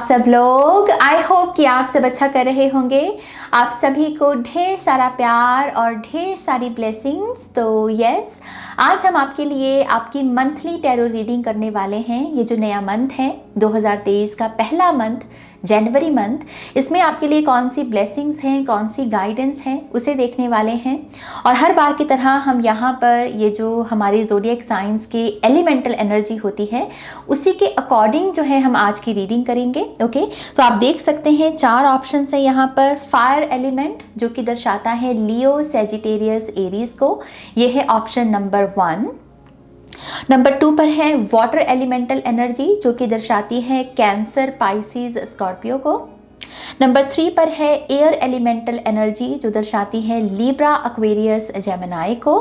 सब लोग, I hope कि आप सब अच्छा कर रहे होंगे। आप सभी को ढेर सारा प्यार और ढेर सारी ब्लेसिंग्स। तो यस, आज हम आपके लिए आपकी मंथली टैरो रीडिंग करने वाले हैं। ये जो नया मंथ है 2023 का पहला मंथ, जनवरी मंथ, इसमें आपके लिए कौन सी ब्लेसिंग्स हैं, कौन सी गाइडेंस है, उसे देखने वाले हैं। और हर बार की तरह हम यहाँ पर ये जो हमारी ज़ोडिएक साइंस की एलिमेंटल एनर्जी होती है उसी के अकॉर्डिंग जो है हम आज की रीडिंग करेंगे। ओके, तो आप देख सकते हैं 4 ऑप्शन है यहाँ पर। फायर एलिमेंट जो कि दर्शाता है लियो, सेजिटेरियस, एरीज को, ये है ऑप्शन नंबर 1। नंबर 2 पर है वाटर एलिमेंटल एनर्जी जो कि दर्शाती है कैंसर, पाइसिस, स्कॉर्पियो को। नंबर 3 पर है एयर एलिमेंटल एनर्जी जो दर्शाती है लीब्रा, एक्वेरियस, जेमिनाई को।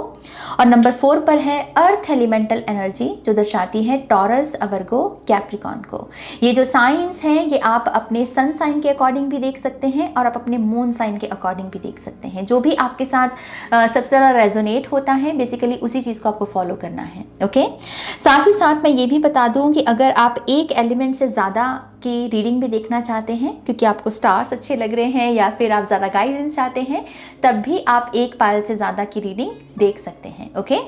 और नंबर 4 पर है अर्थ एलिमेंटल एनर्जी जो दर्शाती है टॉरस, वर्गो, कैप्रिकॉन को। ये जो साइंस हैं ये आप अपने सन साइन के अकॉर्डिंग भी देख सकते हैं और आप अपने मून साइन के अकॉर्डिंग भी देख सकते हैं। जो भी आपके साथ सबसे ज़्यादा रेजोनेट होता है बेसिकली उसी चीज़ को आपको फॉलो करना है। ओके, साथ ही साथ मैं ये भी बता दूं कि अगर आप एक एलिमेंट से ज़्यादा की रीडिंग भी देखना चाहते हैं क्योंकि आपको स्टार्स अच्छे लग रहे हैं या फिर आप ज़्यादा गाइडेंस चाहते हैं, तब भी आप एक पायल से ज़्यादा की रीडिंग देख सकते हैं। ओके,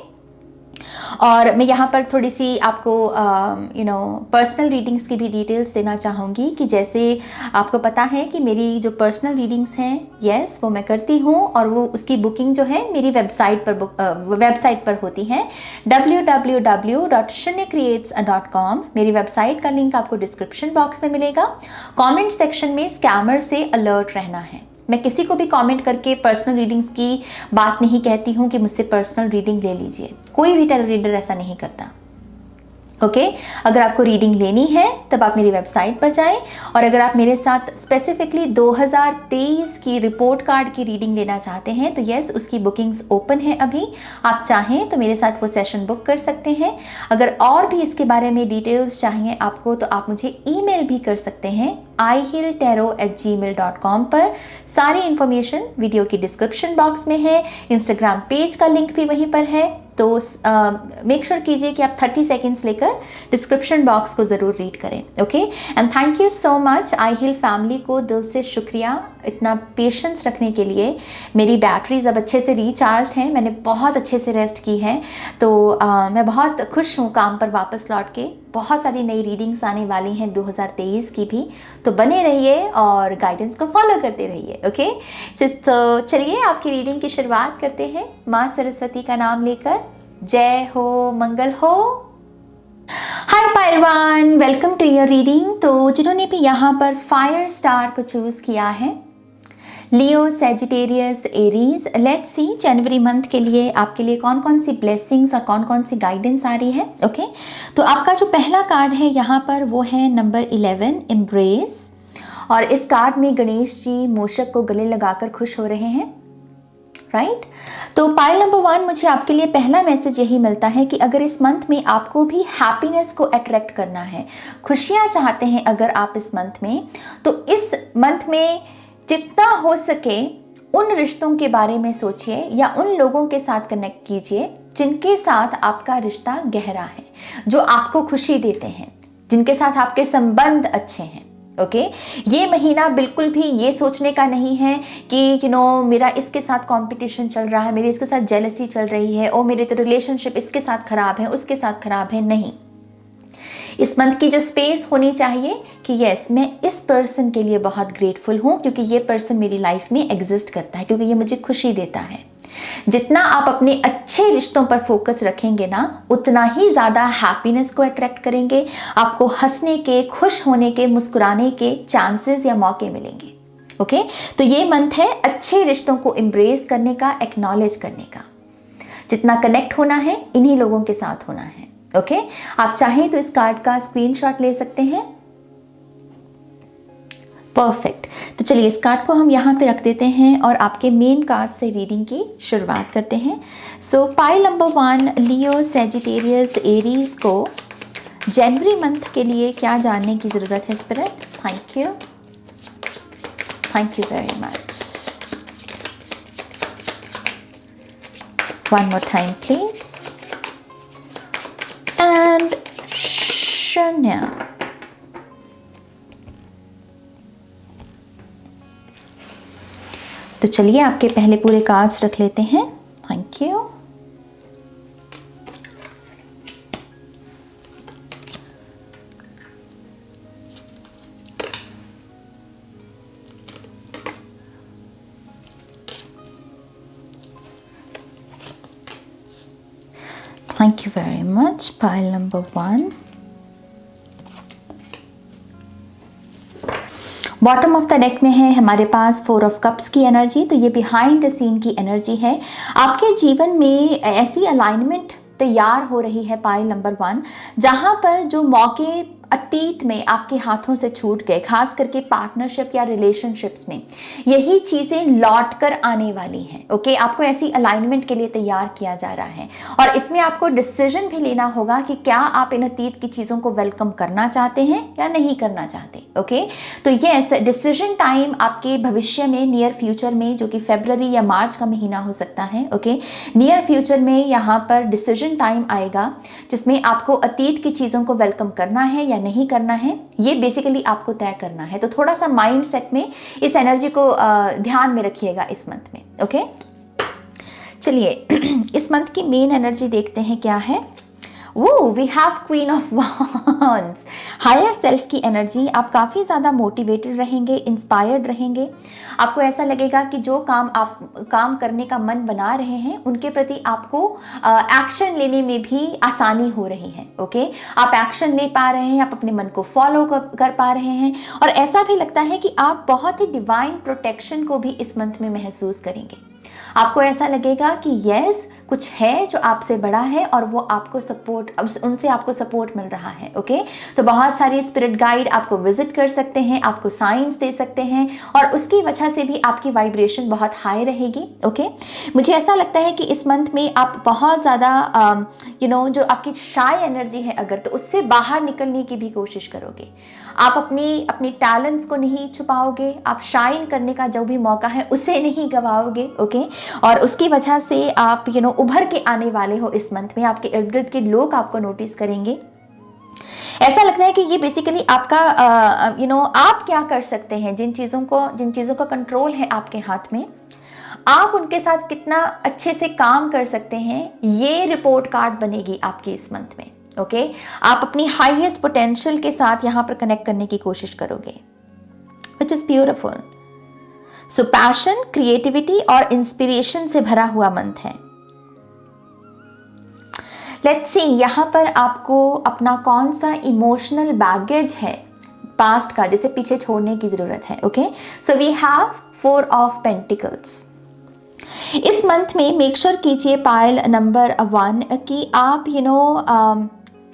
और मैं यहाँ पर थोड़ी सी आपको पर्सनल रीडिंग्स की भी डिटेल्स देना चाहूँगी कि जैसे आपको पता है कि मेरी जो पर्सनल रीडिंग्स हैं यस वो मैं करती हूँ और वो उसकी बुकिंग जो है मेरी वेबसाइट पर होती है www.shunyacreates.com। मेरी वेबसाइट का लिंक आपको डिस्क्रिप्शन बॉक्स में मिलेगा। कमेंट सेक्शन में स्कैमर से अलर्ट रहना है। मैं किसी को भी कमेंट करके पर्सनल रीडिंग्स की बात नहीं कहती हूँ कि मुझसे पर्सनल रीडिंग ले लीजिए। कोई भी टैरो रीडर ऐसा नहीं करता। ओके, अगर आपको रीडिंग लेनी है तब आप मेरी वेबसाइट पर जाएं और अगर आप मेरे साथ स्पेसिफिकली 2023 की रिपोर्ट कार्ड की रीडिंग लेना चाहते हैं तो यस, उसकी बुकिंग्स ओपन है अभी। आप चाहें तो मेरे साथ वो सेशन बुक कर सकते हैं। अगर और भी इसके बारे में डिटेल्स चाहिए आपको तो आप मुझे ईमेल भी कर सकते हैं ihealtarot@gmail.com पर। सारी इन्फॉर्मेशन वीडियो की डिस्क्रिप्शन बॉक्स में है। इंस्टाग्राम पेज का लिंक भी वहीं पर है। तो मेक श्योर कीजिए कि आप 30 सेकेंड्स लेकर डिस्क्रिप्शन बॉक्स को ज़रूर रीड करें। Okay, and thank you so much I heal family को दिल से शुक्रिया इतना पेशेंस रखने के लिए। मेरी बैटरीज अब अच्छे से रिचार्ज हैं, मैंने बहुत अच्छे से रेस्ट की है। तो मैं बहुत खुश हूँ काम पर वापस लौट के। बहुत सारी नई रीडिंग्स आने वाली हैं 2023 की भी, तो बने रहिए और गाइडेंस को फॉलो करते रहिए। ओके, तो चलिए आपकी रीडिंग की शुरुआत करते हैं माँ सरस्वती का नाम लेकर। जय हो, मंगल हो। हाय पायरवान, वेलकम टू योर रीडिंग। तो जिन्होंने भी यहाँ पर फायर स्टार को चूज किया है, Leo, Sagittarius, Aries, let's see जनवरी मंथ के लिए आपके लिए कौन कौन सी ब्लेसिंग्स और कौन कौन सी गाइडेंस आ रही है। ओके, तो आपका जो पहला कार्ड है यहाँ पर वो है नंबर 11, एम्ब्रेस। और इस कार्ड में गणेश जी मूषक को गले लगाकर खुश हो रहे हैं। राइट, तो पाइल नंबर 1, मुझे आपके लिए पहला मैसेज यही मिलता है कि अगर इस मंथ में आपको भी हैप्पीनेस को अट्रैक्ट करना है, खुशियाँ चाहते हैं अगर आप इस मंथ में, तो इस मंथ में जितना हो सके उन रिश्तों के बारे में सोचिए या उन लोगों के साथ कनेक्ट कीजिए जिनके साथ आपका रिश्ता गहरा है, जो आपको खुशी देते हैं, जिनके साथ आपके संबंध अच्छे हैं। ओके, ये महीना बिल्कुल भी ये सोचने का नहीं है कि मेरा इसके साथ कंपटीशन चल रहा है, मेरी इसके साथ जेलसी चल रही है, ओ मेरे तो रिलेशनशिप इसके साथ खराब है, उसके साथ खराब है। नहीं, इस मंथ की जो स्पेस होनी चाहिए कि यस, मैं इस पर्सन के लिए बहुत ग्रेटफुल हूँ क्योंकि ये पर्सन मेरी लाइफ में एग्जिस्ट करता है, क्योंकि ये मुझे खुशी देता है। जितना आप अपने अच्छे रिश्तों पर फोकस रखेंगे ना, उतना ही ज़्यादा हैप्पीनेस को अट्रैक्ट करेंगे। आपको हंसने के, खुश होने के, मुस्कुराने के चांसेस या मौके मिलेंगे। ओके, तो ये मंथ है अच्छे रिश्तों को एम्ब्रेस करने का, एक्नॉलेज करने का। जितना कनेक्ट होना है इन्हीं लोगों के साथ होना है। ओके, आप चाहें तो इस कार्ड का स्क्रीनशॉट ले सकते हैं। परफेक्ट, तो चलिए इस कार्ड को हम यहाँ पे रख देते हैं और आपके मेन कार्ड से रीडिंग की शुरुआत करते हैं। सो पाइल नंबर 1, लियो, सेजिटेरियस, एरीज को जनवरी मंथ के लिए क्या जानने की ज़रूरत है spirit? Thank you, thank you very much. One more time please. And शून्य। तो चलिए आपके पहले पूरे कार्ड्स रख लेते हैं। Thank you. Thank you very much. Pile number 1. Bottom of the deck में है हमारे पास 4 ऑफ कप्स की एनर्जी। तो ये बिहाइंड द सीन की एनर्जी है। आपके जीवन में ऐसी अलाइनमेंट तैयार हो रही है पाइल नंबर 1, जहां पर जो मौके अतीत में आपके हाथों से छूट गए, खास करके पार्टनरशिप या रिलेशनशिप्स में, यही चीज़ें लौट कर आने वाली हैं। ओके, आपको ऐसी अलाइनमेंट के लिए तैयार किया जा रहा है और इसमें आपको डिसीजन भी लेना होगा कि क्या आप इन अतीत की चीज़ों को वेलकम करना चाहते हैं या नहीं करना चाहते। ओके, तो यस, डिसीजन टाइम आपके भविष्य में, नियर फ्यूचर में, जो कि फरवरी या मार्च का महीना हो सकता है। ओके, नियर फ्यूचर में यहाँ पर डिसीजन टाइम आएगा जिसमें आपको अतीत की चीज़ों को वेलकम करना है या नहीं करना है, ये बेसिकली आपको तय करना है। तो थोड़ा सा माइंड सेट में इस एनर्जी को ध्यान में रखिएगा इस मंथ में। ओके, चलिए इस मंथ की मेन एनर्जी देखते हैं क्या है। वो we have queen of wands, higher self की एनर्जी। आप काफ़ी ज़्यादा मोटिवेटेड रहेंगे, इंस्पायर्ड रहेंगे। आपको ऐसा लगेगा कि जो काम आप काम करने का मन बना रहे हैं उनके प्रति आपको एक्शन लेने में भी आसानी हो रही है। ओके, आप एक्शन ले पा रहे हैं, आप अपने मन को फॉलो कर पा रहे हैं और ऐसा भी लगता है कि आप बहुत ही डिवाइन प्रोटेक्शन को भी इस मंथ में महसूस करेंगे। आपको ऐसा लगेगा कि यस, कुछ है जो आपसे बड़ा है और वो आपको सपोर्ट, उनसे आपको सपोर्ट मिल रहा है। ओके, तो बहुत सारी स्पिरिट गाइड आपको विजिट कर सकते हैं, आपको साइंस दे सकते हैं और उसकी वजह से भी आपकी वाइब्रेशन बहुत हाई रहेगी। ओके, मुझे ऐसा लगता है कि इस मंथ में आप बहुत ज़्यादा जो आपकी शाय एनर्जी है अगर, तो उससे बाहर निकलने की भी कोशिश करोगे। आप अपनी टैलेंट्स को नहीं छुपाओगे, आप शाइन करने का जो भी मौका है उसे नहीं गवाओगे। ओके, और उसकी वजह से आप उभर के आने वाले हो इस मंथ में। आपके इर्द गिर्द के लोग आपको नोटिस करेंगे। ऐसा लगता है कि ये बेसिकली आपका आप क्या कर सकते हैं, जिन चीज़ों का कंट्रोल है आपके हाथ में, आप उनके साथ कितना अच्छे से काम कर सकते हैं, ये रिपोर्ट कार्ड बनेगी आपकी इस मंथ में। ओके, आप अपनी हाईएस्ट पोटेंशियल के साथ यहाँ पर कनेक्ट करने की कोशिश करोगे, which is beautiful. So passion, creativity और इंस्पिरेशन से भरा हुआ मंथ है। लेट्स सी यहाँ पर आपको अपना कौन सा इमोशनल बैगेज है पास्ट का, जिसे पीछे छोड़ने की ज़रूरत है। Okay, so we have 4 of pentacles. इस मंथ में मेक श्योर कीजिए पाइल नंबर 1 कि आप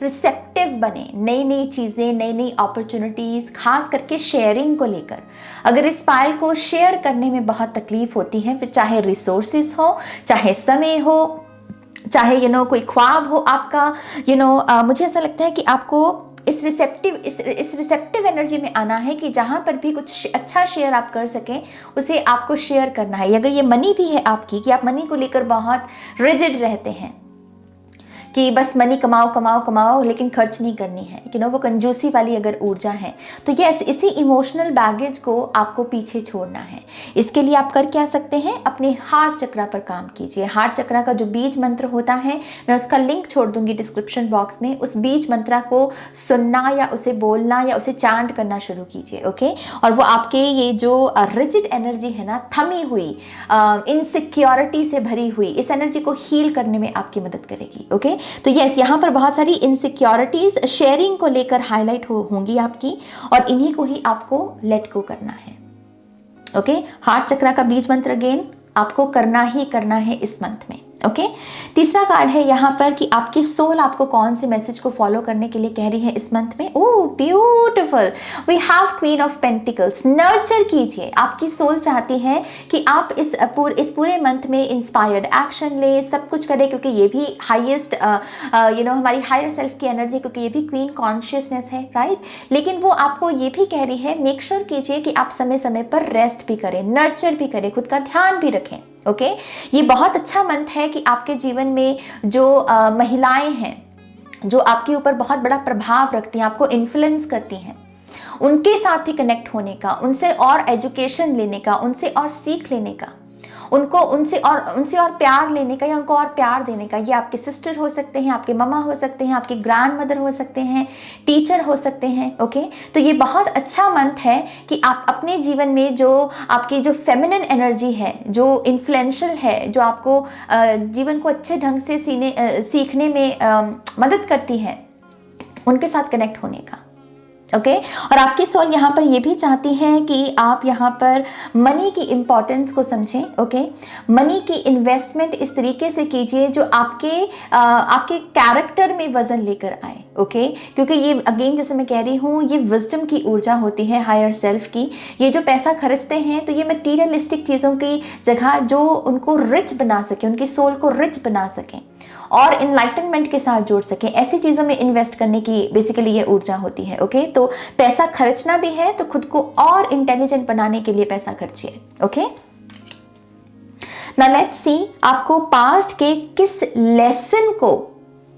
रिसेप्टिव बने, नई नई चीज़ें, नई नई अपॉर्चुनिटीज़, खास करके शेयरिंग को लेकर। अगर इस पाइल को शेयर करने में बहुत तकलीफ होती है, फिर चाहे रिसोर्सेज हो, चाहे समय हो, चाहे कोई ख्वाब हो आपका, मुझे ऐसा लगता है कि आपको इस रिसेप्टिव एनर्जी में आना है कि जहाँ पर भी कुछ अच्छा शेयर आप कर सकें उसे आपको शेयर करना है। अगर ये मनी भी है आपकी, कि आप मनी को लेकर बहुत रिजिड रहते हैं कि बस मनी कमाओ कमाओ कमाओ लेकिन खर्च नहीं करनी है, वो कंजूसी वाली अगर ऊर्जा है, तो यस, इसी इमोशनल बैगेज को आपको पीछे छोड़ना है। इसके लिए आप कर क्या सकते हैं, अपने हार्ट चक्रा पर काम कीजिए। हार्ट चक्रा का जो बीज मंत्र होता है, मैं उसका लिंक छोड़ दूंगी डिस्क्रिप्शन बॉक्स में। उस बीज मंत्र को सुनना या उसे बोलना या उसे चांट करना शुरू कीजिए। ओके, और वो आपके ये जो रिजिड एनर्जी है ना, थमी हुई, इनसिक्योरिटी से भरी हुई, इस एनर्जी को हील करने में आपकी मदद करेगी। ओके, तो यस, यहाँ पर बहुत सारी इनसिक्योरिटीज शेयरिंग को लेकर हाईलाइट होंगी आपकी और इन्हीं को ही आपको लेट गो करना है। ओके, हार्ट चक्रा का बीज मंत्र अगेन आपको करना ही करना है इस मंथ में। ओके, तीसरा कार्ड है यहाँ पर कि आपकी सोल आपको कौन से मैसेज को फॉलो करने के लिए कह रही है इस मंथ में। Oh beautiful, we have queen of pentacles. Nurture कीजिए, आपकी सोल चाहती है कि आप इस पूरे मंथ में इंस्पायर्ड एक्शन ले, सब कुछ करें, क्योंकि ये भी हाईएस्ट हमारी हायर सेल्फ की एनर्जी, क्योंकि ये भी क्वीन कॉन्शियसनेस है, राइट। लेकिन वो आपको ये भी कह रही है, मेक श्योर कीजिए कि आप समय समय पर रेस्ट भी करें, नर्चर भी करें, खुद का ध्यान भी रखें। ओके, ये बहुत अच्छा मंथ है कि आपके जीवन में जो महिलाएं हैं, जो आपके ऊपर बहुत बड़ा प्रभाव रखती हैं, आपको इन्फ्लुएंस करती हैं, उनके साथ भी कनेक्ट होने का, उनसे और एजुकेशन लेने का, उनसे और सीख लेने का, उनको उनसे और प्यार लेने का या उनको और प्यार देने का। ये आपके सिस्टर हो सकते हैं, आपके मम्मा हो सकते हैं, आपके ग्रैंड मदर हो सकते हैं, टीचर हो सकते हैं। ओके, तो ये बहुत अच्छा मंथ है कि आप अपने जीवन में जो आपकी जो फेमिनिन एनर्जी है, जो इन्फ्लुएंशियल है, जो आपको जीवन को अच्छे ढंग से सीखने में मदद करती है, उनके साथ कनेक्ट होने का। ओके, और आपकी सोल यहाँ पर ये भी चाहती है कि आप यहाँ पर मनी की इम्पोर्टेंस को समझें। ओके, मनी की इन्वेस्टमेंट इस तरीके से कीजिए जो आपके कैरेक्टर में वजन लेकर आए। ओके, क्योंकि ये अगेन जैसे मैं कह रही हूँ, ये विजडम की ऊर्जा होती है, हायर सेल्फ की। ये जो पैसा खर्चते हैं तो ये मटीरियलिस्टिक चीज़ों की जगह जो उनको रिच बना सके, उनकी सोल को रिच बना सकें और इनलाइटनमेंट के साथ जोड़ सकें, ऐसी चीज़ों में इन्वेस्ट करने की बेसिकली ये ऊर्जा होती है। ओके, तो पैसा खर्चना भी है तो खुद को और इंटेलिजेंट बनाने के लिए पैसा खर्चिए। ओके, नाउ लेट्स सी आपको पास्ट के किस लेसन को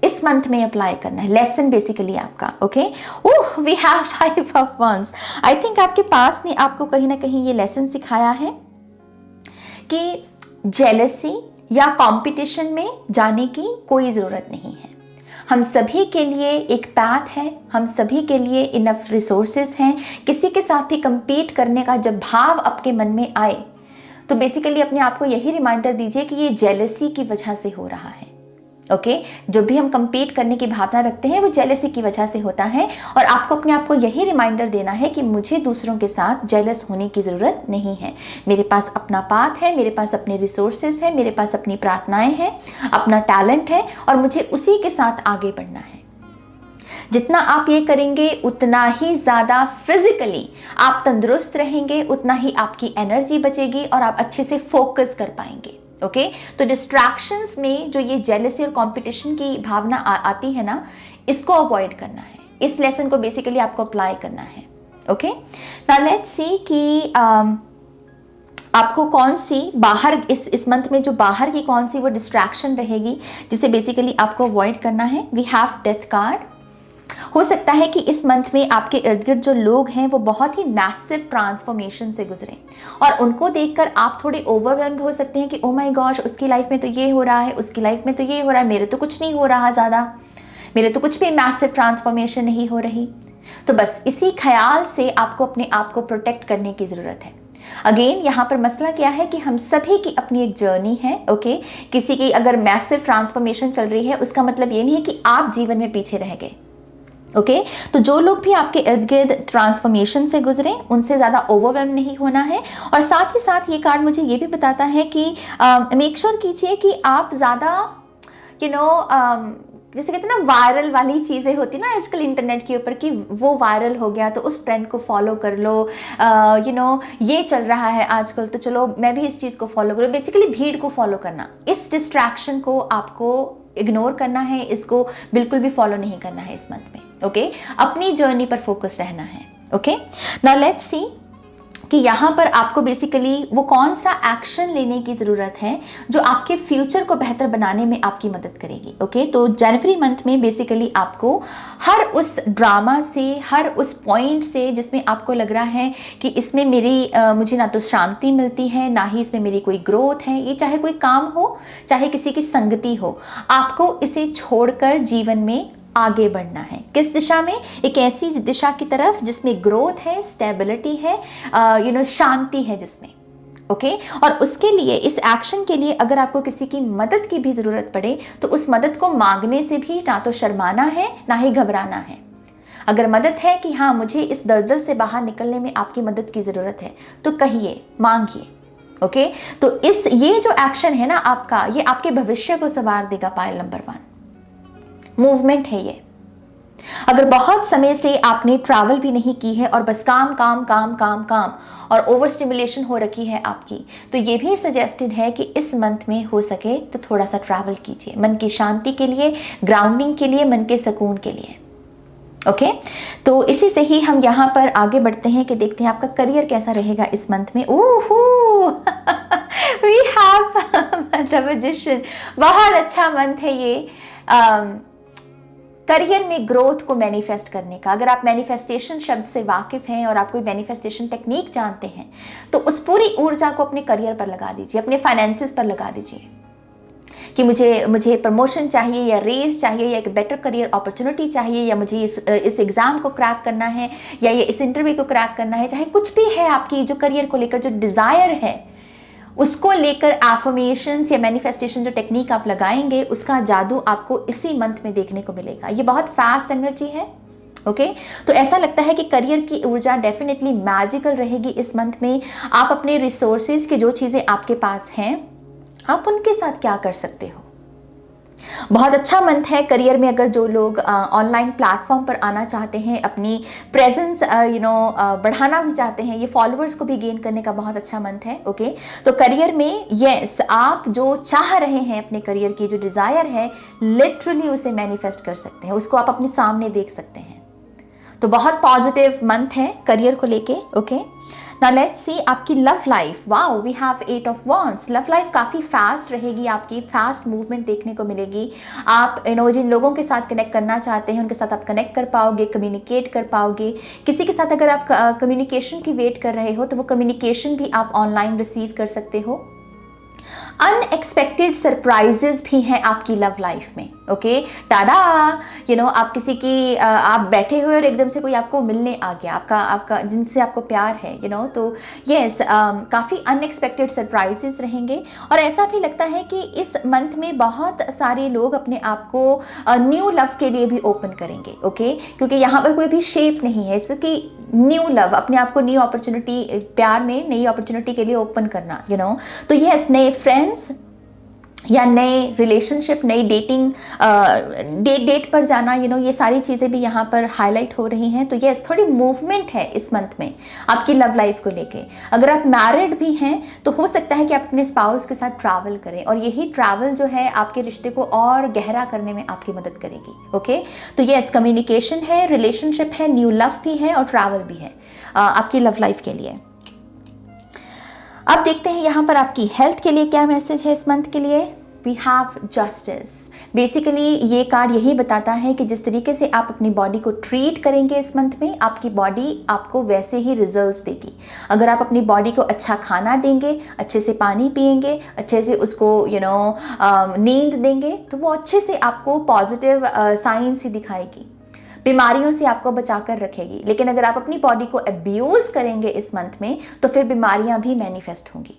इस मंथ में अप्लाई करना है। लेसन बेसिकली आपका, okay, we have 5 of wands. I think आपके पास्ट ने आपको कहीं ना कहीं ये लेसन सिखाया है कि जेलसी या कंपटीशन में जाने की कोई ज़रूरत नहीं है। हम सभी के लिए एक पाथ है, हम सभी के लिए इनफ रिसोर्सेज हैं। किसी के साथ भी compete करने का जब भाव आपके मन में आए तो बेसिकली अपने आप को यही रिमाइंडर दीजिए कि ये जेलसी की वजह से हो रहा है। ओके, जो भी हम compete करने की भावना रखते हैं वो जेलसी की वजह से होता है, और आपको अपने आप को यही रिमाइंडर देना है कि मुझे दूसरों के साथ जेलस होने की ज़रूरत नहीं है। मेरे पास अपना पाथ है, मेरे पास अपने रिसोर्सेज है, मेरे पास अपनी प्रार्थनाएं हैं, अपना टैलेंट है, और मुझे उसी के साथ आगे बढ़ना है। जितना आप ये करेंगे उतना ही ज़्यादा फिजिकली आप तंदुरुस्त रहेंगे, उतना ही आपकी एनर्जी बचेगी और आप अच्छे से फोकस कर पाएंगे। ओके, तो डिस्ट्रैक्शंस में जो ये जेलसी और कंपटीशन की भावना आती है ना, इसको अवॉइड करना है। इस लेसन को बेसिकली आपको अप्लाई करना है। ओके, नाउ लेट्स सी कि आपको कौन सी बाहर इस मंथ में जो बाहर की कौन सी वो डिस्ट्रैक्शन रहेगी जिसे बेसिकली आपको अवॉइड करना है। We have death card. हो सकता है कि इस मंथ में आपके इर्द गिर्द जो लोग हैं वो बहुत ही मैसिव ट्रांसफॉर्मेशन से गुजरे और उनको देखकर आप थोड़े ओवरवेल्म्ड हो सकते हैं कि ओ माय गॉश, उसकी लाइफ में तो ये हो रहा है, उसकी लाइफ में तो ये हो रहा है, मेरे तो कुछ नहीं हो रहा, ज़्यादा मेरे तो कुछ भी मैसिव ट्रांसफॉर्मेशन नहीं हो रही। तो बस इसी ख्याल से आपको अपने आप को प्रोटेक्ट करने की ज़रूरत है। अगेन यहाँ पर मसला क्या है कि हम सभी की अपनी एक जर्नी है। ओके, किसी की अगर मैसिव ट्रांसफॉर्मेशन चल रही है उसका मतलब ये नहीं है कि आप जीवन में पीछे रह गए। ओके, तो जो लोग भी आपके इर्द गिर्द ट्रांसफॉर्मेशन से गुजरे उनसे ज़्यादा ओवरवेल्म नहीं होना है। और साथ ही साथ ये कार्ड मुझे ये भी बताता है कि मेक श्योर कीजिए कि आप ज़्यादा जैसे कहते हैं ना, वायरल वाली चीज़ें होती ना आजकल इंटरनेट के ऊपर कि वो वायरल हो गया तो उस ट्रेंड को फॉलो कर लो, ये चल रहा है आजकल तो चलो मैं भी इस चीज़ को फॉलो करूँ। बेसिकली भीड़ को फॉलो करना, इस डिस्ट्रैक्शन को आपको इग्नोर करना है, इसको बिल्कुल भी फॉलो नहीं करना है इस मंथ में। ओके, अपनी जर्नी पर फोकस रहना है। ओके, नाउ लेट्स सी कि यहाँ पर आपको बेसिकली वो कौन सा एक्शन लेने की ज़रूरत है जो आपके फ्यूचर को बेहतर बनाने में आपकी मदद करेगी। ओके, तो जनवरी मंथ में बेसिकली आपको हर उस ड्रामा से, हर उस पॉइंट से जिसमें आपको लग रहा है कि इसमें मुझे ना तो शांति मिलती है ना ही इसमें मेरी कोई ग्रोथ है, ये चाहे कोई काम हो चाहे किसी की संगति हो, आपको इसे छोड़कर जीवन में आगे बढ़ना है। किस दिशा में? एक ऐसी दिशा की तरफ जिसमें ग्रोथ है, स्टेबिलिटी है, शांति है जिसमें। ओके, और उसके लिए, इस एक्शन के लिए अगर आपको किसी की मदद की भी ज़रूरत पड़े तो उस मदद को मांगने से भी ना तो शर्माना है ना ही घबराना है। अगर मदद है कि हाँ मुझे इस दलदल से बाहर निकलने में आपकी मदद की ज़रूरत है तो कहिए, मांगिए। ओके, तो ये जो एक्शन है ना आपका, ये आपके भविष्य को संवार देगा। पायल नंबर 1 मूवमेंट है ये। अगर बहुत समय से आपने ट्रैवल भी नहीं की है और बस काम काम काम काम काम और ओवर स्टिमुलेशन हो रखी है आपकी, तो ये भी सजेस्टेड है कि इस मंथ में हो सके तो थोड़ा सा ट्रैवल कीजिए, मन की शांति के लिए, ग्राउंडिंग के लिए, मन के सुकून के लिए। ओके, तो इसी से ही हम यहाँ पर आगे बढ़ते हैं कि देखते हैं आपका करियर कैसा रहेगा इस मंथ में। We have the magician. बहुत अच्छा मंथ है ये। करियर में ग्रोथ को मैनिफेस्ट करने का। अगर आप मैनिफेस्टेशन शब्द से वाकिफ हैं और आप कोई मैनिफेस्टेशन टेक्निक जानते हैं तो उस पूरी ऊर्जा को अपने करियर पर लगा दीजिए, अपने फाइनेंसिस पर लगा दीजिए कि मुझे प्रमोशन चाहिए या रेस चाहिए या एक बेटर करियर अपॉर्चुनिटी चाहिए या मुझे इस एग्ज़ाम को क्रैक करना है या ये इस इंटरव्यू को क्रैक करना है। चाहे कुछ भी है आपकी जो करियर को लेकर जो डिज़ायर है, उसको लेकर एफर्मेशंस या मैनिफेस्टेशन जो टेक्निक आप लगाएंगे उसका जादू आपको इसी मंथ में देखने को मिलेगा। ये बहुत फास्ट एनर्जी है। ओके तो ऐसा लगता है कि करियर की ऊर्जा डेफिनेटली मैजिकल रहेगी इस मंथ में। आप अपने रिसोर्सेज की जो चीज़ें आपके पास हैं आप उनके साथ क्या कर सकते हो। बहुत अच्छा मंथ है करियर में। अगर जो लोग ऑनलाइन प्लेटफॉर्म पर आना चाहते हैं, अपनी प्रेजेंस बढ़ाना भी चाहते हैं, ये फॉलोअर्स को भी गेन करने का बहुत अच्छा मंथ है। ओके तो करियर में यस आप जो चाह रहे हैं अपने करियर की जो डिज़ायर है लिटरली उसे मैनिफेस्ट कर सकते हैं, उसको आप अपने सामने देख सकते हैं। तो बहुत पॉजिटिव मंथ है करियर को लेके। ओके नाउ लेट्स सी आपकी love life. Wow we have 8 of wands। Love life काफ़ी फास्ट रहेगी, आपकी फास्ट मूवमेंट देखने को मिलेगी। आप जिन लोगों के साथ कनेक्ट करना चाहते हैं उनके साथ आप कनेक्ट कर पाओगे, कम्युनिकेट कर पाओगे। किसी के साथ अगर आप कम्युनिकेशन की वेट कर रहे हो तो वो कम्युनिकेशन भी आप ऑनलाइन रिसीव कर सकते हो। अनएक्सपेक्टेड सरप्राइजेस भी हैं आपकी लव लाइफ में। ओके टाडा आप किसी की आप बैठे हुए और एकदम से कोई आपको मिलने आ गया, आपका जिनसे आपको प्यार है तो यस काफ़ी अनएक्सपेक्टेड सरप्राइजेस रहेंगे। और ऐसा भी लगता है कि इस मंथ में बहुत सारे लोग अपने आप को न्यू लव के लिए भी ओपन करेंगे। ओके क्योंकि यहाँ पर कोई भी शेप नहीं है, इट्स कि न्यू लव, अपने आप को न्यू अपॉर्चुनिटी, प्यार में नई अपॉर्चुनिटी के लिए ओपन करना तो यस नए फ्रेंड्स या नए रिलेशनशिप, नई डेटिंग, डेट पर जाना ये सारी चीज़ें भी यहाँ पर हाईलाइट हो रही हैं। तो यस थोड़ी मूवमेंट है इस मंथ में आपकी लव लाइफ को लेके। अगर आप मैरिड भी हैं तो हो सकता है कि आप अपने स्पाउस के साथ ट्रैवल करें और यही ट्रैवल जो है आपके रिश्ते को और गहरा करने में आपकी मदद करेगी। ओके तो यस कम्युनिकेशन है, रिलेशनशिप है, न्यू लव भी है और ट्रैवल भी है आपकी लव लाइफ के लिए। अब देखते हैं यहाँ पर आपकी हेल्थ के लिए क्या मैसेज है इस मंथ के लिए। We have justice. बेसिकली ये कार्ड यही बताता है कि जिस तरीके से आप अपनी बॉडी को ट्रीट करेंगे इस मंथ में आपकी बॉडी आपको वैसे ही रिजल्ट्स देगी। अगर आप अपनी बॉडी को अच्छा खाना देंगे, अच्छे से पानी पिएंगे, अच्छे से उसको नींद देंगे तो वो अच्छे से आपको पॉजिटिव साइंस ही दिखाएगी, बीमारियों से आपको बचाकर रखेगी। लेकिन अगर आप अपनी बॉडी को अब्यूज करेंगे इस मंथ में तो फिर बीमारियां भी मैनिफेस्ट होंगी।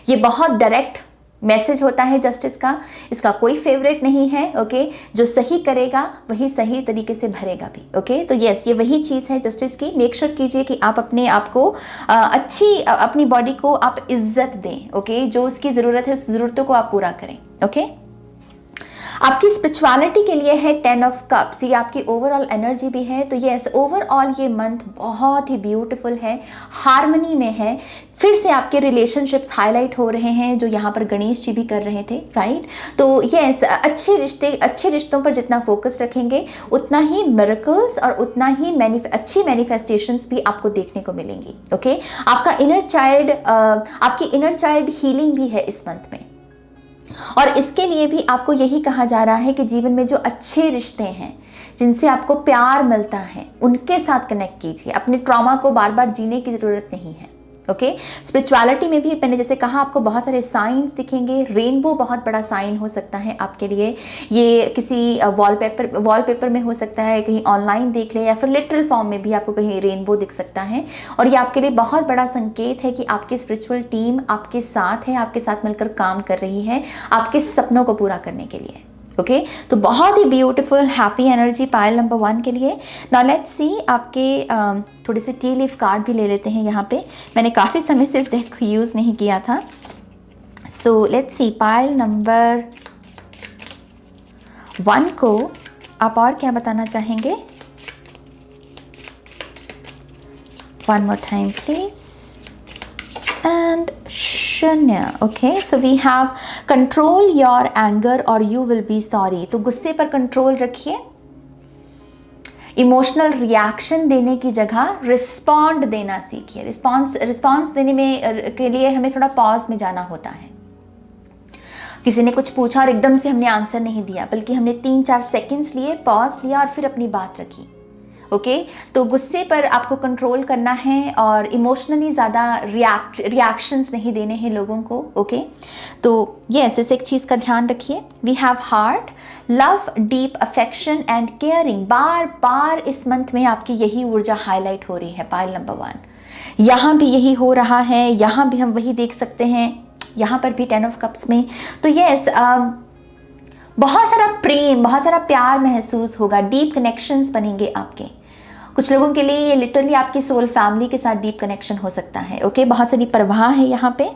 ये बहुत डायरेक्ट मैसेज होता है जस्टिस का, इसका कोई फेवरेट नहीं है। ओके जो सही करेगा वही सही तरीके से भरेगा भी। ओके तो यस ये वही चीज़ है जस्टिस की। मेक श्योर कीजिए कि आप अपने आप को अपनी बॉडी को आप इज्जत दें। ओके जो उसकी ज़रूरत है उस ज़रूरतों को आप पूरा करें। ओके आपकी स्पिरिचुअलिटी के लिए है 10 ऑफ कप्स, ये आपकी ओवरऑल एनर्जी भी है। तो यस ओवरऑल ये मंथ बहुत ही ब्यूटीफुल है, हार्मनी में है। फिर से आपके रिलेशनशिप्स हाईलाइट हो रहे हैं जो यहाँ पर गणेश जी भी कर रहे थे, राइट। तो यस अच्छे रिश्तों पर जितना फोकस रखेंगे उतना ही मिरेकल्स और उतना ही अच्छी मैनिफेस्टेशंस भी आपको देखने को मिलेंगी। ओके आपका आपकी इनर चाइल्ड हीलिंग भी है इस मंथ में। और इसके लिए भी आपको यही कहा जा रहा है कि जीवन में जो अच्छे रिश्ते हैं, जिनसे आपको प्यार मिलता है, उनके साथ कनेक्ट कीजिए। अपने ट्रॉमा को बार बार जीने की ज़रूरत नहीं है। ओके स्पिरिचुअलिटी में भी मैंने जैसे कहा आपको बहुत सारे साइंस दिखेंगे। रेनबो बहुत बड़ा साइन हो सकता है आपके लिए। ये किसी वॉलपेपर में हो सकता है, कहीं ऑनलाइन देख ले या फिर लिटरल फॉर्म में भी आपको कहीं रेनबो दिख सकता है। और ये आपके लिए बहुत बड़ा संकेत है कि आपकी स्पिरिचुअल टीम आपके साथ है, आपके साथ मिलकर काम कर रही है आपके सपनों को पूरा करने के लिए। ओके तो बहुत ही beautiful happy energy pile number 1 के लिए। नाउ लेट्स सी आपके थोड़े से टी लीफ कार्ड भी ले लेते हैं यहाँ पे। मैंने काफ़ी समय से इस डेक को यूज़ नहीं किया था। So let's see Payal number 1 को आप और क्या बताना चाहेंगे। One more time please and शून्य। Okay so we have control your anger और यू विल बी सॉरी। तो गुस्से पर कंट्रोल रखिए, इमोशनल रिएक्शन देने की जगह रिस्पॉन्ड देना सीखिए। रिस्पॉन्स देने में के लिए हमें थोड़ा पॉज में जाना होता है। किसी ने कुछ पूछा और एकदम से हमने आंसर नहीं दिया, बल्कि हमने 3-4 सेकंड्स लिए, पॉज लिया और फिर अपनी बात रखी। ओके तो गुस्से पर आपको कंट्रोल करना है और इमोशनली ज़्यादा रिएक्शंस नहीं देने हैं लोगों को। ओके तो ये ऐसे एक चीज़ का ध्यान रखिए। We have heart, love, deep affection and caring. बार बार इस मंथ में आपकी यही ऊर्जा हाईलाइट हो रही है। पाइल नंबर 1 यहाँ भी यही हो रहा है, यहाँ भी हम वही देख सकते हैं, यहाँ पर भी 10 ऑफ कप्स में। तो यस बहुत सारा प्रेम, बहुत सारा प्यार महसूस होगा, डीप कनेक्शंस बनेंगे आपके। कुछ लोगों के लिए ये लिटरली आपकी सोल फैमिली के साथ डीप कनेक्शन हो सकता है। ओके बहुत सारी परवाह है यहाँ पे।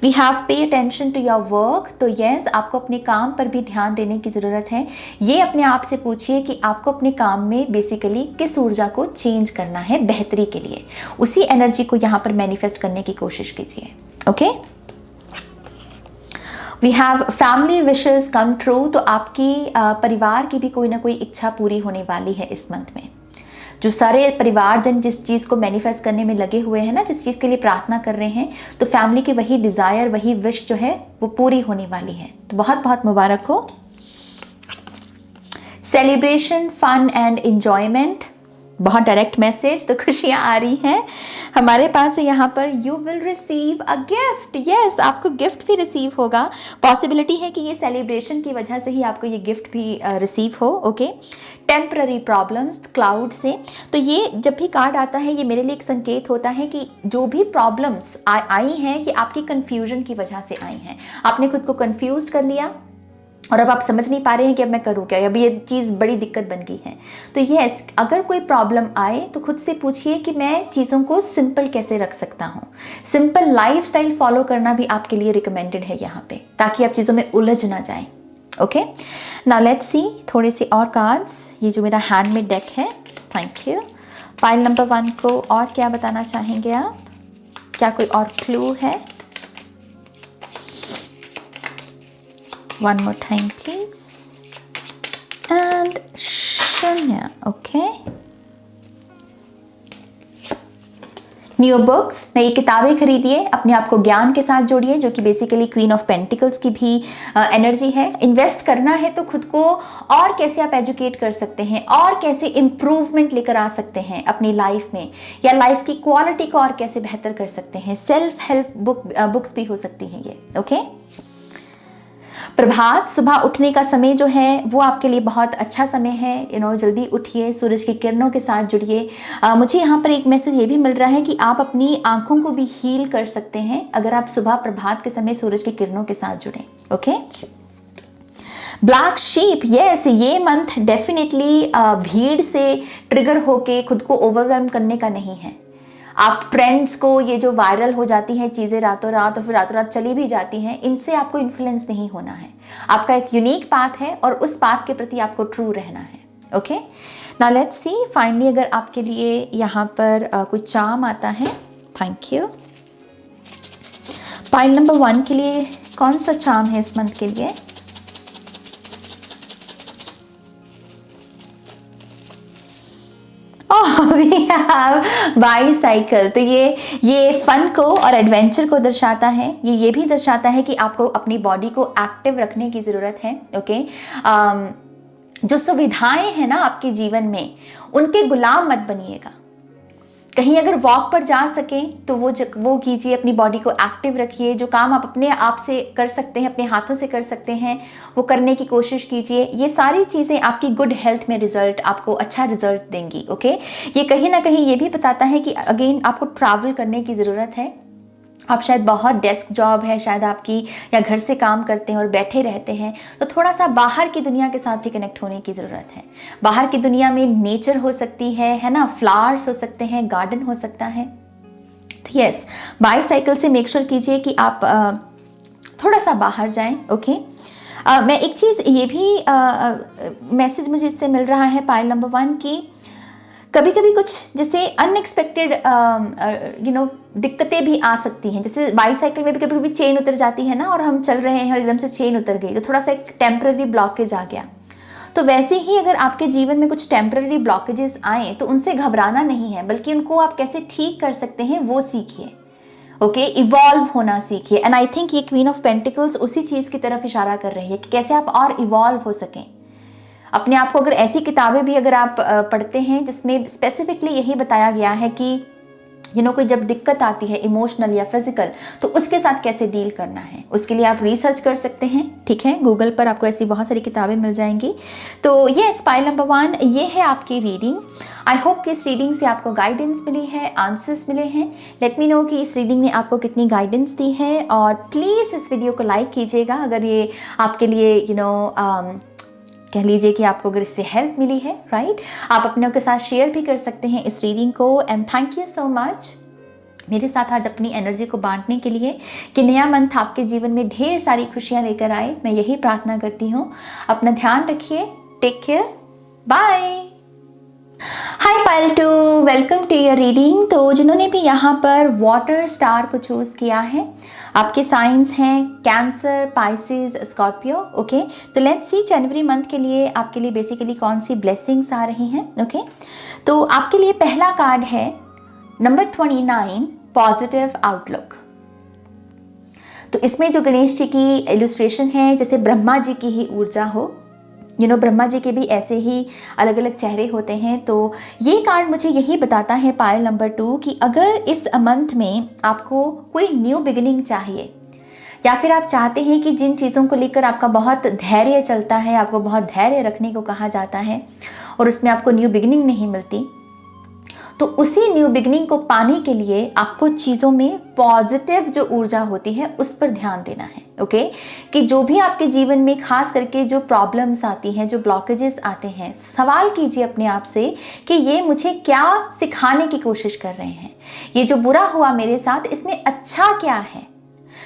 We have pay attention to your work. तो यस आपको अपने काम पर भी ध्यान देने की ज़रूरत है। ये अपने आप से पूछिए कि आपको अपने काम में बेसिकली किस ऊर्जा को चेंज करना है बेहतरी के लिए। उसी एनर्जी को यहाँ पर मैनिफेस्ट करने की कोशिश कीजिए। Okay we have family wishes come true. तो आपकी परिवार की भी कोई ना कोई इच्छा पूरी होने वाली है इस मंथ में। जो सारे परिवारजन जिस चीज़ को मैनिफेस्ट करने में लगे हुए हैं ना, जिस चीज़ के लिए प्रार्थना कर रहे हैं, तो फैमिली की वही डिज़ायर, वही विश जो है वो पूरी होने वाली है। तो बहुत बहुत मुबारक हो। Celebration, fun and enjoyment. बहुत डायरेक्ट मैसेज, तो खुशियाँ आ रही हैं हमारे पास है यहाँ पर। You will receive a gift. Yes आपको गिफ्ट भी रिसीव होगा। पॉसिबिलिटी है कि ये सेलिब्रेशन की वजह से ही आपको ये गिफ्ट भी रिसीव हो। ओके टेम्पररी प्रॉब्लम्स, क्लाउड से। तो ये जब भी कार्ड आता है ये मेरे लिए एक संकेत होता है कि जो भी प्रॉब्लम्स आई हैं ये आपकी कन्फ्यूजन की वजह से आई हैं। आपने खुद को कन्फ्यूज कर लिया और अब आप समझ नहीं पा रहे हैं कि अब मैं करूँ क्या, अब ये चीज़ बड़ी दिक्कत बन गई है। तो यस अगर कोई प्रॉब्लम आए तो खुद से पूछिए कि मैं चीज़ों को सिंपल कैसे रख सकता हूँ। सिंपल लाइफस्टाइल फॉलो करना भी आपके लिए रिकमेंडेड है यहाँ पे, ताकि आप चीज़ों में उलझ ना जाएं। ओके नाउ लेट्स सी थोड़े से और कार्ड्स। ये जो मेरा हैंडमेड डेक है, थैंक यू। पाइल नंबर 1 को और क्या बताना चाहेंगे आप? क्या कोई और क्लू है? One more time please. And शून्य। ओके न्यू बुक्स, नई किताबें खरीदिए, अपने आप को ज्ञान के साथ जोड़िए, जो कि बेसिकली क्वीन ऑफ पेंटिकल्स की भी एनर्जी है। इन्वेस्ट करना है तो खुद को और कैसे आप एजुकेट कर सकते हैं और कैसे इम्प्रूवमेंट लेकर आ सकते हैं अपनी लाइफ में, या लाइफ की क्वालिटी को और कैसे बेहतर कर सकते हैं। सेल्फ हेल्प बुक्स भी हो सकती हैं ये। ओके प्रभात, सुबह उठने का समय जो है वो आपके लिए बहुत अच्छा समय है। जल्दी उठिए, सूरज की किरणों के साथ जुड़िए। मुझे यहाँ पर एक मैसेज ये भी मिल रहा है कि आप अपनी आंखों को भी हील कर सकते हैं अगर आप सुबह प्रभात के समय सूरज की किरणों के साथ जुड़ें। ओके ब्लैक शीप, यस ये मंथ डेफिनेटली भीड़ से ट्रिगर होके खुद को ओवरवेल्म करने का नहीं है। आप ट्रेंड्स को, ये जो वायरल हो जाती हैं चीज़ें रातों रात और फिर रातों रात चली भी जाती हैं, इनसे आपको इन्फ्लुएंस नहीं होना है। आपका एक यूनिक पाथ है और उस पाथ के प्रति आपको ट्रू रहना है। Okay now let's C finally अगर आपके लिए यहाँ पर कोई चार्म आता है। Thank you. पाइल नंबर 1 के लिए कौन सा चार्म है इस मंथ के लिए? बाईसाइकिल। तो ये फन को और एडवेंचर को दर्शाता है। ये भी दर्शाता है कि आपको अपनी बॉडी को एक्टिव रखने की ज़रूरत है। ओके जो सुविधाएं हैं ना आपके जीवन में, उनके गुलाम मत बनिएगा। कहीं अगर वॉक पर जा सकें तो वो कीजिए, अपनी बॉडी को एक्टिव रखिए। जो काम आप अपने आप से कर सकते हैं, अपने हाथों से कर सकते हैं, वो करने की कोशिश कीजिए। ये सारी चीज़ें आपकी गुड हेल्थ में रिजल्ट, आपको अच्छा रिजल्ट देंगी। ओके ये कहीं ना कहीं ये भी बताता है कि अगेन आपको ट्रैवल करने की ज़रूरत है। आप शायद बहुत डेस्क जॉब है शायद आपकी, या घर से काम करते हैं और बैठे रहते हैं, तो थोड़ा सा बाहर की दुनिया के साथ भी कनेक्ट होने की ज़रूरत है। बाहर की दुनिया में नेचर हो सकती है ना, फ्लावर्स हो सकते हैं, गार्डन हो सकता है। तो यस बाईसाइकिल से मेक श्योर कीजिए कि आप थोड़ा सा बाहर जाएं। ओके मैं एक चीज़ ये भी मैसेज मुझे इससे मिल रहा है पाइल नंबर 1 की, कभी कभी कुछ जैसे अनएक्सपेक्टेड दिक्कतें भी आ सकती हैं। जैसे बाईसाइकिल में भी कभी कभी चेन उतर जाती है ना, और हम चल रहे हैं और एकदम से चेन उतर गई, तो थोड़ा सा एक टेम्पररी ब्लॉकेज आ गया। तो वैसे ही अगर आपके जीवन में कुछ टेम्पररी ब्लॉकेजेस आए तो उनसे घबराना नहीं है, बल्कि उनको आप कैसे ठीक कर सकते हैं वो सीखिए। ओके, इवॉल्व होना सीखिए। एंड आई थिंक ये क्वीन ऑफ पेंटिकल्स उसी चीज़ की तरफ इशारा कर रही है कि कैसे आप और इवॉल्व हो सकें अपने आप को। अगर ऐसी किताबें भी अगर आप पढ़ते हैं जिसमें स्पेसिफिकली यही बताया गया है कि कोई जब दिक्कत आती है इमोशनल या फिजिकल, तो उसके साथ कैसे डील करना है, उसके लिए आप रिसर्च कर सकते हैं। ठीक है, गूगल पर आपको ऐसी बहुत सारी किताबें मिल जाएंगी। तो ये पाइल नंबर 1 ये है आपकी रीडिंग। आई होप कि इस रीडिंग से आपको गाइडेंस मिली है, आंसर्स मिले हैं। लेट मी नो कि इस रीडिंग ने आपको कितनी गाइडेंस दी है, और प्लीज़ इस वीडियो को लाइक कीजिएगा अगर ये आपके लिए कह लीजिए कि आपको अगर इससे हेल्प मिली है, राइट। आप अपनों के साथ शेयर भी कर सकते हैं इस रीडिंग को। And thank you so much मेरे साथ आज अपनी एनर्जी को बांटने के लिए, कि नया मंथ आपके जीवन में ढेर सारी खुशियां लेकर आए। मैं यही प्रार्थना करती हूँ। अपना ध्यान रखिए, take care, bye. Hi pile 2, welcome to your reading. तो जिन्होंने भी यहाँ पर वाटर स्टार को चूज़ किया है, आपके साइंस हैं कैंसर, पाइसेस, स्कॉर्पियो। ओके, तो लेट्स सी जनवरी मंथ के लिए आपके लिए बेसिकली कौन सी ब्लेसिंग्स आ रही हैं। ओके, तो आपके लिए पहला कार्ड है नंबर 29, पॉजिटिव आउटलुक। तो इसमें जो गणेश जी की इलस्ट्रेशन है, जैसे ब्रह्मा जी की ही ऊर्जा हो। ब्रह्मा जी के भी ऐसे ही अलग अलग चेहरे होते हैं। तो ये कार्ड मुझे यही बताता है पायल नंबर 2 कि अगर इस मंथ में आपको कोई न्यू बिगिनिंग चाहिए, या फिर आप चाहते हैं कि जिन चीज़ों को लेकर आपका बहुत धैर्य चलता है, आपको बहुत धैर्य रखने को कहा जाता है और उसमें आपको न्यू बिगिनिंग नहीं मिलती, तो उसी न्यू बिगिनिंग को पाने के लिए आपको चीज़ों में पॉजिटिव जो ऊर्जा होती है उस पर ध्यान देना है। ओके, कि जो भी आपके जीवन में खास करके जो प्रॉब्लम्स आती हैं, जो ब्लॉकेजेस आते हैं, सवाल कीजिए अपने आप से कि ये मुझे क्या सिखाने की कोशिश कर रहे हैं, ये जो बुरा हुआ मेरे साथ इसमें अच्छा क्या है।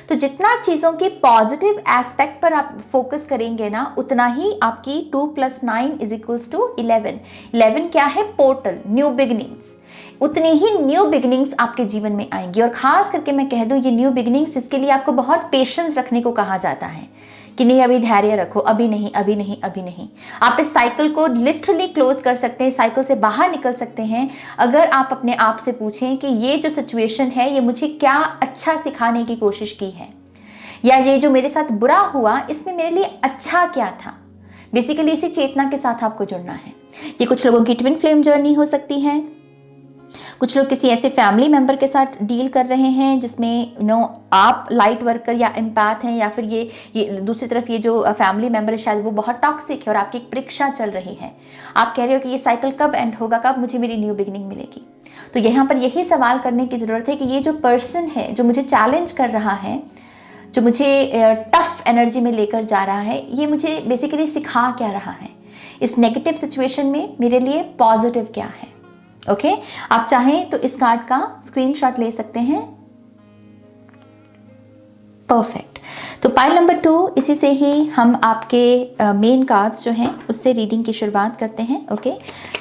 तो जितना चीज़ों की पॉजिटिव एस्पेक्ट पर आप फोकस करेंगे ना, उतना ही आपकी 2 + 9 = 11। 11 क्या है? Portal, new beginnings. उतनी ही न्यू बिगिनिंग्स आपके जीवन में आएंगी। और खास करके मैं कह दूं, ये न्यू बिगिनिंग्स जिसके लिए आपको बहुत पेशेंस रखने को कहा जाता है कि नहीं अभी धैर्य रखो, अभी नहीं, अभी नहीं, अभी नहीं। आप इस साइकिल को लिटरली क्लोज कर सकते हैं, साइकिल से बाहर निकल सकते हैं अगर आप अपने आप से पूछें कि ये जो सिचुएशन है ये मुझे क्या अच्छा सिखाने की कोशिश की है, या ये जो मेरे साथ बुरा हुआ इसमें मेरे लिए अच्छा क्या था। बेसिकली इसी चेतना के साथ आपको जुड़ना है। ये कुछ लोगों की ट्विन फ्लेम जर्नी हो सकती है, कुछ लोग किसी ऐसे फैमिली मेंबर के साथ डील कर रहे हैं जिसमें आप लाइट वर्कर या एम्पैथ हैं, या फिर ये दूसरी तरफ ये जो फैमिली मेंबर है शायद वो बहुत टॉक्सिक है और आपकी एक परीक्षा चल रही है। आप कह रहे हो कि ये साइकिल कब एंड होगा, कब मुझे मेरी न्यू बिगिनिंग मिलेगी। तो यहाँ पर यही सवाल करने की ज़रूरत है कि ये जो पर्सन है जो मुझे चैलेंज कर रहा है, जो मुझे टफ एनर्जी में लेकर जा रहा है, ये मुझे बेसिकली सिखा क्या रहा है, इस नेगेटिव सिचुएशन में मेरे लिए पॉजिटिव क्या है। ओके, आप चाहें तो इस कार्ड का स्क्रीनशॉट ले सकते हैं। परफेक्ट। तो पाइल नंबर 2, इसी से ही हम आपके मेन कार्ड्स जो हैं उससे रीडिंग की शुरुआत करते हैं। ओके,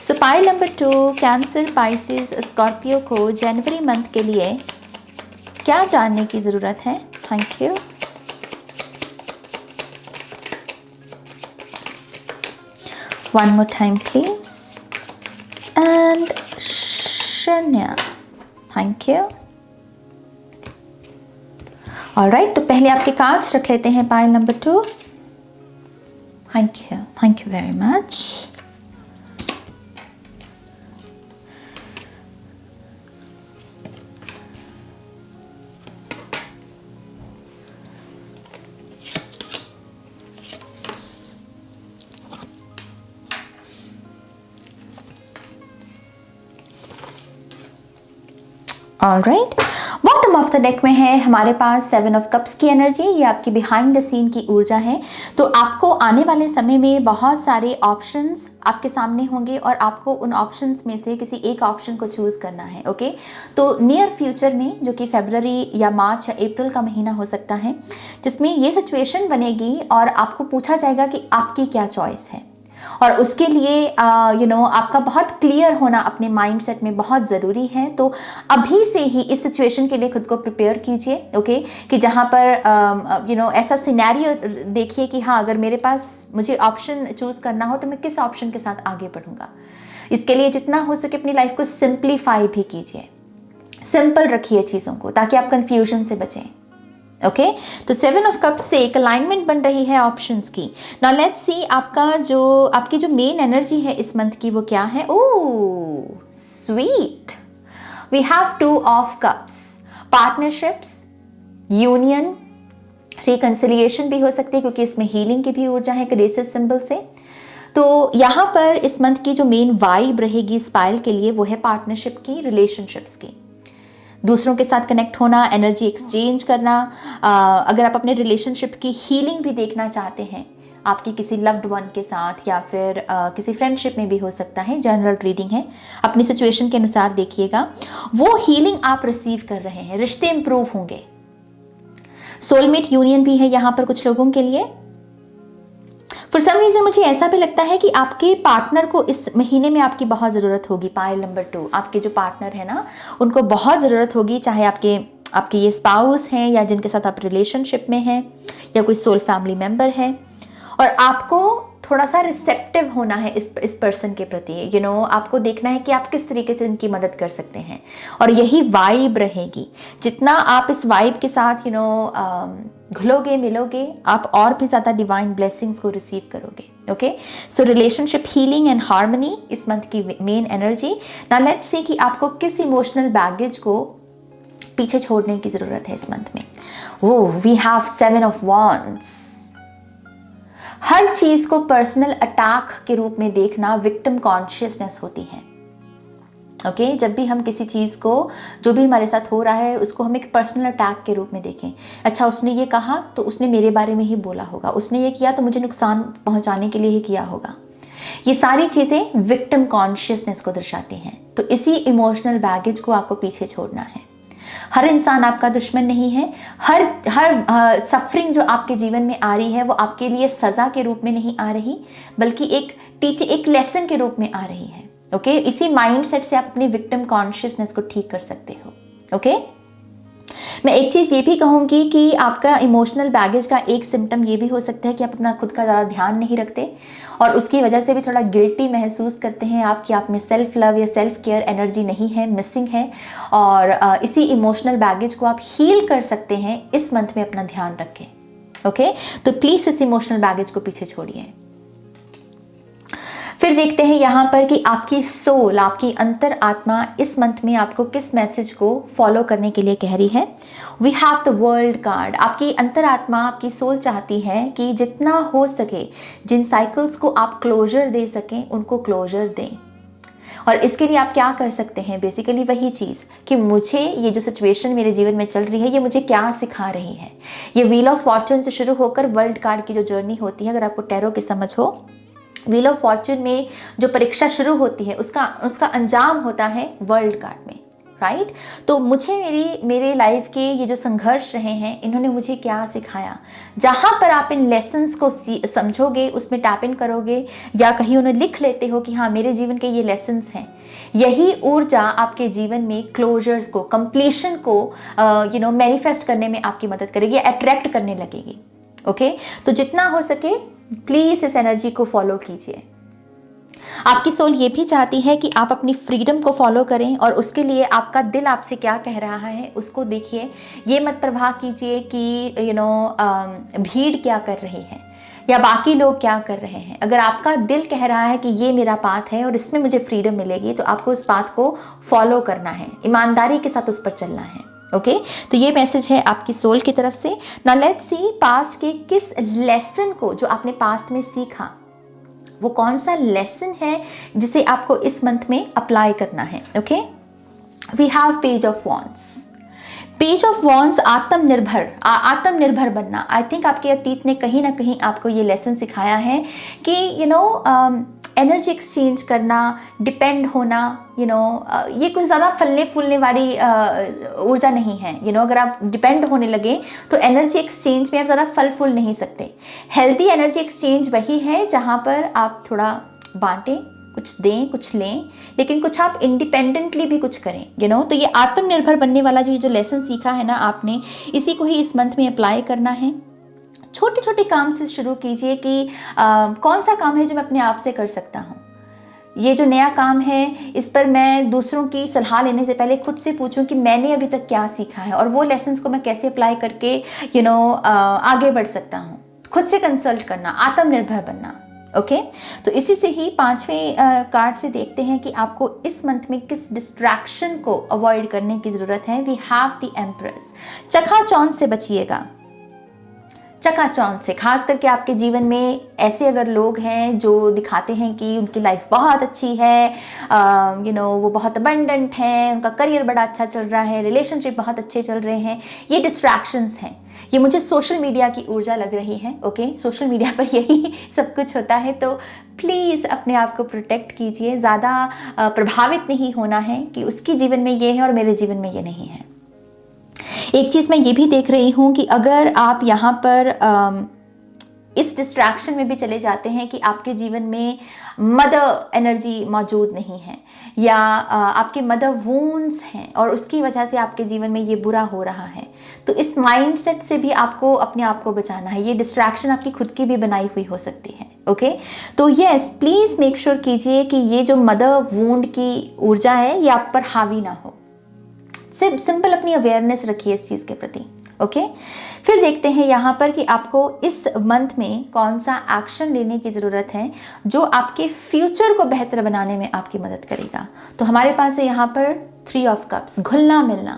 सो pile number 2, cancer, Pisces, Scorpio को जनवरी मंथ के लिए क्या जानने की ज़रूरत है। Thank you. One more time please. And Shunya, thank you. Alright, तो पहले आपके कार्ड्स रख लेते हैं pile number 2। Thank you very much. Alright, bottom of the deck में है हमारे पास 7 ऑफ कप्स की एनर्जी। ये आपकी बिहाइंड द सीन की ऊर्जा है। तो आपको आने वाले समय में बहुत सारे ऑप्शंस आपके सामने होंगे और आपको उन ऑप्शंस में से किसी एक ऑप्शन को चूज़ करना है। ओके, तो नियर फ्यूचर में, जो कि फरवरी या मार्च या अप्रैल का महीना हो सकता है, जिसमें ये सिचुएशन बनेगी और आपको पूछा जाएगा कि आपकी क्या चॉइस है। और उसके लिए आपका बहुत क्लियर होना अपने माइंडसेट में बहुत ज़रूरी है। तो अभी से ही इस सिचुएशन के लिए खुद को प्रिपेयर कीजिए। ओके, कि जहाँ पर ऐसा सिनेरियो देखिए कि हाँ, अगर मेरे पास मुझे ऑप्शन चूज़ करना हो तो मैं किस ऑप्शन के साथ आगे बढ़ूँगा। इसके लिए जितना हो सके अपनी लाइफ को सिंप्लीफाई भी कीजिए। सिंपल रखिए चीज़ों को ताकि आप कंफ्यूजन से बचें। ओके तो 7 ऑफ कप्स से एक अलाइनमेंट बन रही है ऑप्शंस की। नाउ लेट्स सी आपकी जो मेन एनर्जी है इस मंथ की वो क्या है। Oh sweet, we have 2 of cups, partnerships, union, reconciliation भी हो सकती है क्योंकि इसमें हीलिंग की भी ऊर्जा है क्रेसिस सिंबल से। तो यहाँ पर इस मंथ की जो मेन वाइब रहेगी इस पायल के लिए वो है पार्टनरशिप की, रिलेशनशिप्स की, दूसरों के साथ कनेक्ट होना, एनर्जी एक्सचेंज करना। अगर आप अपने रिलेशनशिप की हीलिंग भी देखना चाहते हैं आपकी किसी लव्ड वन के साथ या फिर किसी फ्रेंडशिप में भी हो सकता है, जनरल रीडिंग है, अपनी सिचुएशन के अनुसार देखिएगा, वो हीलिंग आप रिसीव कर रहे हैं, रिश्ते इंप्रूव होंगे। सोलमेट यूनियन भी है यहाँ पर कुछ लोगों के लिए। फॉर सम रीजन मुझे ऐसा भी लगता है कि आपके पार्टनर को इस महीने में आपकी बहुत ज़रूरत होगी। पायल नंबर 2, आपके जो पार्टनर है ना उनको बहुत ज़रूरत होगी, चाहे आपके ये स्पाउस हैं या जिनके साथ आप रिलेशनशिप में हैं या कोई सोल फैमिली मेम्बर है, और आपको थोड़ा सा रिसेप्टिव होना है इस पर्सन के प्रति। आपको देखना है कि आप किस तरीके से इनकी मदद कर सकते हैं, और यही वाइब रहेगी। जितना आप इस वाइब के साथ घुलोगे मिलोगे, आप और भी ज़्यादा डिवाइन ब्लेसिंग्स को रिसीव करोगे। Okay so relationship, healing and harmony इस मंथ की मेन एनर्जी। नाउ लेट्स सी कि आपको किस इमोशनल बैगेज को पीछे छोड़ने की ज़रूरत है इस मंथ में। Oh we have 7 of wands. हर चीज को पर्सनल अटैक के रूप में देखना विक्टिम कॉन्शियसनेस होती है। ओके जब भी हम किसी चीज को, जो भी हमारे साथ हो रहा है, उसको हम एक पर्सनल अटैक के रूप में देखें। अच्छा उसने ये कहा तो उसने मेरे बारे में ही बोला होगा, उसने ये किया तो मुझे नुकसान पहुंचाने के लिए ही किया होगा। ये सारी चीजें विक्टिम कॉन्शियसनेस को दर्शाती हैं। तो इसी इमोशनल बैगेज को आपको पीछे छोड़ना है। हर इंसान आपका दुश्मन नहीं है। हर सफरिंग जो आपके जीवन में आ रही है वो आपके लिए सजा के रूप में नहीं आ रही, बल्कि एक लेसन के रूप में आ रही है। ओके इसी माइंडसेट से आप अपनी विक्टिम कॉन्शियसनेस को ठीक कर सकते हो। ओके मैं एक चीज़ ये भी कहूँगी कि आपका इमोशनल बैगेज का एक सिम्टम ये भी हो सकता है कि आप अपना खुद का ज़्यादा ध्यान नहीं रखते और उसकी वजह से भी थोड़ा गिल्टी महसूस करते हैं आप कि आप में सेल्फ लव या सेल्फ केयर एनर्जी नहीं है, मिसिंग है। और इसी इमोशनल बैगेज को आप हील कर सकते हैं इस मंथ में, अपना ध्यान रखें। ओके तो प्लीज़ इस इमोशनल बैगेज को पीछे छोड़िए। फिर देखते हैं यहाँ पर कि आपकी सोल, आपकी अंतर आत्मा इस मंथ में आपको किस मैसेज को फॉलो करने के लिए कह रही है। We have the world card. आपकी अंतर आत्मा, आपकी सोल चाहती है कि जितना हो सके जिन साइकिल्स को आप क्लोजर दे सकें उनको क्लोजर दें। और इसके लिए आप क्या कर सकते हैं, बेसिकली वही चीज़ कि मुझे ये जो सिचुएशन मेरे जीवन में चल रही है ये मुझे क्या सिखा रही है। ये व्हील ऑफ फॉर्चून से शुरू होकर वर्ल्ड कार्ड की जो जर्नी होती है, अगर आपको टैरो की समझ हो, व्हील ऑफ फॉर्चून में जो परीक्षा शुरू होती है उसका अंजाम होता है वर्ल्ड कार्ड में, राइट। तो मुझे मेरे लाइफ के ये जो संघर्ष रहे हैं इन्होंने मुझे क्या सिखाया। जहाँ पर आप इन लेसन्स को समझोगे, उसमें टैप इन करोगे या कहीं उन्हें लिख लेते हो कि हाँ मेरे जीवन के ये लेसन्स हैं, यही ऊर्जा आपके जीवन में क्लोजर्स को, कंप्लीशन को मैनिफेस्ट करने में आपकी मदद करेगी, अट्रैक्ट करने लगेगी। ओके तो जितना हो सके प्लीज इस एनर्जी को फॉलो कीजिए। आपकी सोल ये भी चाहती है कि आप अपनी फ्रीडम को फॉलो करें और उसके लिए आपका दिल आपसे क्या कह रहा है उसको देखिए। ये मत प्रवाह कीजिए कि भीड़ क्या कर रही है या बाकी लोग क्या कर रहे हैं। अगर आपका दिल कह रहा है कि ये मेरा पाथ है और इसमें मुझे फ्रीडम मिलेगी, तो आपको उस पाथ को फॉलो करना है, ईमानदारी के साथ उस पर चलना है। ओके तो ये मैसेज है आपकी सोल की तरफ से। नाउ लेट्स सी पास्ट के किस लेसन को, जो आपने पास्ट में सीखा, वो कौन सा लेसन है जिसे आपको इस मंथ में अप्लाई करना है। Okay we have page of wands. Page of wands आत्मनिर्भर बनना। आई थिंक आपके अतीत ने कहीं ना कहीं आपको ये लेसन सिखाया है कि एनर्जी एक्सचेंज करना, डिपेंड होना, ये कुछ ज़्यादा फलने फूलने वाली ऊर्जा नहीं है। अगर आप डिपेंड होने लगे तो एनर्जी एक्सचेंज में आप ज़्यादा फल फूल नहीं सकते। हेल्दी एनर्जी एक्सचेंज वही है जहाँ पर आप थोड़ा बांटें, कुछ दें कुछ लें, लेकिन कुछ आप इंडिपेंडेंटली भी कुछ करें। तो ये आत्मनिर्भर बनने वाला जो लेसन सीखा है ना आपने, इसी को ही इस मंथ में अप्लाई करना है। छोटे छोटे काम से शुरू कीजिए कि कौन सा काम है जो मैं अपने आप से कर सकता हूँ। ये जो नया काम है इस पर मैं दूसरों की सलाह लेने से पहले खुद से पूछूं कि मैंने अभी तक क्या सीखा है और वो लेसन्स को मैं कैसे अप्लाई करके आगे बढ़ सकता हूँ। खुद से कंसल्ट करना, आत्मनिर्भर बनना। ओके तो इसी से ही 5वें कार्ड से देखते हैं कि आपको इस मंथ में किस डिस्ट्रैक्शन को अवॉइड करने की ज़रूरत है। We have the empress. चकाचौंध से बचिएगा, चकाचौंध से, खास करके आपके जीवन में ऐसे अगर लोग हैं जो दिखाते हैं कि उनकी लाइफ बहुत अच्छी है, वो बहुत अबंडेंट हैं, उनका करियर बड़ा अच्छा चल रहा है, रिलेशनशिप बहुत अच्छे चल रहे हैं, ये डिस्ट्रैक्शंस हैं। ये मुझे सोशल मीडिया की ऊर्जा लग रही है। ओके सोशल मीडिया पर यही सब कुछ होता है, तो प्लीज़ अपने आप को प्रोटेक्ट कीजिए। ज़्यादा प्रभावित नहीं होना है कि उसके जीवन में ये है और मेरे जीवन में ये नहीं है। एक चीज़ मैं ये भी देख रही हूँ कि अगर आप यहाँ पर इस डिस्ट्रैक्शन में भी चले जाते हैं कि आपके जीवन में मदर एनर्जी मौजूद नहीं है या आपके मदर वूंड्स हैं और उसकी वजह से आपके जीवन में ये बुरा हो रहा है, तो इस माइंडसेट से भी आपको अपने आप को बचाना है। ये डिस्ट्रैक्शन आपकी खुद की भी बनाई हुई हो सकती है। ओके तो यस, प्लीज़ मेक श्योर कीजिए कि ये जो मदर वूंड की ऊर्जा है ये आप पर हावी ना हो। सिर्फ सिंपल अपनी अवेयरनेस रखिए इस चीज़ के प्रति। ओके फिर देखते हैं यहाँ पर कि आपको इस मंथ में कौन सा एक्शन लेने की ज़रूरत है जो आपके फ्यूचर को बेहतर बनाने में आपकी मदद करेगा। तो हमारे पास है यहाँ पर 3 ऑफ कप्स, घुलना मिलना।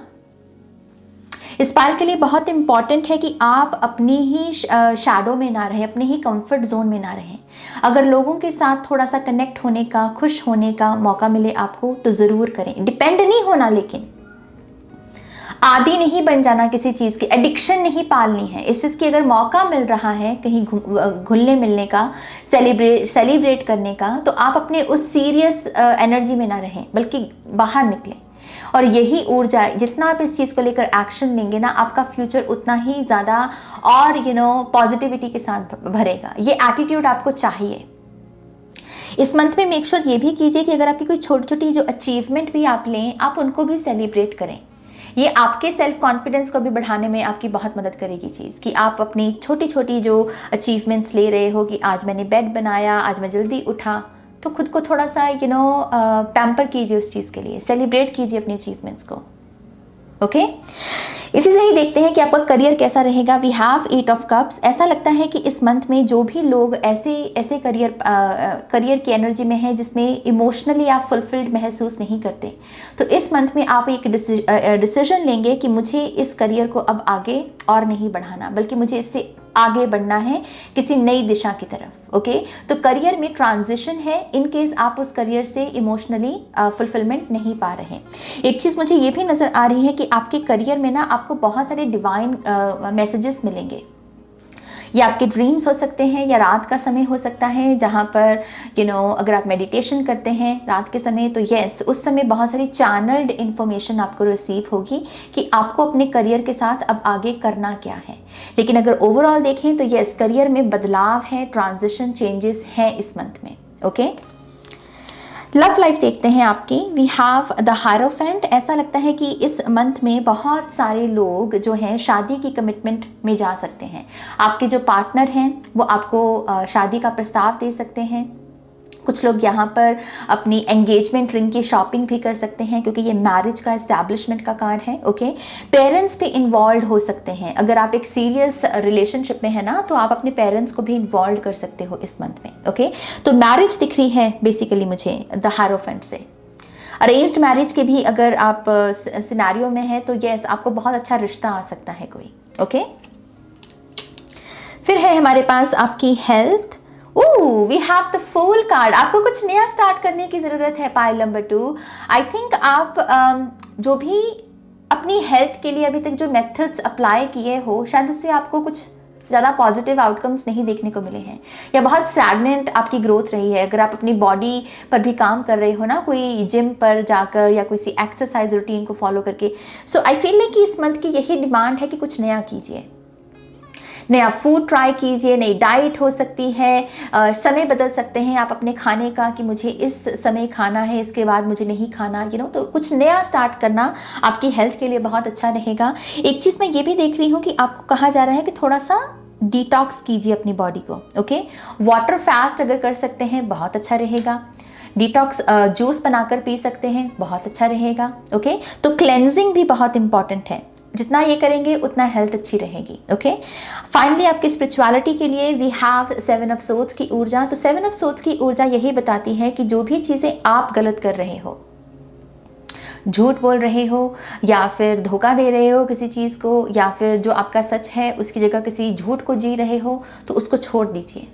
इस पाल के लिए बहुत इंपॉर्टेंट है कि आप अपनी ही शैडो में ना रहें, अपने ही कंफर्ट जोन में ना रहें। अगर लोगों के साथ थोड़ा सा कनेक्ट होने का, खुश होने का मौका मिले आपको तो ज़रूर करें। डिपेंड नहीं होना, लेकिन आदी नहीं बन जाना किसी चीज़ की, एडिक्शन नहीं पालनी है। इस चीज़ की अगर मौका मिल रहा है कहीं घुलने मिलने का, सेलिब्रेट करने का, तो आप अपने उस सीरियस एनर्जी में ना रहें बल्कि बाहर निकलें। और यही ऊर्जा, जितना आप इस चीज़ को लेकर एक्शन लेंगे ना, आपका फ्यूचर उतना ही ज़्यादा और पॉजिटिविटी के साथ भरेगा। ये एटीट्यूड आपको चाहिए। इस मंथ में मेक श्योर ये भी कीजिए कि अगर आपकी कोई छोटी छोटी जो अचीवमेंट भी आप लें, आप उनको भी सेलिब्रेट करें। ये आपके सेल्फ कॉन्फिडेंस को भी बढ़ाने में आपकी बहुत मदद करेगी चीज़, कि आप अपनी छोटी छोटी जो अचीवमेंट्स ले रहे हो कि आज मैंने बेड बनाया, आज मैं जल्दी उठा, तो खुद को थोड़ा सा पैम्पर कीजिए उस चीज़ के लिए, सेलिब्रेट कीजिए अपनी अचीवमेंट्स को। ओके इसी से ही देखते हैं कि आपका करियर कैसा रहेगा। We have 8 of cups. ऐसा लगता है कि इस मंथ में जो भी लोग ऐसे करियर की एनर्जी में है जिसमें इमोशनली आप फुलफिल्ड महसूस नहीं करते, तो इस मंथ में आप एक डिसीजन लेंगे कि मुझे इस करियर को अब आगे और नहीं बढ़ाना, बल्कि मुझे इससे आगे बढ़ना है किसी नई दिशा की तरफ। ओके तो करियर में ट्रांजिशन है इन केस आप उस करियर से इमोशनली फुलफिलमेंट नहीं पा रहे। एक चीज़ मुझे ये भी नज़र आ रही है कि आपके करियर में ना आपको बहुत सारे डिवाइन मैसेजेस मिलेंगे। ये आपके ड्रीम्स हो सकते हैं या रात का समय हो सकता है, जहाँ पर अगर आप मेडिटेशन करते हैं रात के समय, तो यस उस समय बहुत सारी चैनल्ड इन्फॉर्मेशन आपको रिसीव होगी कि आपको अपने करियर के साथ अब आगे करना क्या है। लेकिन अगर ओवरऑल देखें तो यस, करियर में बदलाव है, ट्रांजिशन, चेंजेस हैं इस मंथ में। ओके लव लाइफ देखते हैं आपकी। We have the hierophant. ऐसा लगता है कि इस मंथ में बहुत सारे लोग जो हैं शादी की कमिटमेंट में जा सकते हैं। आपके जो पार्टनर हैं वो आपको शादी का प्रस्ताव दे सकते हैं। कुछ लोग यहाँ पर अपनी एंगेजमेंट रिंग की शॉपिंग भी कर सकते हैं, क्योंकि ये मैरिज का एस्टैब्लिशमेंट का कार्ड है। ओके पेरेंट्स भी इन्वॉल्व हो सकते हैं। अगर आप एक सीरियस रिलेशनशिप में है ना, तो आप अपने पेरेंट्स को भी इन्वॉल्व कर सकते हो इस मंथ में। ओके तो मैरिज दिख रही है बेसिकली मुझे द हायरोफेंट से। अरेंज्ड मैरिज के भी अगर आप सिनेरियो में है तो यस, आपको बहुत अच्छा रिश्ता आ सकता है कोई। ओके फिर है हमारे पास आपकी health. We have the fool card. आपको कुछ नया स्टार्ट करने की ज़रूरत है। Pile number 2। आई थिंक आप जो भी अपनी हेल्थ के लिए अभी तक जो मेथड्स अप्लाई किए हो, शायद उससे आपको कुछ ज़्यादा पॉजिटिव आउटकम्स नहीं देखने को मिले हैं, या बहुत स्टैग्नेंट आपकी ग्रोथ रही है। अगर आप अपनी बॉडी पर भी काम कर रहे हो ना, कोई जिम पर जाकर या कोई सी एक्सरसाइज रूटीन को फॉलो करके, सो आई फील लाइक कि इस मंथ की यही डिमांड है कि कुछ नया कीजिए, नया फूड ट्राई कीजिए, नई डाइट हो सकती है, समय बदल सकते हैं आप अपने खाने का कि मुझे इस समय खाना है, इसके बाद मुझे नहीं खाना, तो कुछ नया स्टार्ट करना आपकी हेल्थ के लिए बहुत अच्छा रहेगा। एक चीज़ मैं ये भी देख रही हूँ कि आपको कहा जा रहा है कि थोड़ा सा डिटॉक्स कीजिए अपनी बॉडी को। ओके वाटर फास्ट अगर कर सकते हैं बहुत अच्छा रहेगा। डिटॉक्स जूस बनाकर पी सकते हैं, बहुत अच्छा रहेगा। ओके, तो क्लेंजिंग भी बहुत इंपॉर्टेंट है, जितना ये करेंगे उतना हेल्थ अच्छी रहेगी। ओके, फाइनली आपकी स्पिरिचुअलिटी के लिए वी हैव 7 ऑफ सोर्ड्स की ऊर्जा। तो 7 ऑफ सोर्ड्स की ऊर्जा यही बताती है कि जो भी चीज़ें आप गलत कर रहे हो, झूठ बोल रहे हो या फिर धोखा दे रहे हो किसी चीज़ को, या फिर जो आपका सच है उसकी जगह किसी झूठ को जी रहे हो, तो उसको छोड़ दीजिए,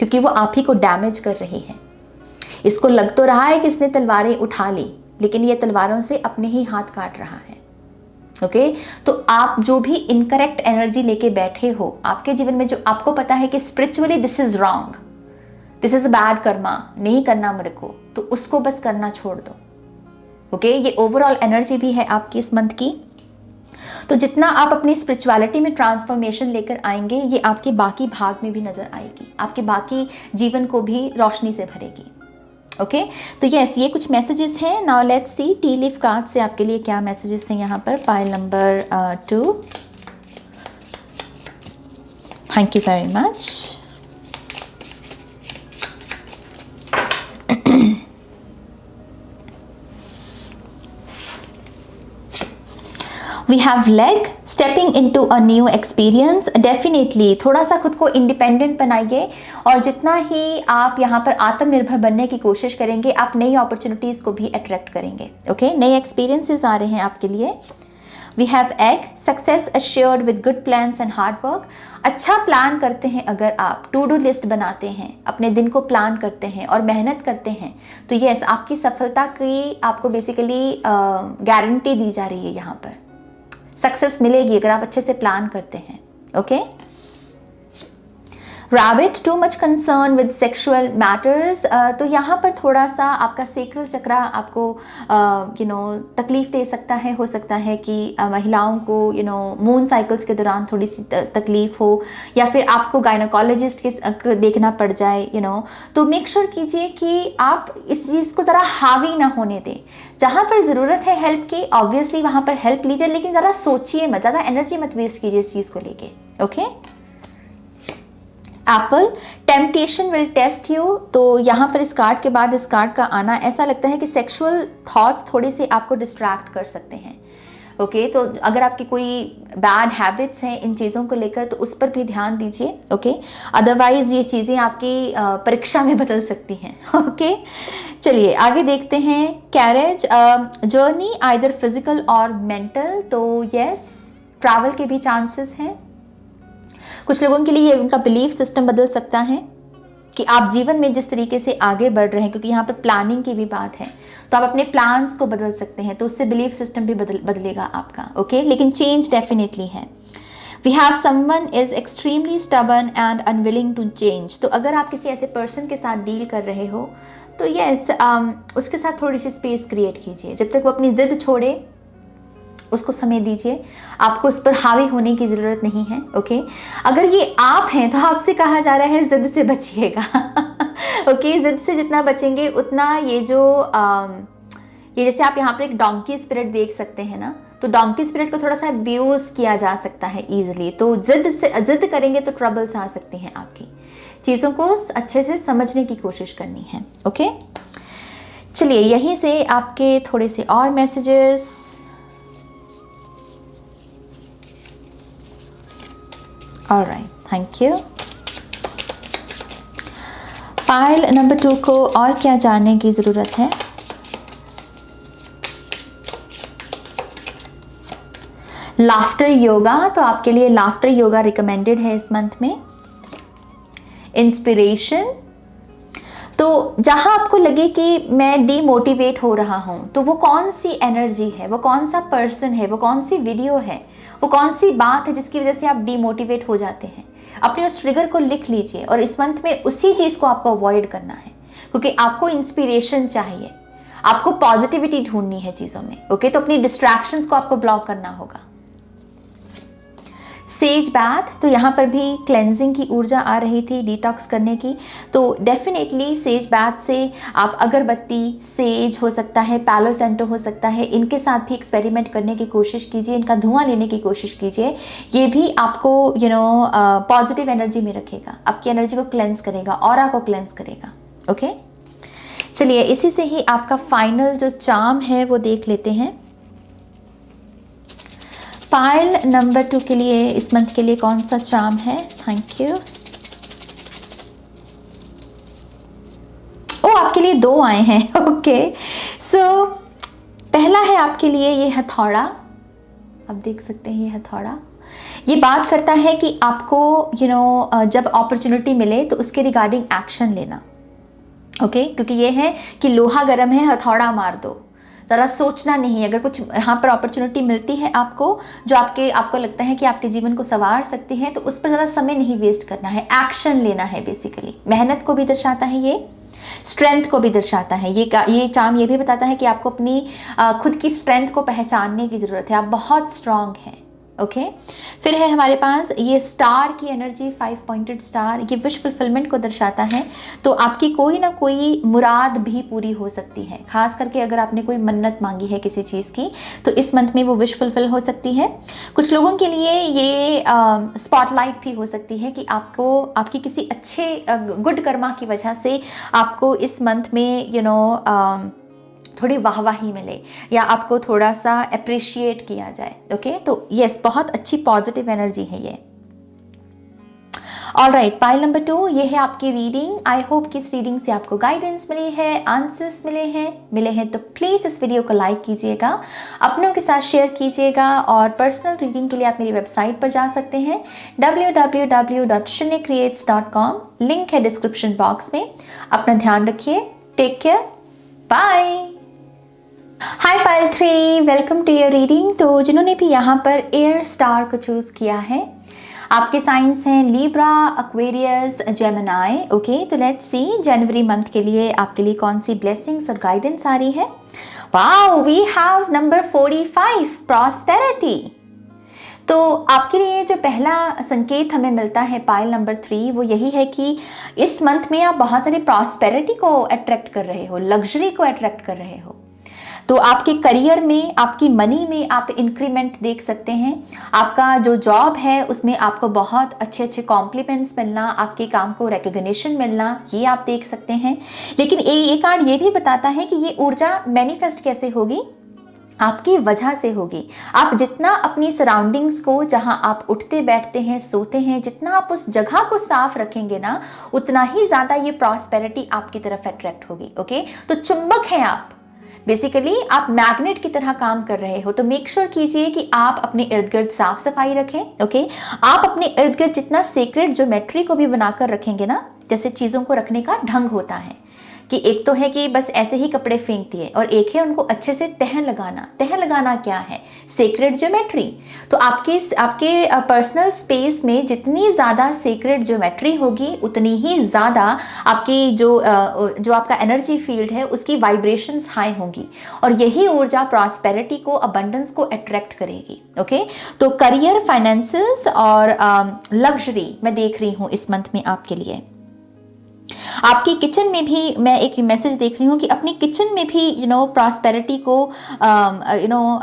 क्योंकि वो आप ही को डैमेज कर रही है। इसको लग तो रहा है कि इसने तलवारें उठा ली, लेकिन ये तलवारों से अपने ही हाथ काट रहा है। ओके, तो आप जो भी इनकरेक्ट एनर्जी लेके बैठे हो आपके जीवन में, जो आपको पता है कि spiritually this is wrong, this is a bad Karma, नहीं करना मेरे को, तो उसको बस करना छोड़ दो। ओके, ये ओवरऑल एनर्जी भी है आपकी इस मंथ की। तो जितना आप अपनी स्पिरिचुअलिटी में ट्रांसफॉर्मेशन लेकर आएंगे, ये आपके बाकी भाग में भी नजर आएगी, आपके बाकी जीवन को भी रोशनी से भरेगी। ओके, तो यस, ये कुछ मैसेजेस हैं। Now let's see tea leaf card से आपके लिए क्या मैसेजेस हैं यहाँ पर। Pile number 2, thank you very much. We have leg, stepping into a new experience. Definitely थोड़ा सा खुद को इंडिपेंडेंट बनाइए, और जितना ही आप यहाँ पर आत्मनिर्भर बनने की कोशिश करेंगे, आप नई अपॉर्चुनिटीज़ को भी अट्रैक्ट करेंगे। ओके, नए एक्सपीरियंसेस आ रहे हैं आपके लिए। We have egg, success assured with good plans and hard work. अच्छा प्लान करते हैं अगर आप, टू डू लिस्ट बनाते हैं, अपने दिन को प्लान करते हैं और मेहनत करते हैं, तो यस, आपकी सफलता की आपको बेसिकली गारंटी दी जा रही है। यहाँ पर सक्सेस मिलेगी अगर आप अच्छे से प्लान करते हैं। Okay, rabbit, too much concern with sexual matters. तो यहाँ पर थोड़ा सा आपका सेक्रल चक्रा आपको तकलीफ दे सकता है। हो सकता है कि महिलाओं को मून साइकिल्स के दौरान थोड़ी सी तकलीफ हो, या फिर आपको गायनोकोलॉजिस्ट के देखना पड़ जाए। तो मेक श्योर कीजिए कि आप इस चीज़ को ज़रा हावी ना होने दें। जहाँ पर ज़रूरत है हेल्प की, ऑब्वियसली वहाँ पर हेल्प लीजिए, लेकिन ज़रा सोचिए मत, ज़्यादा एनर्जी मत वेस्ट कीजिए इस चीज़ को लेके। Okay, apple, temptation will test you. तो यहाँ पर इस कार्ड के बाद इस कार्ड का आना, ऐसा लगता है कि सेक्सुअल थॉट्स थोड़े से आपको डिस्ट्रैक्ट कर सकते हैं। ओके, तो अगर आपकी कोई बैड हैबिट्स हैं इन चीज़ों को लेकर, तो उस पर भी ध्यान दीजिए। ओके, अदरवाइज ये चीज़ें आपकी परीक्षा में बदल सकती हैं। ओके, चलिए आगे देखते हैं। कैरेज, जर्नी आइदर फिजिकल और मेंटल। तो यस, ट्रैवल के भी चांसेस हैं। कुछ लोगों के लिए ये उनका बिलीफ सिस्टम बदल सकता है कि आप जीवन में जिस तरीके से आगे बढ़ रहे हैं, क्योंकि यहाँ पर प्लानिंग की भी बात है, तो आप अपने प्लान्स को बदल सकते हैं, तो उससे बिलीफ सिस्टम भी बदलेगा आपका। ओके, लेकिन चेंज डेफिनेटली है। We have someone is extremely stubborn and unwilling to change. तो अगर आप किसी ऐसे पर्सन के साथ डील कर रहे हो, तो यस, उसके साथ थोड़ी सी स्पेस क्रिएट कीजिए। जब तक वो अपनी जिद छोड़े, उसको समय दीजिए, आपको उस पर हावी होने की ज़रूरत नहीं है। ओके, अगर ये आप हैं तो आपसे कहा जा रहा है जिद से बचिएगा। ओके, जिद से जितना बचेंगे उतना ये जैसे आप यहाँ पर एक डोंकी स्पिरिट देख सकते हैं ना, तो डोंकी स्पिरिट को थोड़ा सा अब्यूज़ किया जा सकता है ईजिली। तो जिद करेंगे तो ट्रबल्स आ सकती हैं आपकी। चीज़ों को अच्छे से समझने की कोशिश करनी है। ओके, चलिए यहीं से आपके थोड़े से और messages. Alright, thank you. Pile number 2 को और क्या जानने की ज़रूरत है? लाफ्टर योगा, तो आपके लिए लाफ्टर योगा रिकमेंडेड है इस मंथ में। इंस्पिरेशन, तो जहाँ आपको लगे कि मैं डीमोटिवेट हो रहा हूँ, तो वो कौन सी एनर्जी है, वो कौन सा पर्सन है, वो कौन सी वीडियो है, वो कौन सी बात है जिसकी वजह से आप डीमोटिवेट हो जाते हैं, अपने उस ट्रिगर को लिख लीजिए। और इस मंथ में उसी चीज़ को आपको अवॉइड करना है, क्योंकि आपको इंस्पिरेशन चाहिए, आपको पॉजिटिविटी ढूंढनी है चीज़ों में। ओके, तो अपनी डिस्ट्रैक्शंस को आपको ब्लॉक करना होगा। सेज बाथ, तो यहाँ पर भी क्लेंजिंग की ऊर्जा आ रही थी, डिटॉक्स करने की। तो डेफिनेटली सेज बाथ से आप अगरबत्ती, सेज हो सकता है, पैलो सेंटो हो सकता है, इनके साथ भी एक्सपेरिमेंट करने की कोशिश कीजिए, इनका धुआं लेने की कोशिश कीजिए। ये भी आपको पॉजिटिव एनर्जी में रखेगा, आपकी एनर्जी को क्लेंस करेगा, ऑरा को क्लेंस करेगा। ओके, चलिए इसी से ही आपका फाइनल जो चार्म है वो देख लेते हैं। पाइल नंबर 2 के लिए इस मंथ के लिए कौन सा चार्म है? Thank you. ओ, आपके लिए 2 आए हैं। ओके, सो पहला है आपके लिए ये हथौड़ा। आप देख सकते हैं ये हथौड़ा, ये बात करता है कि आपको जब अपॉर्चुनिटी मिले तो उसके रिगार्डिंग एक्शन लेना। ओके, क्योंकि ये है कि लोहा गर्म है, हथौड़ा मार दो, ज़रा सोचना नहीं। अगर कुछ यहाँ पर अपॉर्चुनिटी मिलती है आपको जो आपको लगता है कि आपके जीवन को संवार सकती है, तो उस पर ज़रा समय नहीं वेस्ट करना है, एक्शन लेना है। बेसिकली मेहनत को भी दर्शाता है, ये स्ट्रेंथ को भी दर्शाता है। ये चार्म ये भी बताता है कि आपको अपनी खुद की स्ट्रेंथ को पहचानने की ज़रूरत है, आप बहुत स्ट्रांग हैं। ओके, फिर है हमारे पास ये स्टार की एनर्जी, 5 पॉइंटेड स्टार, ये विश फुलफिलमेंट को दर्शाता है। तो आपकी कोई ना कोई मुराद भी पूरी हो सकती है, खास करके अगर आपने कोई मन्नत मांगी है किसी चीज़ की, तो इस मंथ में वो विश फुलफिल हो सकती है। कुछ लोगों के लिए ये स्पॉटलाइट भी हो सकती है कि आपको आपकी किसी अच्छे गुड कर्मा की वजह से आपको इस मंथ में थोड़ी वाहवाही मिले या आपको थोड़ा सा अप्रिशिएट किया जाए। ओके, तो यस, बहुत अच्छी पॉजिटिव एनर्जी है ये। ऑल राइट, पाइल नंबर 2 ये है आपकी रीडिंग। आई होप कि इस रीडिंग से आपको गाइडेंस मिली है, आंसर्स मिले हैं तो प्लीज़ इस वीडियो को लाइक कीजिएगा, अपनों के साथ शेयर कीजिएगा, और पर्सनल रीडिंग के लिए आप मेरी वेबसाइट पर जा सकते हैं www.shunyacreates.com, लिंक है डिस्क्रिप्शन बॉक्स में। अपना ध्यान रखिए, take care, bye. Hi pile 3, welcome to your reading. तो जिन्होंने भी यहाँ पर एयर स्टार को चूज़ किया है, आपके साइंस हैं लीब्रा, एक्वेरियस, जेमिनी। ओके, तो लेट्स सी जनवरी मंथ के लिए आपके लिए कौन सी ब्लेसिंग्स और गाइडेंस आ रही है। Wow, we have number 45, prosperity. तो आपके लिए जो पहला संकेत हमें मिलता है पाइल नंबर 3, वो यही है कि इस मंथ में आप बहुत सारी प्रॉस्पेरिटी को अट्रैक्ट कर रहे हो, लग्जरी को अट्रैक्ट कर रहे हो। तो आपके करियर में, आपकी मनी में आप इंक्रीमेंट देख सकते हैं। आपका जो जॉब है उसमें आपको बहुत अच्छे अच्छे कॉम्प्लीमेंट्स मिलना, आपके काम को रिकॉग्निशन मिलना, ये आप देख सकते हैं। लेकिन ये कार्ड ये भी बताता है कि ये ऊर्जा मैनिफेस्ट कैसे होगी, आपकी वजह से होगी। आप जितना अपनी सराउंडिंग्स को, जहां आप उठते बैठते हैं, सोते हैं, जितना आप उस जगह को साफ रखेंगे ना, उतना ही ज़्यादा ये प्रॉस्पेरिटी आपकी तरफ अट्रैक्ट होगी। ओके, तो चुंबक हैं आप, बेसिकली आप मैग्नेट की तरह काम कर रहे हो। तो मेक श्योर कीजिए कि आप अपने इर्द गिर्द साफ सफाई रखें। ओके, आप अपने इर्द गिर्द जितना सीक्रेट ज्योमेट्री को भी बनाकर रखेंगे ना, जैसे चीज़ों को रखने का ढंग होता है कि एक तो है कि बस ऐसे ही कपड़े फेंक दिए, और एक है उनको अच्छे से तह लगाना। तह लगाना क्या है? Sacred geometry. तो आपके पर्सनल स्पेस में जितनी ज़्यादा सेक्रेट ज्योमेट्री होगी, उतनी ही ज़्यादा आपकी जो आपका एनर्जी फील्ड है उसकी वाइब्रेशंस हाई होंगी, और यही ऊर्जा प्रॉस्पेरिटी को, अबंडेंस को अट्रैक्ट करेगी। ओके, तो करियर, फाइनेंसेस और लग्जरी मैं देख रही हूँ इस मंथ में आपके लिए। आपकी किचन में भी मैं एक मैसेज देख रही हूँ कि अपनी किचन में भी प्रॉस्पेरिटी को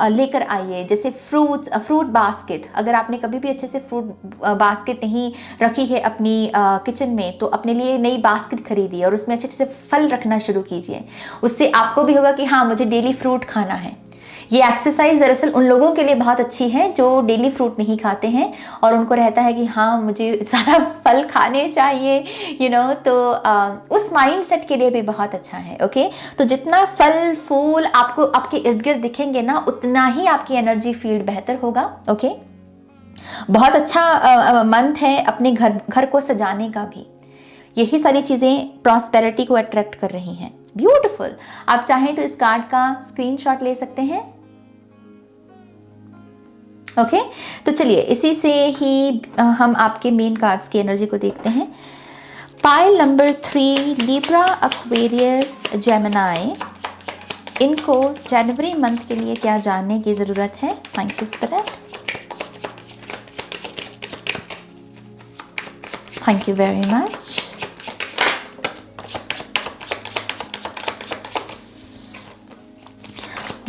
लेकर आइए। जैसे फ्रूट बास्केट, अगर आपने कभी भी अच्छे से फ्रूट बास्केट नहीं रखी है अपनी किचन में, तो अपने लिए नई बास्केट खरीदिए और उसमें अच्छे से फल रखना शुरू कीजिए। उससे आपको भी होगा कि हाँ, मुझे डेली फ्रूट खाना है। ये एक्सरसाइज दरअसल उन लोगों के लिए बहुत अच्छी है जो डेली फ्रूट नहीं खाते हैं और उनको रहता है कि हाँ, मुझे सारा फल खाने चाहिए, तो उस माइंडसेट के लिए भी बहुत अच्छा है। ओके, तो जितना फल फूल आपको आपके इर्द गिर्द दिखेंगे ना, उतना ही आपकी एनर्जी फील्ड बेहतर होगा। ओके, बहुत अच्छा मंथ है अपने घर को सजाने का भी। यही सारी चीज़ें प्रॉस्पेरिटी को अट्रैक्ट कर रही हैं। ब्यूटीफुल। आप चाहें तो इस कार्ड का स्क्रीनशॉट ले सकते हैं। ओके, तो चलिए इसी से ही हम आपके मेन कार्ड्स की एनर्जी को देखते हैं। Pile number 3, Libra, Aquarius, Gemini, इनको जनवरी मंथ के लिए क्या जानने की ज़रूरत है? Thank you spirit, thank you very much.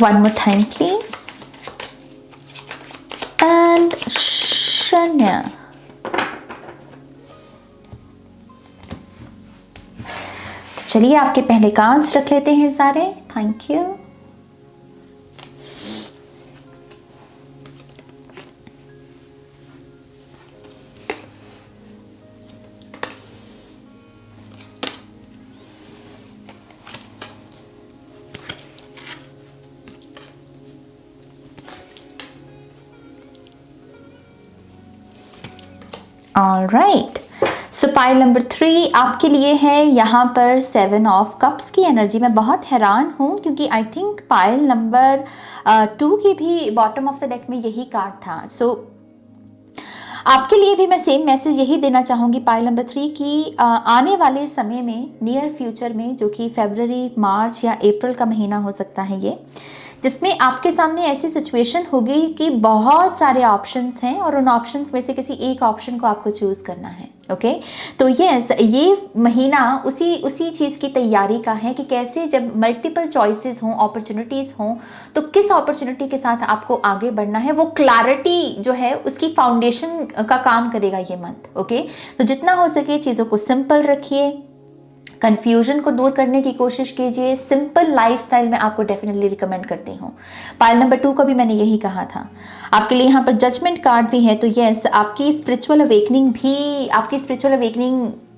One more time please. And Shanya. चलिए आपके पहले कार्ड्स रख लेते हैं सारे। Thank you. Alright, so pile number 3 आपके लिए है यहाँ पर 7 ऑफ कप्स की एनर्जी। मैं बहुत हैरान हूँ क्योंकि आई थिंक पाइल नंबर 2 की भी बॉटम ऑफ द डेक में यही कार्ड था। सो आपके लिए भी मैं सेम मैसेज यही देना चाहूँगी पाइल नंबर 3 की आने वाले समय में, नियर फ्यूचर में, जो कि फरवरी, मार्च या अप्रैल का महीना हो सकता है ये, जिसमें आपके सामने ऐसी सिचुएशन होगी कि बहुत सारे ऑप्शंस हैं और उन ऑप्शंस में से किसी एक ऑप्शन को आपको चूज़ करना है। ओके, तो यस, ये महीना उसी चीज़ की तैयारी का है कि कैसे जब मल्टीपल चॉइसेस हों, अपॉर्चुनिटीज़ हों, तो किस अपॉर्चुनिटी के साथ आपको आगे बढ़ना है, वो क्लैरिटी जो है उसकी फाउंडेशन का काम करेगा ये मंथ। ओके, तो जितना हो सके चीज़ों को सिंपल रखिए, कन्फ्यूजन को दूर करने की कोशिश कीजिए। सिंपल लाइफस्टाइल में आपको डेफिनेटली रिकमेंड करती हूँ। पाइल नंबर 2 का भी मैंने यही कहा था। आपके लिए यहाँ पर जजमेंट कार्ड भी है, तो यस, आपकी स्पिरिचुअल अवेकनिंग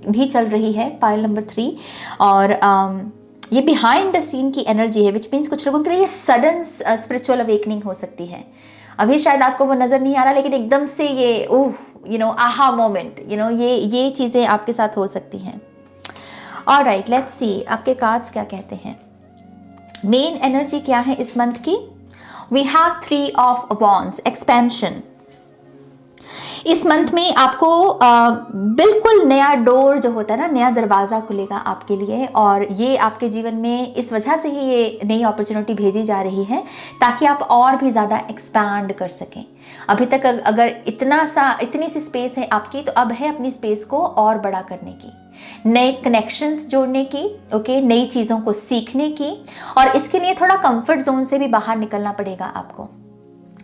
भी चल रही है पाइल नंबर 3। और ये बिहाइंड द सीन की एनर्जी है, विच मीन्स कुछ लोगों के लिए सडन स्पिरिचुअल अवेकनिंग हो सकती है। अभी शायद आपको वो नज़र नहीं आ रहा, लेकिन एकदम से ये आहा मोमेंट, ये चीज़ें आपके साथ हो सकती हैं। ऑलराइट, लेट्स सी आपके कार्ड्स क्या कहते हैं। मेन एनर्जी क्या है इस मंथ की? We have 3 of wands, expansion. इस मंथ में आपको बिल्कुल नया डोर जो होता है ना, नया दरवाज़ा खुलेगा आपके लिए, और ये आपके जीवन में इस वजह से ही ये नई अपॉर्चुनिटी भेजी जा रही है ताकि आप और भी ज़्यादा एक्सपैंड कर सकें। अभी तक अगर इतनी सी स्पेस है आपकी, तो अब है अपनी स्पेस को और बड़ा करने की, नए कनेक्शंस जोड़ने की, ओके, नई चीज़ों को सीखने की। और इसके लिए थोड़ा कंफर्ट जोन से भी बाहर निकलना पड़ेगा आपको,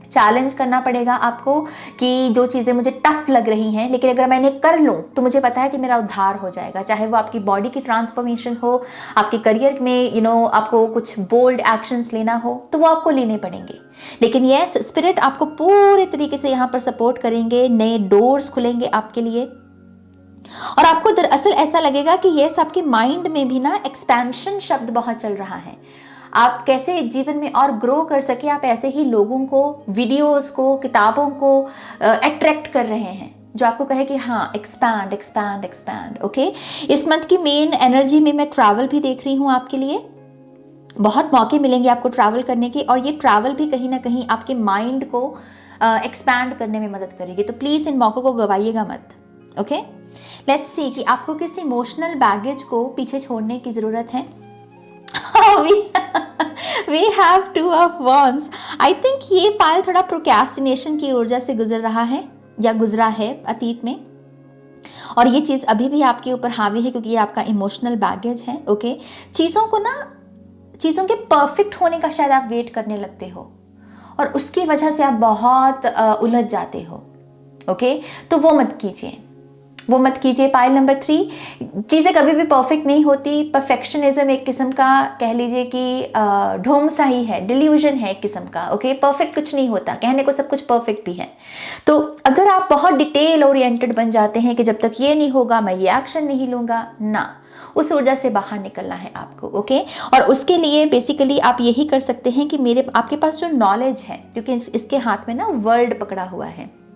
चैलेंज करना पड़ेगा आपको कि जो चीज़ें मुझे टफ लग रही हैं, लेकिन अगर मैं इन्हें कर लूँ तो मुझे पता है कि मेरा उद्धार हो जाएगा। चाहे वो आपकी बॉडी की ट्रांसफॉर्मेशन हो, आपके करियर में आपको कुछ बोल्ड एक्शंस लेना हो, तो वो आपको लेने पड़ेंगे। लेकिन यस, स्पिरिट आपको पूरे तरीके से यहाँ पर सपोर्ट करेंगे, नए डोर्स खुलेंगे आपके लिए। और आपको दरअसल ऐसा लगेगा कि यस, आपके माइंड में भी ना एक्सपेंशन शब्द बहुत चल रहा है। आप कैसे जीवन में और ग्रो कर सके, आप ऐसे ही लोगों को, वीडियोस को, किताबों को अट्रैक्ट कर रहे हैं जो आपको कहे कि हाँ, एक्सपैंड एक्सपैंड एक्सपैंड। ओके, इस मंथ की मेन एनर्जी में मैं ट्रैवल भी देख रही हूँ आपके लिए। बहुत मौके मिलेंगे आपको ट्रैवल करने के, और ये ट्रैवल भी कहीं ना कहीं आपके माइंड को एक्सपैंड करने में मदद करेगी। तो प्लीज़ इन मौक़ों को गवाइएगा मत। ओके, लेट्स सी कि आपको किस इमोशनल बैगेज को पीछे छोड़ने की ज़रूरत है। We have 2 of wands. I think ये पायल थोड़ा प्रोक्रेस्टिनेशन की ऊर्जा से गुजर रहा है या गुजरा है अतीत में, और ये चीज़ अभी भी आपके ऊपर हावी है क्योंकि ये आपका इमोशनल बैगेज है। ओके, चीज़ों के परफेक्ट होने का शायद आप वेट करने लगते हो और उसकी वजह से आप बहुत उलझ जाते हो। ओके, तो वो मत कीजिए। पाइल नंबर 3, चीज़ें कभी भी परफेक्ट नहीं होती। परफेक्शनिज्म एक किस्म का, कह लीजिए कि ढोंग सा ही है, डिल्यूजन है एक किस्म का। ओके, परफेक्ट कुछ नहीं होता, कहने को सब कुछ परफेक्ट भी है। तो अगर आप बहुत डिटेल ओरिएंटेड बन जाते हैं कि जब तक ये नहीं होगा मैं ये एक्शन नहीं लूँगा, ना, उस ऊर्जा से बाहर निकलना है आपको। ओके, और उसके लिए बेसिकली आप यही कर सकते हैं कि आपके पास जो नॉलेज है, क्योंकि इसके हाथ में ना वर्ल्ड पकड़ा हुआ है,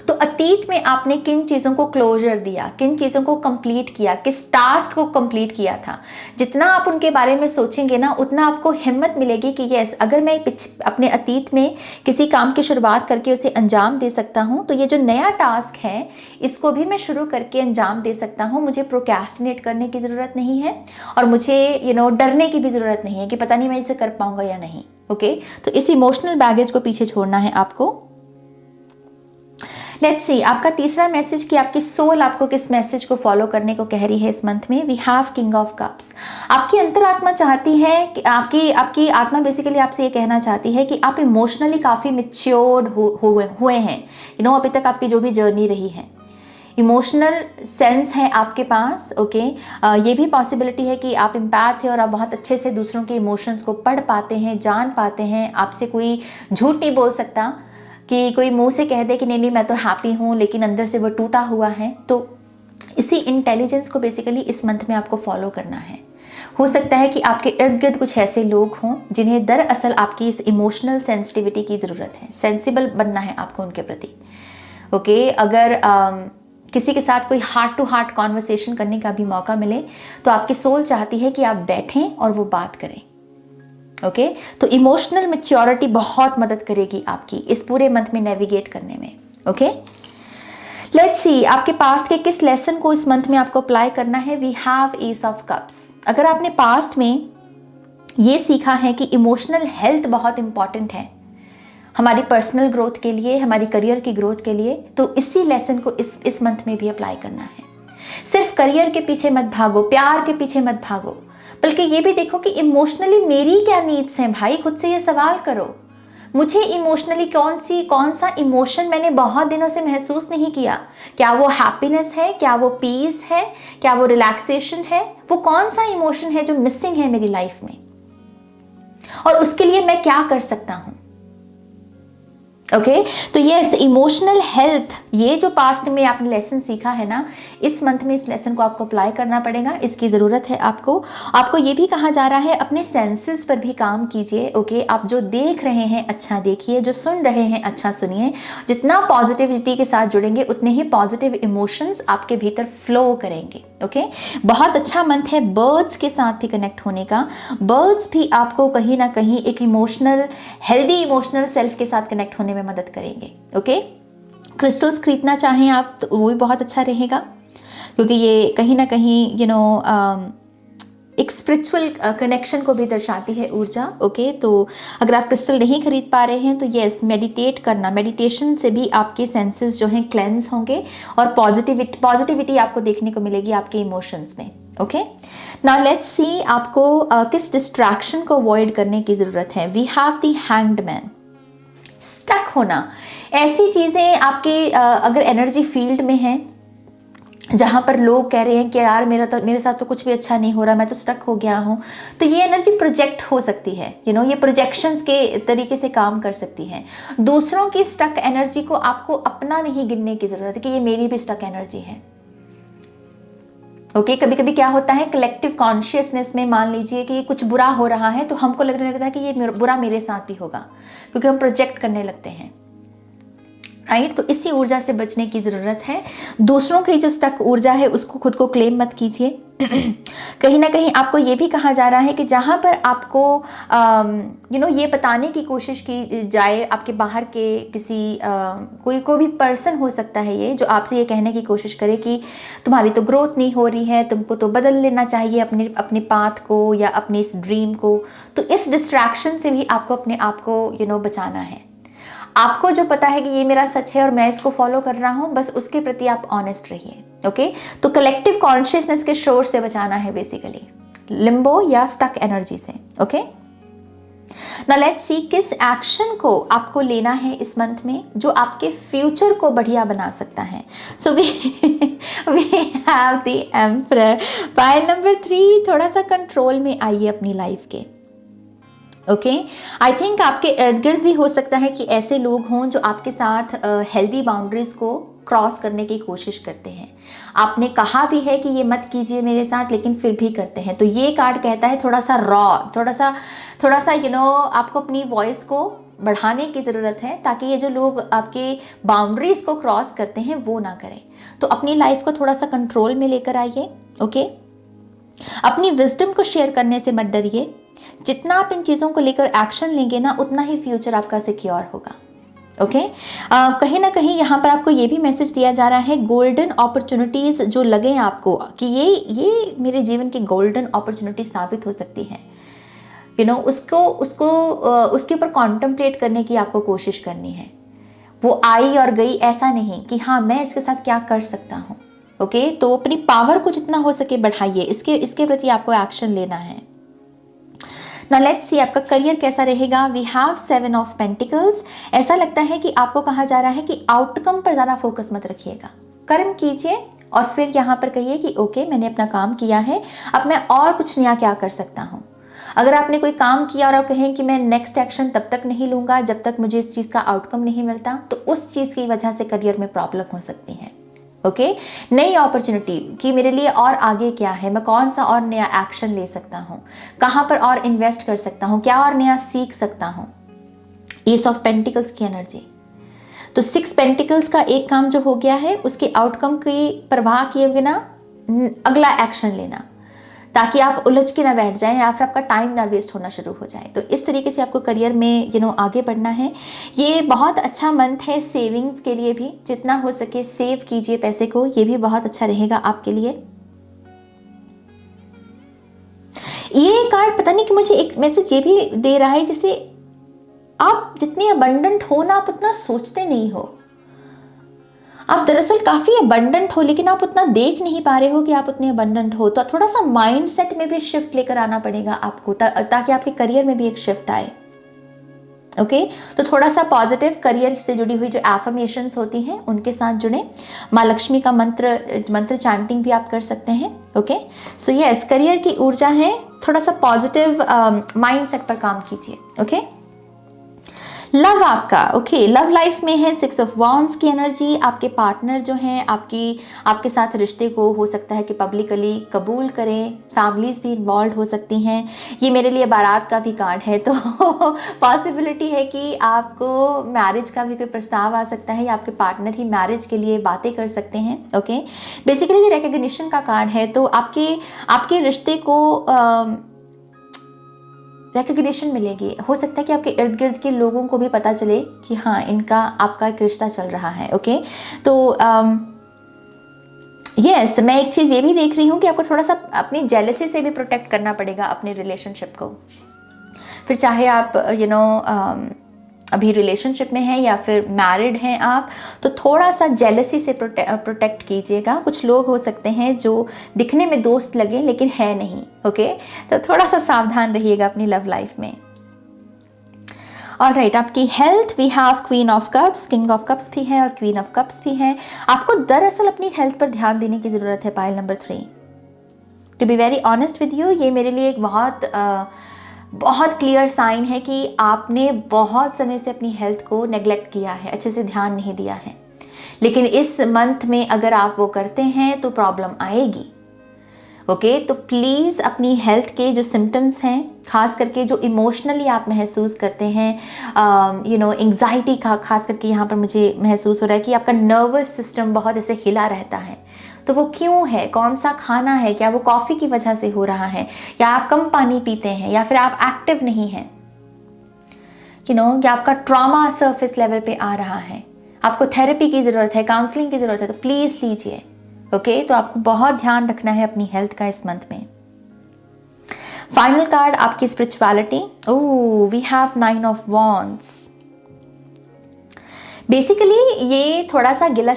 तो अतीत में आपने किन चीज़ों को क्लोजर दिया, किन चीज़ों को कंप्लीट किया, किस टास्क को कंप्लीट किया था, जितना आप उनके बारे में सोचेंगे ना, उतना आपको हिम्मत मिलेगी कि यस, अगर मैं अपने अतीत में किसी काम की शुरुआत करके उसे अंजाम दे सकता हूँ, तो ये जो नया टास्क है इसको भी मैं शुरू करके अंजाम दे सकता हूँ। मुझे प्रोक्रेस्टिनेट करने की ज़रूरत नहीं है और मुझे डरने की भी ज़रूरत नहीं है कि पता नहीं मैं इसे कर पाऊँगा या नहीं। ओके, तो इस इमोशनल बैगेज को पीछे छोड़ना है आपको। लेट्स सी आपका तीसरा मैसेज कि आपकी सोल आपको किस मैसेज को फॉलो करने को कह रही है इस मंथ में। We have king of cups. आपकी अंतरात्मा चाहती है कि आपकी आत्मा बेसिकली आपसे ये कहना चाहती है कि आप इमोशनली काफ़ी मैच्योर्ड हुए हैं। अभी तक आपकी जो भी जर्नी रही है, इमोशनल सेंस है आपके पास, ओके। ये भी पॉसिबिलिटी है कि आप एम्पैथ है और आप बहुत अच्छे से दूसरों के इमोशंस को पढ़ पाते हैं, जान पाते हैं। आपसे कोई झूठ नहीं बोल सकता कि कोई मुंह से कह दे कि नहीं नहीं मैं तो हैप्पी हूँ, लेकिन अंदर से वो टूटा हुआ है। तो इसी इंटेलिजेंस को बेसिकली इस मंथ में आपको फॉलो करना है। हो सकता है कि आपके इर्द गिर्द कुछ ऐसे लोग हों जिन्हें दरअसल आपकी इस इमोशनल सेंसिटिविटी की ज़रूरत है, सेंसिबल बनना है आपको उनके प्रति, ओके। अगर किसी के साथ कोई हार्ट टू हार्ट कॉन्वर्सेशन करने का भी मौका मिले तो आपकी सोल चाहती है कि आप बैठें और वो बात करें, ओके। तो इमोशनल मैच्योरिटी बहुत मदद करेगी आपकी इस पूरे मंथ में नेविगेट करने में, ओके। लेट्स सी आपके पास्ट के किस लेसन को इस मंथ में आपको अप्लाई करना है। We have ace of cups. अगर आपने पास्ट में ये सीखा है कि इमोशनल हेल्थ बहुत इंपॉर्टेंट है हमारी पर्सनल ग्रोथ के लिए, हमारी करियर की ग्रोथ के लिए, तो इसी लेसन को इस मंथ में भी अप्लाई करना है। सिर्फ करियर के पीछे मत भागो, प्यार के पीछे मत भागो, बल्कि ये भी देखो कि इमोशनली मेरी क्या नीड्स हैं। भाई खुद से ये सवाल करो, मुझे इमोशनली कौन सा इमोशन मैंने बहुत दिनों से महसूस नहीं किया। क्या वो हैप्पीनेस है, क्या वो पीस है, क्या वो रिलैक्सेशन है, वो कौन सा इमोशन है जो मिसिंग है मेरी लाइफ में, और उसके लिए मैं क्या कर सकता हूं, ओके। तो यस, इमोशनल हेल्थ, ये जो पास्ट में आपने लेसन सीखा है ना, इस मंथ में इस लेसन को आपको अप्लाई करना पड़ेगा, इसकी ज़रूरत है आपको ये भी कहा जा रहा है अपने सेंसेस पर भी काम कीजिए, ओके। आप जो देख रहे हैं अच्छा देखिए, जो सुन रहे हैं अच्छा सुनिए। जितना पॉजिटिविटी के साथ जुड़ेंगे उतने ही पॉजिटिव इमोशंस आपके भीतर फ्लो करेंगे, ओके। बहुत अच्छा मंथ है बर्ड्स के साथ भी कनेक्ट होने का। बर्ड्स भी आपको कहीं ना कहीं एक इमोशनल, हेल्दी इमोशनल सेल्फ के साथ कनेक्ट होने में मदद करेंगे, ओके। क्रिस्टल्स खरीदना चाहें आप तो वो भी बहुत अच्छा रहेगा, क्योंकि ये कहीं ना कहीं एक स्पिरिचुअल कनेक्शन को भी दर्शाती है ऊर्जा, ओके। तो अगर आप क्रिस्टल नहीं खरीद पा रहे हैं तो यस, मेडिटेट करना, मेडिटेशन से भी आपके सेंसेस जो हैं क्लेंस होंगे और पॉजिटिविटी आपको देखने को मिलेगी आपके इमोशंस में, ओके। नाउ लेट्स सी आपको किस डिस्ट्रैक्शन को अवॉइड करने की ज़रूरत है। We have the hanged man. Stuck होना, ऐसी चीज़ें आपके अगर एनर्जी फील्ड में हैं जहाँ पर लोग कह रहे हैं कि यार मेरे साथ तो कुछ भी अच्छा नहीं हो रहा, मैं तो स्टक हो गया हूँ, तो ये एनर्जी प्रोजेक्ट हो सकती है, ये प्रोजेक्शंस के तरीके से काम कर सकती है। दूसरों की स्टक एनर्जी को आपको अपना नहीं गिनने की ज़रूरत है कि ये मेरी भी स्टक एनर्जी है, ओके। कभी कभी क्या होता है कलेक्टिव कॉन्शियसनेस में, मान लीजिए कि कुछ बुरा हो रहा है तो हमको लगने लगता है कि ये बुरा मेरे साथ भी होगा, क्योंकि हम प्रोजेक्ट करने लगते हैं, राइट। तो इसी ऊर्जा से बचने की ज़रूरत है। दूसरों की जो स्टक ऊर्जा है उसको खुद को क्लेम मत कीजिए। कहीं ना कहीं आपको ये भी कहा जा रहा है कि जहाँ पर आपको ये बताने की कोशिश की जाए, आपके बाहर के किसी कोई भी पर्सन हो सकता है ये, जो आपसे ये कहने की कोशिश करे कि तुम्हारी तो ग्रोथ नहीं हो रही है, तुमको तो बदल लेना चाहिए अपने पाथ को या अपने इस ड्रीम को। तो इस डिस्ट्रैक्शन से भी आपको अपने आप को बचाना है। आपको जो पता है कि ये मेरा सच है और मैं इसको फॉलो कर रहा हूँ, बस उसके प्रति आप ऑनेस्ट रहिए, ओके। तो कलेक्टिव कॉन्शियसनेस के शोर से बचाना है बेसिकली, लिम्बो या स्टक एनर्जी से, ओके। नाउ लेट्स सी किस एक्शन को आपको लेना है इस मंथ में जो आपके फ्यूचर को बढ़िया बना सकता है। So we have the emperor. Pile number 3, थोड़ा सा कंट्रोल में आइए अपनी लाइफ के, ओके। आई थिंक आपके इर्द गिर्द भी हो सकता है कि ऐसे लोग हों जो आपके साथ हेल्दी बाउंड्रीज को क्रॉस करने की कोशिश करते हैं। आपने कहा भी है कि ये मत कीजिए मेरे साथ, लेकिन फिर भी करते हैं। तो ये कार्ड कहता है थोड़ा सा रॉ, थोड़ा सा आपको अपनी वॉइस को बढ़ाने की ज़रूरत है, ताकि ये जो लोग आपके बाउंड्रीज को क्रॉस करते हैं वो ना करें। तो अपनी लाइफ को थोड़ा सा कंट्रोल में लेकर आइए, ओके। अपनी विजडम को शेयर करने से मत डरिए। जितना आप इन चीज़ों को लेकर एक्शन लेंगे ना, उतना ही फ्यूचर आपका सिक्योर होगा, ओके। कहीं ना कहीं यहाँ पर आपको ये भी मैसेज दिया जा रहा है, गोल्डन अपॉर्चुनिटीज़ जो लगे आपको कि ये मेरे जीवन की गोल्डन अपॉर्चुनिटी साबित हो सकती है, उसके ऊपर कॉन्टम्पलेट करने की आपको कोशिश करनी है। वो आई और गई ऐसा नहीं कि हाँ मैं इसके साथ क्या कर सकता हूँ, ओके। तो अपनी पावर को जितना हो सके बढ़ाइए, इसके प्रति आपको एक्शन लेना है। नाउ लेट्स सी आपका करियर कैसा रहेगा। We have 7 of pentacles. ऐसा लगता है कि आपको कहा जा रहा है कि आउटकम पर ज़्यादा फोकस मत रखिएगा, कर्म कीजिए और फिर यहाँ पर कहिए कि ओके मैंने अपना काम किया है, अब मैं और कुछ नया क्या कर सकता हूँ। अगर आपने कोई काम किया और आप कहें कि मैं नेक्स्ट एक्शन तब तक नहीं लूँगा जब तक मुझे इस चीज़ का आउटकम नहीं मिलता, तो उस चीज़ की वजह से करियर में प्रॉब्लम हो सकती है। ओके, नई अपॉर्चुनिटी कि मेरे लिए और आगे क्या है, मैं कौन सा और नया एक्शन ले सकता हूँ, कहाँ पर और इन्वेस्ट कर सकता हूँ, क्या और नया सीख सकता हूँ। एस ऑफ पेंटिकल्स की एनर्जी, तो 6 पेंटिकल्स का एक काम जो हो गया है उसके आउटकम की परवाह किए बिना अगला एक्शन लेना, ताकि आप उलझ के ना बैठ जाएं या फिर आपका टाइम ना वेस्ट होना शुरू हो जाए। तो इस तरीके से आपको करियर में आगे बढ़ना है। ये बहुत अच्छा मंथ है सेविंग्स के लिए भी, जितना हो सके सेव कीजिए पैसे को, ये भी बहुत अच्छा रहेगा आपके लिए। ये कार्ड पता नहीं कि मुझे एक मैसेज ये भी दे रहा है, जैसे आप जितने अबंडेंट हो ना, आप उतना सोचते नहीं हो। आप दरअसल काफ़ी अबंडेंट हो लेकिन आप उतना देख नहीं पा रहे हो कि आप उतने अबंडेंट हो। तो थोड़ा सा माइंडसेट में भी शिफ्ट लेकर आना पड़ेगा आपको, ताकि आपके करियर में भी एक शिफ्ट आए। ओके, तो थोड़ा सा पॉजिटिव करियर से जुड़ी हुई जो एफर्मेशंस होती हैं उनके साथ जुड़े। माँ लक्ष्मी का मंत्र चैंटिंग भी आप कर सकते हैं। ओके, सो यस, करियर की ऊर्जा है, थोड़ा सा पॉजिटिव माइंडसेट पर काम कीजिए। ओके, लव आपका, ओके, लव लाइफ में है 6 ऑफ वॉन्ड्स की एनर्जी। आपके पार्टनर जो हैं आपके साथ रिश्ते को हो सकता है कि पब्लिकली कबूल करें, फैमिलीज भी इन्वॉल्व हो सकती हैं। ये मेरे लिए बारात का भी कार्ड है, तो पॉसिबिलिटी है कि आपको मैरिज का भी कोई प्रस्ताव आ सकता है या आपके पार्टनर ही मैरिज के लिए बातें कर सकते हैं। ओके, बेसिकली ये रिकग्निशन का कार्ड है, तो आपके रिश्ते को रिकग्निशन मिलेगी। हो सकता है कि आपके इर्द गिर्द के लोगों को भी पता चले कि हाँ, इनका आपका एक रिश्ता चल रहा है। ओके, तो यस, मैं एक चीज़ ये भी देख रही हूँ कि आपको थोड़ा सा अपनी जेलसी से भी प्रोटेक्ट करना पड़ेगा अपने रिलेशनशिप को। फिर चाहे आप अभी रिलेशनशिप में हैं या फिर मैरिड हैं आप, तो थोड़ा सा जेलसी से प्रोटेक्ट कीजिएगा। कुछ लोग हो सकते हैं जो दिखने में दोस्त लगे लेकिन है नहीं। ओके, तो थोड़ा सा सावधान रहिएगा अपनी लव लाइफ में। ऑलराइट, आपकी health, we have queen of cups, king of cups भी है और क्वीन ऑफ कप्स भी है। आपको दरअसल अपनी हेल्थ पर ध्यान देने की ज़रूरत है। Pile number 3, to be very honest with you, ये मेरे लिए एक बहुत क्लियर साइन है कि आपने बहुत समय से अपनी हेल्थ को नेग्लेक्ट किया है, अच्छे से ध्यान नहीं दिया है। लेकिन इस मंथ में अगर आप वो करते हैं तो प्रॉब्लम आएगी। ओके, तो प्लीज़ अपनी हेल्थ के जो सिम्टम्स हैं, खास करके जो इमोशनली आप महसूस करते हैं, एंग्जाइटी का खास करके यहाँ पर मुझे महसूस हो रहा है कि आपका नर्वस सिस्टम बहुत ऐसे हिला रहता है, तो वो क्यों है, कौन सा खाना है, क्या वो कॉफ़ी की वजह से हो रहा है, या आप कम पानी पीते हैं, या फिर आप एक्टिव नहीं हैं, या आपका ट्रॉमा सरफेस लेवल पे आ रहा है, आपको थेरेपी की ज़रूरत है, काउंसलिंग की ज़रूरत है, तो प्लीज़ लीजिए। ओके, तो आपको बहुत ध्यान रखना है अपनी हेल्थ का इस मंथ में। फाइनल कार्ड आपकी spirituality, oh, we have 9 of wands. Basically ये थोड़ा सा गिले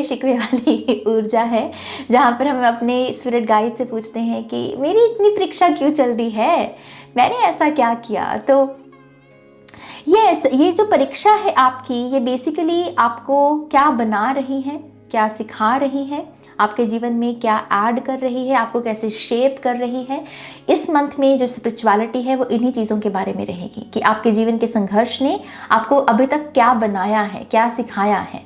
शिकवे वाली ऊर्जा है, जहाँ पर हम अपने स्पिरिट गाइड से पूछते हैं कि मेरी इतनी परीक्षा क्यों चल रही है, मैंने ऐसा क्या किया। तो यस, ये जो परीक्षा है आपकी, ये बेसिकली आपको क्या बना रही है, क्या सिखा रही है, आपके जीवन में क्या ऐड कर रही है, आपको कैसे शेप कर रही है। इस मंथ में जो स्पिरिचुअलिटी है वो इन्हीं चीज़ों के बारे में रहेगी कि आपके जीवन के संघर्ष ने आपको अभी तक क्या बनाया है, क्या सिखाया है।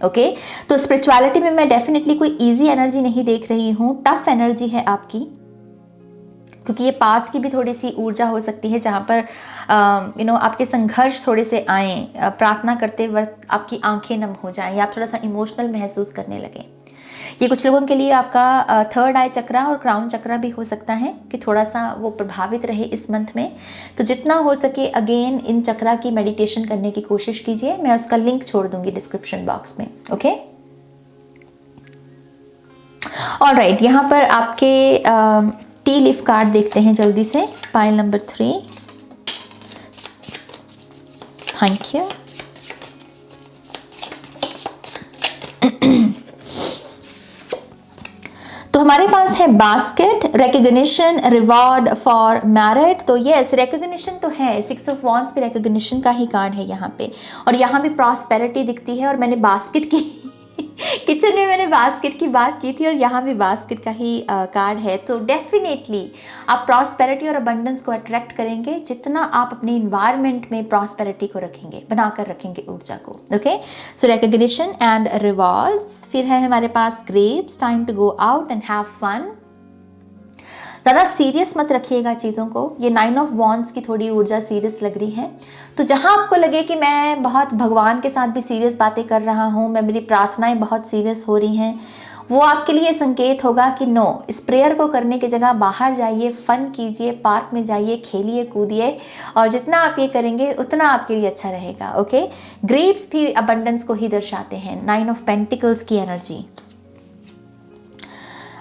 ओके, तो स्पिरिचुअलिटी में मैं डेफिनेटली कोई इजी एनर्जी नहीं देख रही हूँ, टफ एनर्जी है आपकी, क्योंकि ये पास्ट की भी थोड़ी सी ऊर्जा हो सकती है, जहाँ पर आपके संघर्ष थोड़े से आए, प्रार्थना करते वक्त आपकी आंखें नम हो जाएं या आप थोड़ा सा इमोशनल महसूस करने लगे। ये कुछ लोगों के लिए आपका थर्ड आई चक्रा और क्राउन चक्रा भी हो सकता है कि थोड़ा सा वो प्रभावित रहे इस मंथ में। तो जितना हो सके अगेन इन चक्रा की मेडिटेशन करने की कोशिश कीजिए, मैं उसका लिंक छोड़ दूंगी डिस्क्रिप्शन बॉक्स में। ओके, ऑलराइट, यहाँ पर आपके टी लीफ कार्ड देखते हैं जल्दी से। Pile number 3, thank you. तो हमारे पास है basket, recognition, reward for merit. तो यस, रिकग्निशन तो है, 6 ऑफ वॉन्ड्स पे रिकग्निशन का ही कार्ड है यहाँ पे, और यहाँ भी प्रॉस्पेरिटी दिखती है। और मैंने बास्केट की किचन में मैंने बास्केट की बात की थी और यहाँ भी बास्केट का ही कार्ड है। तो डेफिनेटली आप प्रॉस्पेरिटी और अबंडेंस को अट्रैक्ट करेंगे जितना आप अपने इन्वायरमेंट में प्रॉस्पेरिटी को रखेंगे, बनाकर रखेंगे ऊर्जा को। Okay, so recognition and rewards. फिर है हमारे पास grapes, time to go out and have fun. ज़्यादा सीरियस मत रखिएगा चीज़ों को। ये 9 ऑफ वॉन्ड्स की थोड़ी ऊर्जा सीरियस लग रही है। तो जहाँ आपको लगे कि मैं बहुत भगवान के साथ भी सीरियस बातें कर रहा हूँ, मैं मेरी प्रार्थनाएं बहुत सीरियस हो रही हैं, वो आपके लिए संकेत होगा कि नो, इस प्रेयर को करने की जगह बाहर जाइए, फन कीजिए, पार्क में जाइए, खेलिए कूदिए, और जितना आप ये करेंगे उतना आपके लिए अच्छा रहेगा। ओके, ग्रेप्स भी अबंडेंस को ही दर्शाते हैं, 9 ऑफ पेंटिकल्स की energy.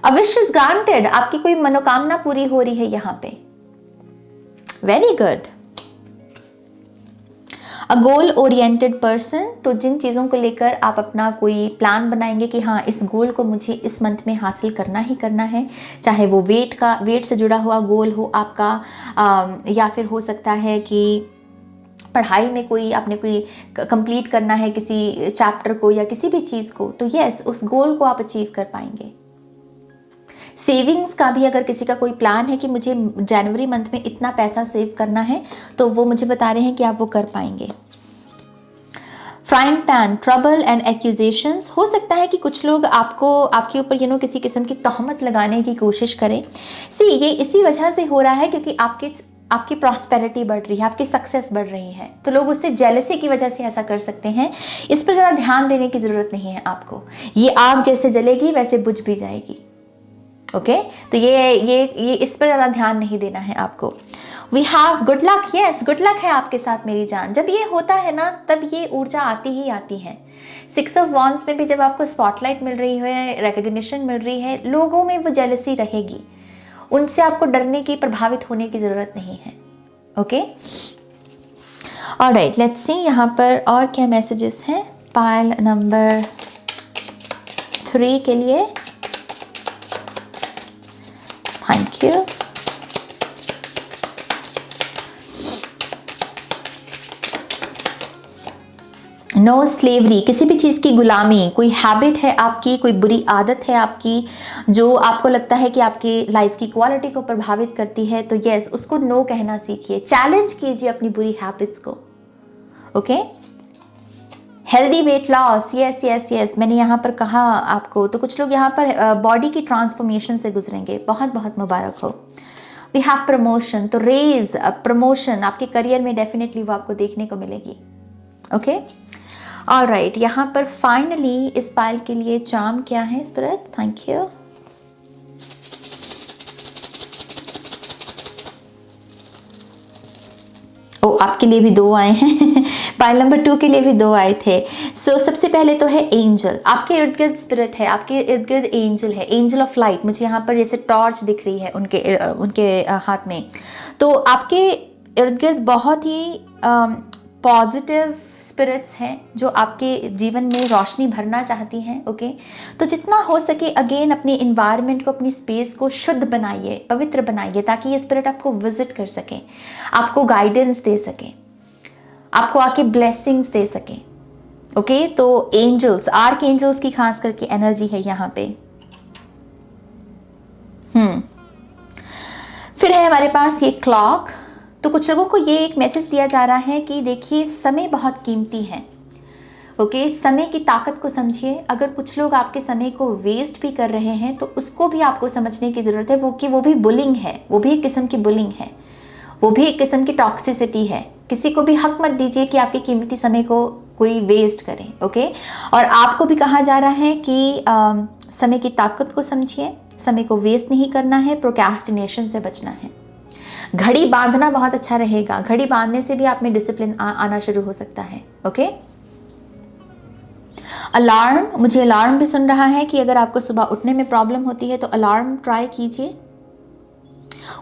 A wish is granted, आपकी कोई मनोकामना पूरी हो रही है यहाँ पे। Very good. A goal oriented person, तो जिन चीज़ों को लेकर आप अपना कोई प्लान बनाएंगे कि हाँ, इस गोल को मुझे इस मंथ में हासिल करना ही करना है, चाहे वो वेट से जुड़ा हुआ गोल हो आपका, या फिर हो सकता है कि पढ़ाई में कोई आपने कोई कंप्लीट करना है किसी चैप्टर को या किसी भी चीज़ को, तो यस, उस गोल को आप अचीव कर पाएंगे। सेविंग्स का भी अगर किसी का कोई प्लान है कि मुझे जनवरी मंथ में इतना पैसा सेव करना है, तो वो मुझे बता रहे हैं कि आप वो कर पाएंगे। Frying pan, trouble and accusations. हो सकता है कि कुछ लोग आपके ऊपर किसी किस्म की तहमत लगाने की कोशिश करें। ये इसी वजह से हो रहा है क्योंकि आपकी प्रॉस्पेरिटी बढ़ रही है, आपकी सक्सेस बढ़ रही है, तो लोग उससे जेलसी की वजह से ऐसा कर सकते हैं। इस पर ज़रा ध्यान देने की ज़रूरत नहीं है आपको। ये आग जैसे जलेगी वैसे बुझ भी जाएगी। ओके, तो ये इस पर ज़्यादा ध्यान नहीं देना है आपको। We have good luck, yes, good luck है आपके साथ मेरी जान। जब ये होता है ना, तब ये ऊर्जा आती ही आती है। 6 ऑफ वॉन्ड्स में भी जब आपको स्पॉटलाइट मिल रही है, रिकॉग्निशन मिल रही है, लोगों में वो जेलसी रहेगी, उनसे आपको डरने की, प्रभावित होने की ज़रूरत नहीं है। ओके, ऑलराइट, लेट्स सी यहाँ पर और क्या मैसेजेस हैं पाइल नंबर 3 के लिए। Thank you. नो स्लेवरी, किसी भी चीज़ की गुलामी, कोई हैबिट है आपकी, कोई बुरी आदत है आपकी जो आपको लगता है कि आपकी लाइफ की क्वालिटी को प्रभावित करती है, तो यस, उसको नो कहना सीखिए, चैलेंज कीजिए अपनी बुरी हैबिट्स को। Okay, healthy weight loss, yes yes yes, मैंने यहाँ पर कहा आपको, तो कुछ लोग यहाँ पर बॉडी की ट्रांसफॉर्मेशन से गुजरेंगे, बहुत बहुत मुबारक हो। वी हैव प्रमोशन, तो रेज, प्रमोशन आपके करियर में डेफिनेटली वो आपको देखने को मिलेगी। ओके, ऑलराइट, यहाँ पर फाइनली इस पाइल के लिए चार्म क्या है स्पिरिट? Thank you. ओ, आपके लिए भी 2 आए हैं पाइल नंबर 2 के लिए भी 2 आए थे। सबसे पहले तो है एंजल, आपके इर्द गिर्द स्पिरिट है, आपके इर्द गिर्द एंजल है, एंजल ऑफ लाइट। मुझे यहाँ पर जैसे टॉर्च दिख रही है उनके हाथ में। तो आपके इर्द गिर्द बहुत ही पॉजिटिव स्पिरिट्स हैं जो आपके जीवन में रोशनी भरना चाहती हैं। ओके, तो जितना हो सके अगेन अपने इन्वायरमेंट को, अपनी स्पेस को शुद्ध बनाइए, पवित्र बनाइए, ताकि ये स्पिरिट आपको विजिट कर सके, आपको गाइडेंस दे सके, आपको आके ब्लेसिंग्स दे सके। ओके, तो एंजल्स, आर्क एंजल्स की खास करके एनर्जी है यहाँ पे। फिर है हमारे पास ये क्लॉक। तो कुछ लोगों को ये एक मैसेज दिया जा रहा है कि देखिए, समय बहुत कीमती है। ओके, समय की ताकत को समझिए। अगर कुछ लोग आपके समय को वेस्ट भी कर रहे हैं, तो उसको भी आपको समझने की ज़रूरत है, वो भी बुलिंग है, वो भी एक किस्म की बुलिंग है, वो भी एक किस्म की टॉक्सिसिटी है। किसी को भी हक मत दीजिए कि आपके कीमती समय को कोई वेस्ट करे। ओके, और आपको भी कहा जा रहा है कि समय की ताकत को समझिए, समय को वेस्ट नहीं करना है, प्रोक्रेस्टिनेशन से बचना है। घड़ी बांधना बहुत अच्छा रहेगा, घड़ी बांधने से भी आप में डिसिप्लिन आना शुरू हो सकता है। ओके, अलार्म, मुझे अलार्म भी सुन रहा है कि अगर आपको सुबह उठने में प्रॉब्लम होती है तो अलार्म ट्राई कीजिए।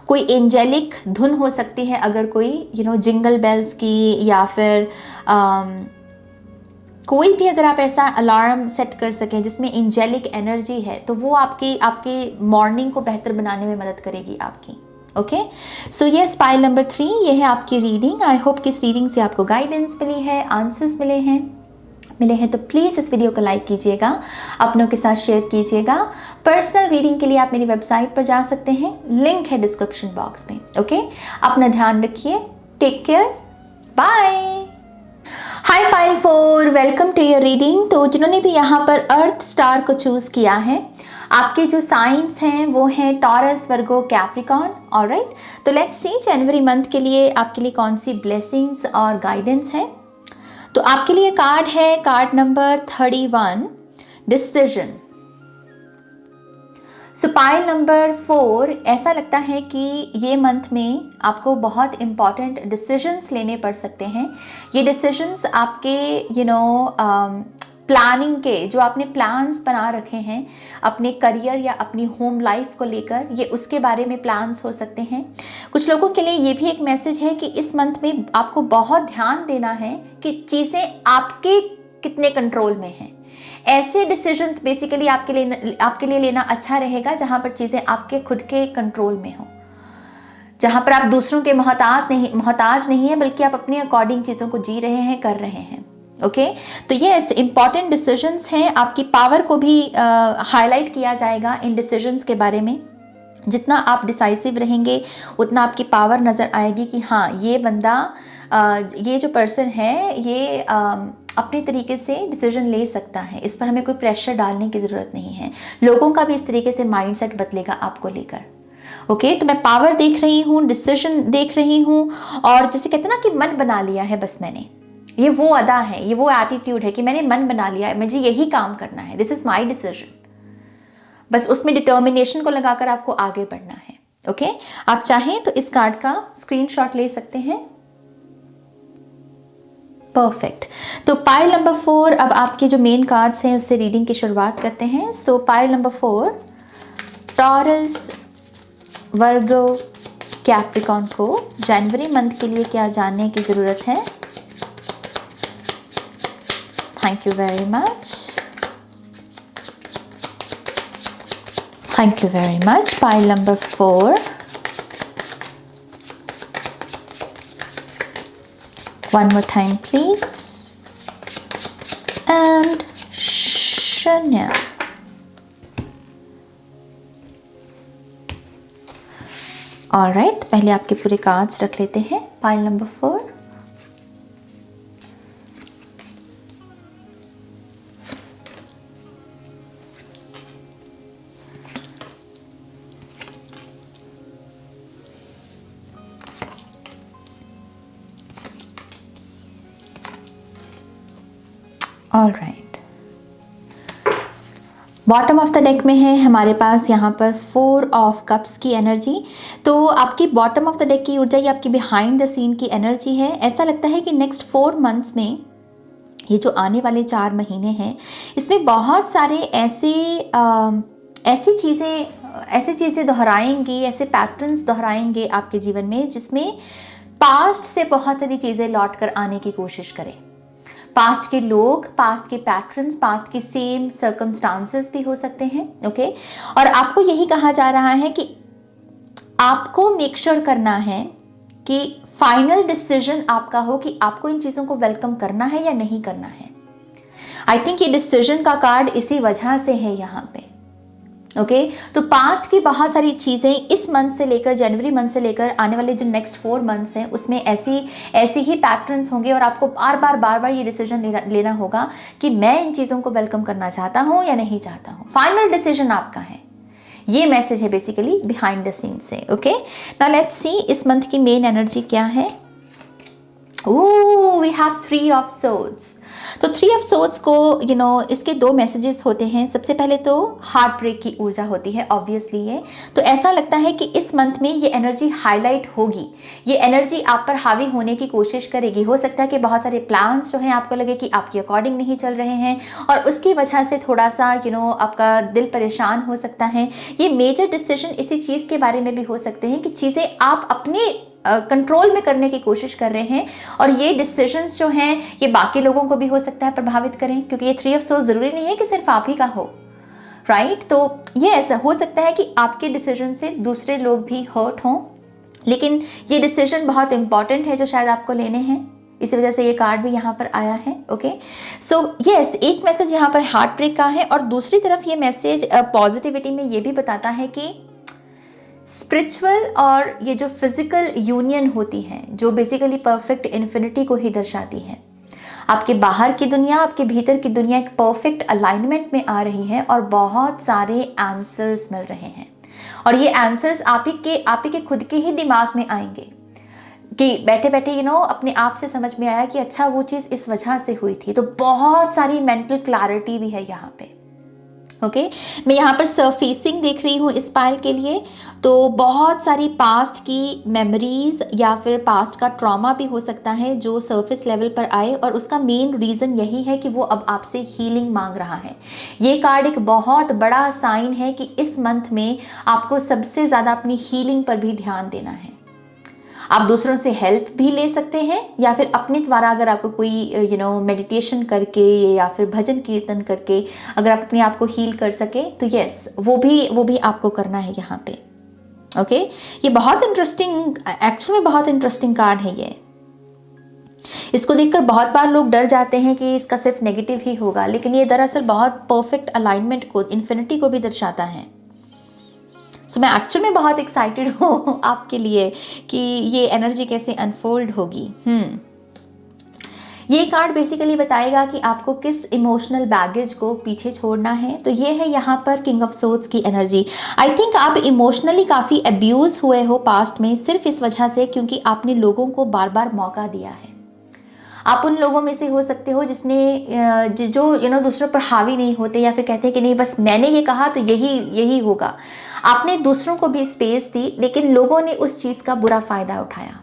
कोई एंजेलिक धुन हो सकती है, अगर कोई जिंगल बेल्स की, या फिर कोई भी अगर आप ऐसा अलार्म सेट कर सकें जिसमें एंजेलिक एनर्जी है, तो वो आपकी मॉर्निंग को बेहतर बनाने में मदद करेगी आपकी। Okay, so yes, pile number 3 ये है आपकी रीडिंग। आई होप कि इस रीडिंग से आपको गाइडेंस मिली है, आंसर्स मिले हैं। मिले हैं तो प्लीज़ इस वीडियो को लाइक कीजिएगा, अपनों के साथ शेयर कीजिएगा। पर्सनल रीडिंग के लिए आप मेरी वेबसाइट पर जा सकते हैं, लिंक है डिस्क्रिप्शन बॉक्स में। ओके, अपना ध्यान रखिए, take care, bye. Hi pile 4, welcome to your reading. तो जिन्होंने भी यहाँ पर अर्थ स्टार को चूज़ किया है, आपके जो साइंस हैं वो हैं टॉरस, वर्गो, कैप्रिकॉर्न। ऑलराइट, तो लेट्स सी जनवरी मंथ के लिए आपके लिए कौन सी ब्लेसिंग्स और गाइडेंस है। तो आपके लिए कार्ड है कार्ड नंबर 31, डिसीजन। सो पाइल नंबर 4, ऐसा लगता है कि ये मंथ में आपको बहुत इम्पॉर्टेंट डिसीजंस लेने पड़ सकते हैं। ये डिसीजंस आपके प्लानिंग के, जो आपने प्लान्स बना रखे हैं अपने करियर या अपनी होम लाइफ को लेकर, ये उसके बारे में प्लान्स हो सकते हैं। कुछ लोगों के लिए ये भी एक मैसेज है कि इस मंथ में आपको बहुत ध्यान देना है कि चीज़ें आपके कितने कंट्रोल में हैं। ऐसे डिसीजंस बेसिकली आपके लिए लेना अच्छा रहेगा जहाँ पर चीज़ें आपके खुद के कंट्रोल में हों, जहाँ पर आप दूसरों के मोहताज नहीं है, बल्कि आप अपने अकॉर्डिंग चीज़ों को जी रहे हैं, कर रहे हैं। ओके, तो ये इंपॉर्टेंट डिसीजंस हैं। आपकी पावर को भी हाईलाइट किया जाएगा इन डिसीजंस के बारे में। जितना आप डिसाइसिव रहेंगे उतना आपकी पावर नज़र आएगी कि हाँ, ये बंदा, ये जो पर्सन है, ये अपने तरीके से डिसीजन ले सकता है। इस पर हमें कोई प्रेशर डालने की ज़रूरत नहीं है। लोगों का भी इस तरीके से माइंडसेट बदलेगा आपको लेकर। ओके, तो मैं पावर देख रही हूँ, डिसीजन देख रही हूँ, और जैसे कहते हैं ना कि मन बना लिया है बस मैंने, ये वो अदा है, ये वो एटीट्यूड है कि मैंने मन बना लिया है, मुझे यही काम करना है, दिस इज माई डिसीजन। बस उसमें डिटर्मिनेशन को लगाकर आपको आगे बढ़ना है। ओके, आप चाहें तो इस कार्ड का स्क्रीनशॉट ले सकते हैं। परफेक्ट। तो पाइल नंबर 4, अब आपके जो मेन कार्ड्स हैं उससे रीडिंग की शुरुआत करते हैं। सो पाइल नंबर 4, टॉरस, वर्गो, कैप्रिकॉर्न को जनवरी मंथ के लिए क्या जानने की ज़रूरत है। Thank you very much. Thank you very much. Pile number 4. One more time, please. And Shanya. All right. पहले आपके पूरे कार्ड्स रख लेते हैं। Pile number 4. All right, bottom of the deck में है हमारे पास यहाँ पर 4 ऑफ कप्स की एनर्जी। तो आपकी बॉटम ऑफ द डेक की ऊर्जा, ये आपकी बिहाइंड द सीन की एनर्जी है। ऐसा लगता है कि नेक्स्ट 4 मंथ्स में, ये जो आने वाले 4 महीने हैं, इसमें बहुत सारे ऐसी चीज़ें दोहराएंगी, ऐसे पैटर्न्स दोहराएंगे आपके जीवन में, जिसमें पास्ट से बहुत सारी चीज़ें लौट कर आने की कोशिश करें। पास्ट के लोग, पास्ट के पैटर्न्स, पास्ट की सेम सर्कमस्टांसेस भी हो सकते हैं। ओके, और आपको यही कहा जा रहा है कि आपको मेक श्योर करना है कि फाइनल डिसीजन आपका हो कि आपको इन चीज़ों को वेलकम करना है या नहीं करना है। आई थिंक ये डिसीजन का कार्ड इसी वजह से है यहाँ पे। ओके, तो पास्ट की बहुत सारी चीज़ें इस मंथ से लेकर, जनवरी मंथ से लेकर आने वाले जो नेक्स्ट 4 मंथ्स हैं, उसमें ऐसी ही पैटर्न्स होंगे, और आपको बार बार ये डिसीजन लेना होगा कि मैं इन चीज़ों को वेलकम करना चाहता हूँ या नहीं चाहता हूँ। फाइनल डिसीजन आपका है। ये मैसेज है बेसिकली बिहाइंड द सीन से। ओके, नाउ लेट्स सी इस मंथ की मेन एनर्जी क्या है। We have 3 of swords. तो 3 ऑफ सोर्ड्स को इसके 2 मैसेजेस होते हैं। सबसे पहले तो हार्ट ब्रेक की ऊर्जा होती है, ऑब्वियसली ये तो ऐसा लगता है कि इस मंथ में ये एनर्जी हाईलाइट होगी, ये एनर्जी आप पर हावी होने की कोशिश करेगी। हो सकता है कि बहुत सारे प्लान्स जो हैं आपको लगे कि आपके अकॉर्डिंग नहीं चल रहे हैं, और उसकी वजह से थोड़ा सा आपका दिल परेशान हो सकता है। ये मेजर डिसीजन इसी चीज़ के बारे में भी हो सकते हैं कि चीज़ें आप अपने कंट्रोल में करने की कोशिश कर रहे हैं, और ये डिसीजंस जो हैं ये बाकी लोगों को भी हो सकता है प्रभावित करें, क्योंकि ये 3 ऑफ सोर्ड्स ज़रूरी नहीं है कि सिर्फ आप ही का हो, राइट। तो ये ऐसा हो सकता है कि आपके डिसीजन से दूसरे लोग भी हर्ट हों, लेकिन ये डिसीजन बहुत इंपॉर्टेंट है जो शायद आपको लेने हैं। इसी वजह से ये कार्ड भी यहाँ पर आया है। ओके, सो यस, एक मैसेज यहाँ पर हार्ट ब्रेक का है और दूसरी तरफ ये मैसेज पॉजिटिविटी में ये भी बताता है कि स्पिरिचुअल और ये जो फिजिकल यूनियन होती है, जो बेसिकली परफेक्ट इन्फिनिटी को ही दर्शाती है, आपके बाहर की दुनिया, आपके भीतर की दुनिया एक परफेक्ट अलाइनमेंट में आ रही है और बहुत सारे आंसर्स मिल रहे हैं। और ये आंसर्स आप ही के खुद के ही दिमाग में आएंगे कि बैठे बैठे अपने आप से समझ में आया कि अच्छा वो चीज़ इस वजह से हुई थी। तो बहुत सारी मेंटल क्लैरिटी भी है यहाँ पे। ओके, मैं यहाँ पर सरफेसिंग देख रही हूँ इस पायल के लिए, तो बहुत सारी पास्ट की मेमोरीज या फिर पास्ट का ट्रॉमा भी हो सकता है जो सरफेस लेवल पर आए, और उसका मेन रीज़न यही है कि वो अब आपसे हीलिंग मांग रहा है। ये कार्ड एक बहुत बड़ा साइन है कि इस मंथ में आपको सबसे ज़्यादा अपनी हीलिंग पर भी ध्यान देना है। आप दूसरों से हेल्प भी ले सकते हैं या फिर अपने द्वारा अगर आपको कोई मेडिटेशन करके या फिर भजन कीर्तन करके अगर आप अपने आप को हील कर सके तो यस, वो भी आपको करना है यहाँ पे। ओके, ये बहुत इंटरेस्टिंग, एक्चुअल में बहुत इंटरेस्टिंग कार्ड है ये। इसको देखकर बहुत बार लोग डर जाते हैं कि इसका सिर्फ नेगेटिव ही होगा, लेकिन ये दरअसल बहुत परफेक्ट अलाइनमेंट को, इन्फिनिटी को भी दर्शाता है। सो मैं एक्चुअल में बहुत एक्साइटेड हूँ आपके लिए कि ये एनर्जी कैसे अनफोल्ड होगी। ये कार्ड बेसिकली बताएगा कि आपको किस इमोशनल बैगेज को पीछे छोड़ना है। तो ये है यहाँ पर किंग ऑफ सोर्ड्स की एनर्जी। आई थिंक आप इमोशनली काफ़ी अब्यूज़ हुए हो पास्ट में, सिर्फ इस वजह से क्योंकि आपने लोगों को बार बार मौका दिया है। आप उन लोगों में से हो सकते हो जिसने जो दूसरों पर हावी नहीं होते या फिर कहते हैं कि नहीं बस मैंने ये कहा तो यही होगा। आपने दूसरों को भी स्पेस दी, लेकिन लोगों ने उस चीज़ का बुरा फ़ायदा उठाया।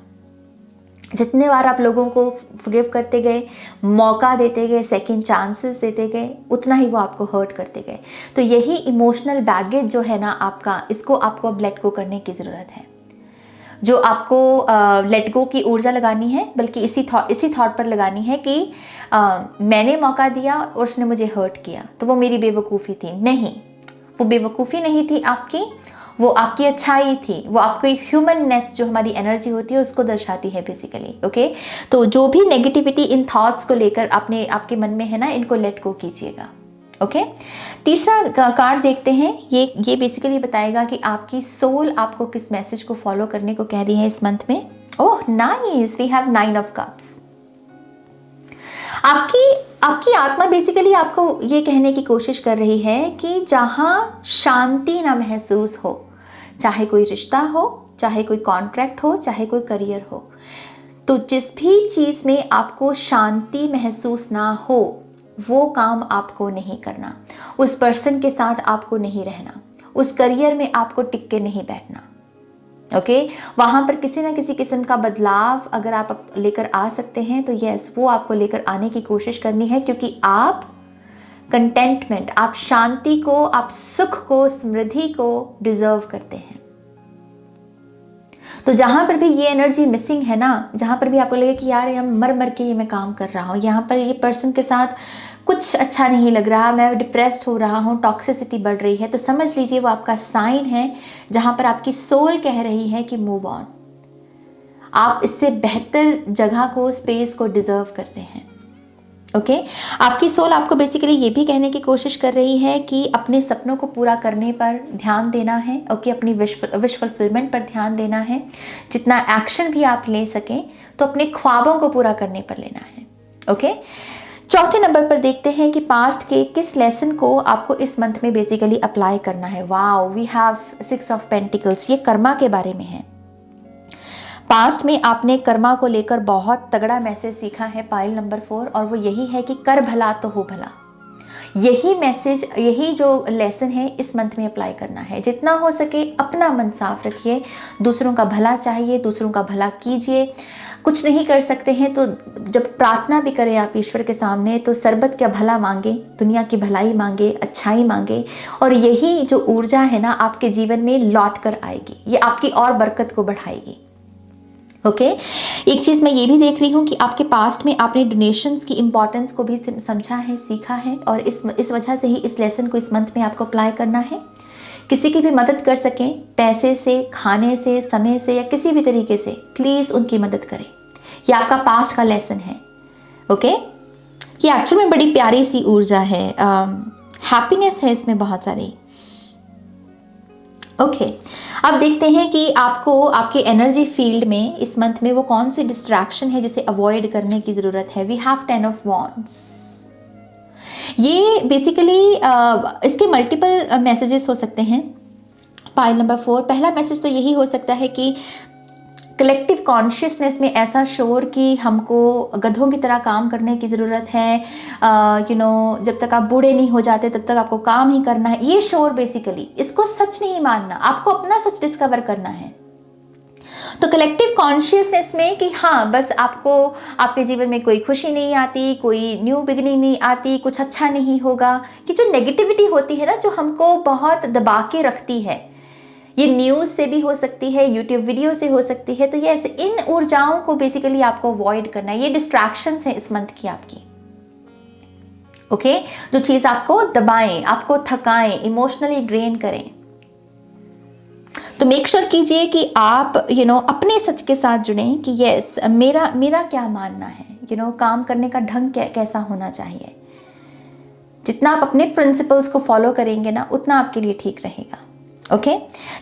जितने बार आप लोगों को फॉरगिव करते गए, मौका देते गए, सेकंड चांसेस देते गए, उतना ही वो आपको हर्ट करते गए। तो यही इमोशनल बैगेज जो है ना आपका, इसको आपको अब लेट गो करने की ज़रूरत है। जो आपको लेट गो की ऊर्जा लगानी है, बल्कि इसी थॉट पर लगानी है कि मैंने मौका दिया और उसने मुझे हर्ट किया तो वो मेरी बेवकूफ़ी थी। नहीं, वो बेवकूफ़ी नहीं थी आपकी, वो आपकी अच्छाई थी, वो आपकी ह्यूमननेस जो हमारी एनर्जी होती है उसको दर्शाती है बेसिकली। ओके, तो जो भी नेगेटिविटी इन थॉट्स को लेकर आपके मन में है ना, इनको लेट गो कीजिएगा। ओके, तीसरा कार्ड देखते हैं। ये बेसिकली बताएगा कि आपकी सोल आपको किस मैसेज को फॉलो करने को कह रही है इस मंथ में। Oh nice, we have 9 of cups. आपकी आत्मा बेसिकली आपको ये कहने की कोशिश कर रही है कि जहाँ शांति ना महसूस हो, चाहे कोई रिश्ता हो, चाहे कोई कॉन्ट्रैक्ट हो, चाहे कोई करियर हो, तो जिस भी चीज़ में आपको शांति महसूस ना हो वो काम आपको नहीं करना, उस पर्सन के साथ आपको नहीं रहना, उस करियर में आपको टिक के नहीं बैठना। ओके, वहाँ पर किसी ना किसी किस्म का बदलाव अगर आप लेकर आ सकते हैं तो यस, वो आपको लेकर आने की कोशिश करनी है, क्योंकि आप कंटेंटमेंट, आप शांति को, आप सुख को, समृद्धि को डिजर्व करते हैं। तो जहाँ पर भी ये एनर्जी मिसिंग है ना, जहाँ पर भी आपको लगे कि यार हम मर के ये मैं काम कर रहा हूँ, यहाँ पर ये पर्सन के साथ कुछ अच्छा नहीं लग रहा, मैं डिप्रेस्ड हो रहा हूँ, टॉक्सिसिटी बढ़ रही है, तो समझ लीजिए वो आपका साइन है जहाँ पर आपकी सोल कह रही है कि मूव ऑन। आप इससे बेहतर जगह को, स्पेस को डिजर्व करते हैं। ओके, आपकी सोल आपको बेसिकली ये भी कहने की कोशिश कर रही है कि अपने सपनों को पूरा करने पर ध्यान देना है। ओके, अपनी विश फुलफिलमेंट पर ध्यान देना है। जितना एक्शन भी आप ले सकें तो अपने ख्वाबों को पूरा करने पर लेना है। ओके, चौथे नंबर पर देखते हैं कि पास्ट के किस लेसन को आपको इस मंथ में बेसिकली अप्लाई करना है। Wow, we have 6 of pentacles. ये कर्मा के बारे में है। पास्ट में आपने कर्मा को लेकर बहुत तगड़ा मैसेज सीखा है, पाइल नंबर 4, और वो यही है कि कर भला तो हो भला। यही मैसेज, यही जो लेसन है इस मंथ में अप्लाई करना है। जितना हो सके अपना मन साफ रखिए, दूसरों का भला चाहिए, दूसरों का भला कीजिए। कुछ नहीं कर सकते हैं तो जब प्रार्थना भी करें आप ईश्वर के सामने तो सरबत का भला मांगे, दुनिया की भलाई मांगे, अच्छाई मांगे, और यही जो ऊर्जा है ना आपके जीवन में लौट कर आएगी। ये आपकी और बरकत को बढ़ाएगी। ओके, एक चीज़ मैं ये भी देख रही हूँ कि आपके पास्ट में आपने डोनेशंस की इम्पॉर्टेंस को भी समझा है, सीखा है, और इस वजह से ही इस लेसन को इस मंथ में आपको अप्लाई करना है। किसी की भी मदद कर सकें, पैसे से, खाने से, समय से, या किसी भी तरीके से, प्लीज़ उनकी मदद करें। ये आपका पास्ट का लेसन है। ओके, ये एक्चुअल में बड़ी प्यारी सी ऊर्जा है, हैप्पीनेस है इसमें बहुत सारी। ओके, अब देखते हैं कि आपको आपके एनर्जी फील्ड में इस मंथ में वो कौन सी डिस्ट्रैक्शन है जिसे अवॉइड करने की ज़रूरत है। We have 10 of wands. ये बेसिकली इसके मल्टीपल मैसेजेस हो सकते हैं। पाइल नंबर 4, पहला मैसेज तो यही हो सकता है कि कलेक्टिव कॉन्शियसनेस में ऐसा शोर कि हमको गधों की तरह काम करने की ज़रूरत है, जब तक आप बूढ़े नहीं हो जाते तब तक आपको काम ही करना है। ये शोर बेसिकली, इसको सच नहीं मानना, आपको अपना सच डिस्कवर करना है। तो कलेक्टिव कॉन्शियसनेस में कि हाँ, बस आपको आपके जीवन में कोई खुशी नहीं आती, कोई न्यू बिगिनिंग नहीं आती, कुछ अच्छा नहीं होगा, कि जो नेगेटिविटी होती है ना, जो हमको बहुत दबा के रखती है, ये न्यूज़ से भी हो सकती है, यूट्यूब वीडियो से हो सकती है। तो ये ऐसे इन ऊर्जाओं को बेसिकली आपको अवॉइड करना है। ये डिस्ट्रैक्शंस हैं इस मंथ की आपकी। ओके, जो चीज़ आपको दबाएं, आपको थकाएं, इमोशनली ड्रेन करें, तो मेक श्योर कीजिए कि आप अपने सच के साथ जुड़ें कि यस, मेरा क्या मानना है, काम करने का ढंग कैसा होना चाहिए। जितना आप अपने प्रिंसिपल्स को फॉलो करेंगे ना, उतना आपके लिए ठीक रहेगा। ओके,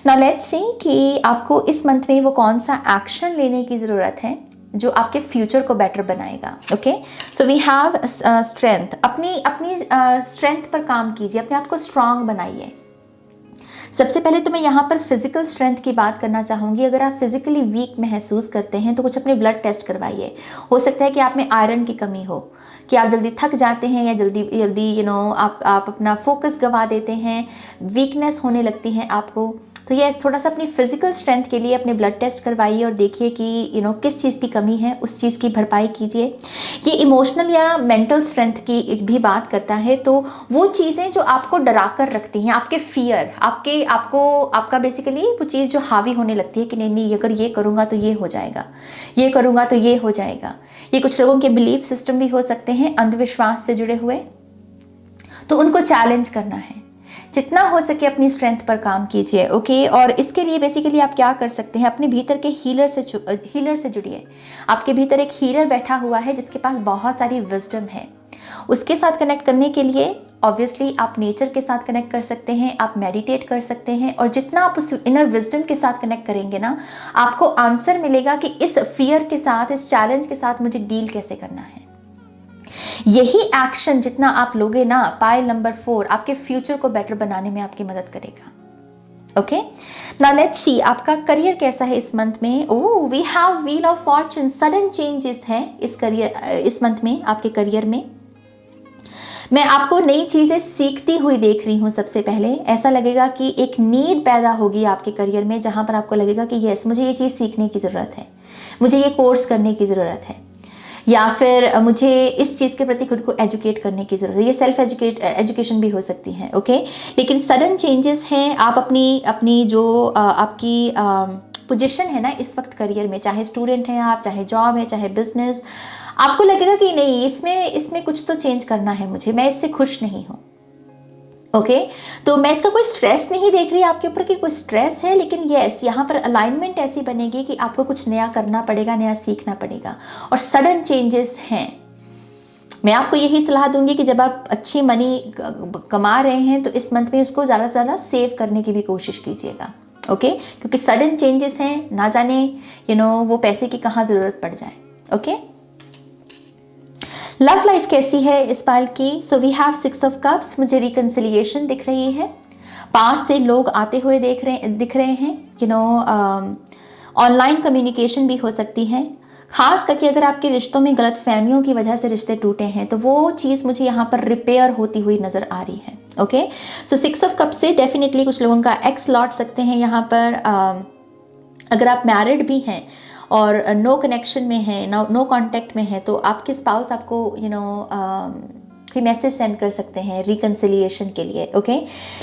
नाउ लेट्स सी कि आपको इस मंथ में वो कौन सा एक्शन लेने की ज़रूरत है जो आपके फ्यूचर को बेटर बनाएगा। Okay, so we have strength. अपनी स्ट्रेंथ पर काम कीजिए, अपने आप को स्ट्रांग बनाइए। सबसे पहले तो मैं यहाँ पर फिजिकल स्ट्रेंथ की बात करना चाहूँगी। अगर आप फिजिकली वीक महसूस करते हैं तो कुछ अपने ब्लड टेस्ट करवाइए। हो सकता है कि आप में आयरन की कमी हो, कि आप जल्दी थक जाते हैं या जल्दी आप अपना फोकस गंवा देते हैं, वीकनेस होने लगती है आपको। तो ये थोड़ा सा अपनी फिजिकल स्ट्रेंथ के लिए अपने ब्लड टेस्ट करवाइए और देखिए कि किस चीज़ की कमी है, उस चीज़ की भरपाई कीजिए। ये इमोशनल या मेंटल स्ट्रेंथ की भी बात करता है। तो वो चीज़ें जो आपको डरा कर रखती हैं, आपके फियर, आपका बेसिकली वो चीज़ जो हावी होने लगती है कि नहीं, अगर ये करूँगा तो ये हो जाएगा, ये करूँगा तो ये हो जाएगा। ये कुछ लोगों के बिलीफ सिस्टम भी हो सकते हैं, अंधविश्वास से जुड़े हुए, तो उनको चैलेंज करना है। जितना हो सके अपनी स्ट्रेंथ पर काम कीजिए। ओके, और इसके लिए बेसिकली आप क्या कर सकते हैं, अपने भीतर के हीलर से जुड़िए। आपके भीतर एक हीलर बैठा हुआ है जिसके पास बहुत सारी विजडम है। उसके साथ कनेक्ट करने के लिए ऑब्वियसली आप नेचर के साथ कनेक्ट कर सकते हैं, आप मेडिटेट कर सकते हैं, और जितना आप उस इनर विजडम के साथ कनेक्ट करेंगे ना, आपको आंसर मिलेगा कि इस फियर के साथ, इस चैलेंज के साथ मुझे डील कैसे करना है। यही एक्शन जितना आप लोगे ना, पाइल नंबर 4 आपके फ्यूचर को बेटर बनाने में आपकी मदद करेगा। ओके, नाउ लेट्स सी आपका करियर कैसा है इस मंथ में। Oh, we have wheel of fortune. Sudden changes हैं इस मंथ में आपके करियर में। मैं आपको नई चीज़ें सीखती हुई देख रही हूँ। सबसे पहले ऐसा लगेगा कि एक नीड पैदा होगी आपके करियर में, जहाँ पर आपको लगेगा कि यस, मुझे ये चीज़ सीखने की ज़रूरत है, मुझे ये कोर्स करने की ज़रूरत है, या फिर मुझे इस चीज़ के प्रति खुद को एजुकेट करने की ज़रूरत है। ये सेल्फ एजुकेशन भी हो सकती है। ओके, लेकिन सडन चेंजेस हैं। आप अपनी जो आपकी पोजीशन है ना इस वक्त करियर में, चाहे स्टूडेंट हैं आप, चाहे जॉब है, चाहे बिजनेस, आपको लगेगा कि नहीं, इसमें कुछ तो चेंज करना है मुझे, मैं इससे खुश नहीं हूँ। ओके, तो मैं इसका कोई स्ट्रेस नहीं देख रही आपके ऊपर कि कोई स्ट्रेस है, लेकिन यस, यहाँ पर अलाइनमेंट ऐसी बनेगी कि आपको कुछ नया करना पड़ेगा, नया सीखना पड़ेगा, और सडन चेंजेस हैं। मैं आपको यही सलाह दूंगी कि जब आप अच्छी मनी कमा रहे हैं तो इस मंथ में उसको ज़्यादा से ज़्यादा सेव करने की भी कोशिश कीजिएगा। ओके, क्योंकि सडन चेंजेस हैं, ना जाने वो पैसे की कहाँ ज़रूरत पड़ जाए। ओके, लव लाइफ कैसी है इस पाल की। So we have 6 of cups. मुझे रिकंसिलिएशन दिख रही है, पास से लोग आते हुए दिख रहे हैं। ऑनलाइन कम्युनिकेशन भी हो सकती है, खास करके अगर आपके रिश्तों में गलत फहमियों की वजह से रिश्ते टूटे हैं तो वो चीज़ मुझे यहाँ पर रिपेयर होती हुई नज़र आ रही है। ओके, सो 6 ऑफ कप से डेफिनेटली कुछ लोगों का एक्स लौट सकते हैं यहाँ पर। अगर आप मैरिड भी हैं और नो कनेक्शन में है, नो कांटेक्ट में है, तो आपके स्पाउस आपको कोई मैसेज सेंड कर सकते हैं रिकंसिलिएशन के लिए। ओके,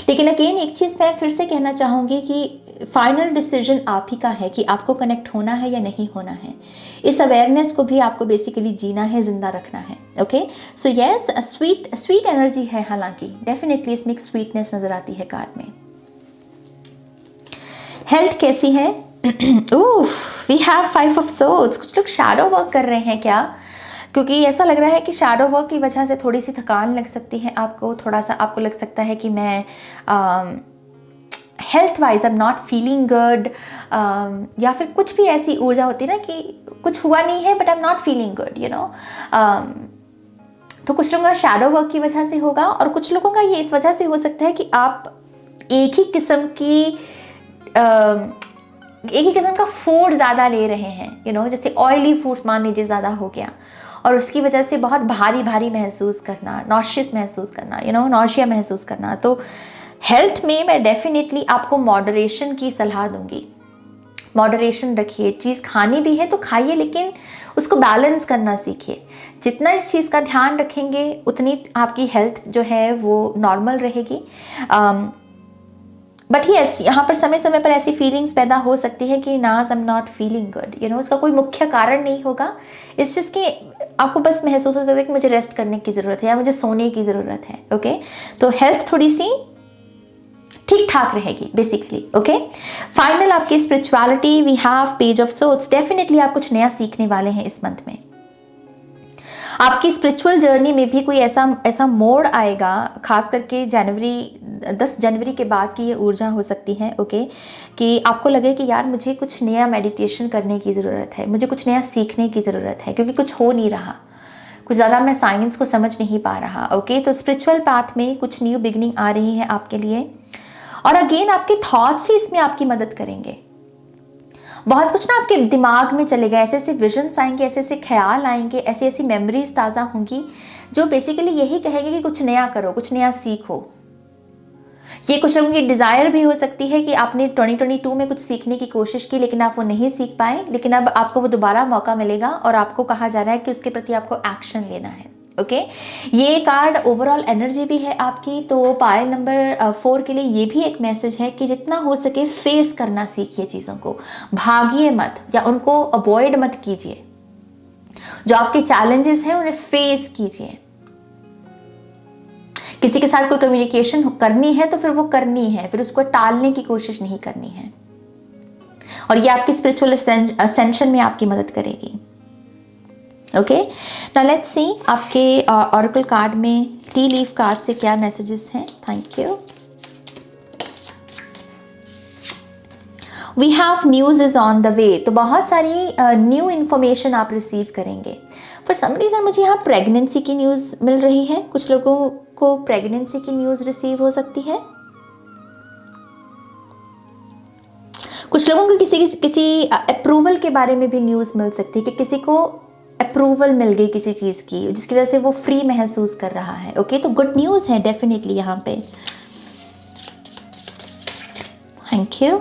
लेकिन अगेन एक चीज़ मैं फिर से कहना चाहूँगी कि फाइनल डिसीजन आप ही का है कि आपको कनेक्ट होना है या नहीं होना है। इस अवेयरनेस को भी आपको बेसिकली जीना है, जिंदा रखना है। Okay, so yes, sweet energy है, हालांकि डेफिनेटली इसमें एक स्वीटनेस नज़र आती है कार्ड में। हेल्थ कैसी है वी हैव 5 ऑफ सोर्ड्स। कुछ लोग शैडो वर्क कर रहे हैं क्या? क्योंकि ऐसा लग रहा है कि शैडो वर्क की वजह से थोड़ी सी थकान लग सकती है आपको, थोड़ा सा आपको लग सकता है कि मैं health wise I am not feeling good, या फिर कुछ भी ऐसी ऊर्जा होती है ना कि कुछ हुआ नहीं है but I am not feeling good, you know. तो कुछ लोगों का शैडो वर्क की वजह से होगा, और कुछ लोगों का ये इस वजह से हो सकता है कि आप एक ही किस्म का फूड ज़्यादा ले रहे हैं, यू नो, जैसे ऑयली फूड मान लीजिए ज़्यादा हो गया, और उसकी वजह से बहुत भारी भारी महसूस करना, नॉशियस महसूस करना, यू नो, नॉशिया महसूस करना। तो हेल्थ में मैं डेफिनेटली आपको मॉडरेशन की सलाह दूंगी। मॉडरेशन रखिए, चीज़ खानी भी है तो खाइए, लेकिन उसको बैलेंस करना सीखिए। जितना इस चीज़ का ध्यान रखेंगे उतनी आपकी हेल्थ जो है वो नॉर्मल रहेगी। बट यस, यहाँ पर समय समय पर ऐसी फीलिंग्स पैदा हो सकती है कि नाज I am not feeling good, you know, उसका कोई मुख्य कारण नहीं होगा। इस चीज़ की आपको बस महसूस हो सकता है कि मुझे रेस्ट करने की ज़रूरत है या मुझे सोने की ज़रूरत है। ओके, तो हेल्थ थोड़ी सी ठीक ठाक रहेगी बेसिकली। ओके, फाइनल आपकी spirituality, we have page of swords. Definitely आप कुछ नया सीखने वाले हैं इस मंथ में। आपकी स्पिरिचुअल जर्नी में भी कोई ऐसा मोड़ आएगा, खास करके 10 जनवरी के बाद की ये ऊर्जा हो सकती है। ओके, कि आपको लगे कि यार मुझे कुछ नया मेडिटेशन करने की ज़रूरत है, मुझे कुछ नया सीखने की ज़रूरत है, क्योंकि कुछ हो नहीं रहा, कुछ ज़्यादा मैं साइंस को समझ नहीं पा रहा। ओके, तो स्पिरिचुअल पाथ में कुछ न्यू बिगनिंग आ रही है आपके लिए, और अगेन आपके थॉट्स ही इसमें आपकी मदद करेंगे। बहुत कुछ ना आपके दिमाग में चलेगा, ऐसे ऐसे विजन्स आएंगे, ऐसे ऐसे ख्याल आएंगे, ऐसी ऐसी मेमोरीज ताज़ा होंगी जो बेसिकली यही कहेंगे कि कुछ नया करो, कुछ नया सीखो। ये कुछ लोगों की डिज़ायर भी हो सकती है कि आपने 2022 में कुछ सीखने की कोशिश की लेकिन आप वो नहीं सीख पाए, लेकिन अब आपको वो दोबारा मौका मिलेगा और आपको कहा जा रहा है कि उसके प्रति आपको एक्शन लेना है। ओके, ये कार्ड ओवरऑल एनर्जी भी है आपकी। तो पायल नंबर 4 के लिए ये भी एक मैसेज है कि जितना हो सके फेस करना सीखिए चीज़ों को, भागिए मत या उनको अवॉइड मत कीजिए। जो आपके चैलेंजेस हैं उन्हें फेस कीजिए। किसी के साथ कोई कम्युनिकेशन करनी है तो फिर वो करनी है, फिर उसको टालने की कोशिश नहीं करनी है, और ये आपकी स्पिरिचुअल असेंशन में आपकी मदद करेगी। ओके, नाउ लेट्स सी आपके ऑरेकल कार्ड में टी लीफ कार्ड से क्या मैसेजेस हैं। Thank you. We have news is on the way. तो बहुत सारी न्यू इन्फॉर्मेशन आप रिसीव करेंगे। फॉर सम रीज़न मुझे यहाँ प्रेगनेंसी की न्यूज़ मिल रही है, कुछ लोगों को प्रेगनेंसी की न्यूज़ रिसीव हो सकती है। कुछ लोगों को किसी अप्रूवल के बारे में भी न्यूज़ मिल सकती है कि किसी को अप्रूवल मिल गई किसी चीज़ की, जिसकी वजह से वो फ्री महसूस कर रहा है। ओके, तो गुड न्यूज़ है डेफिनेटली यहाँ पे। Thank you.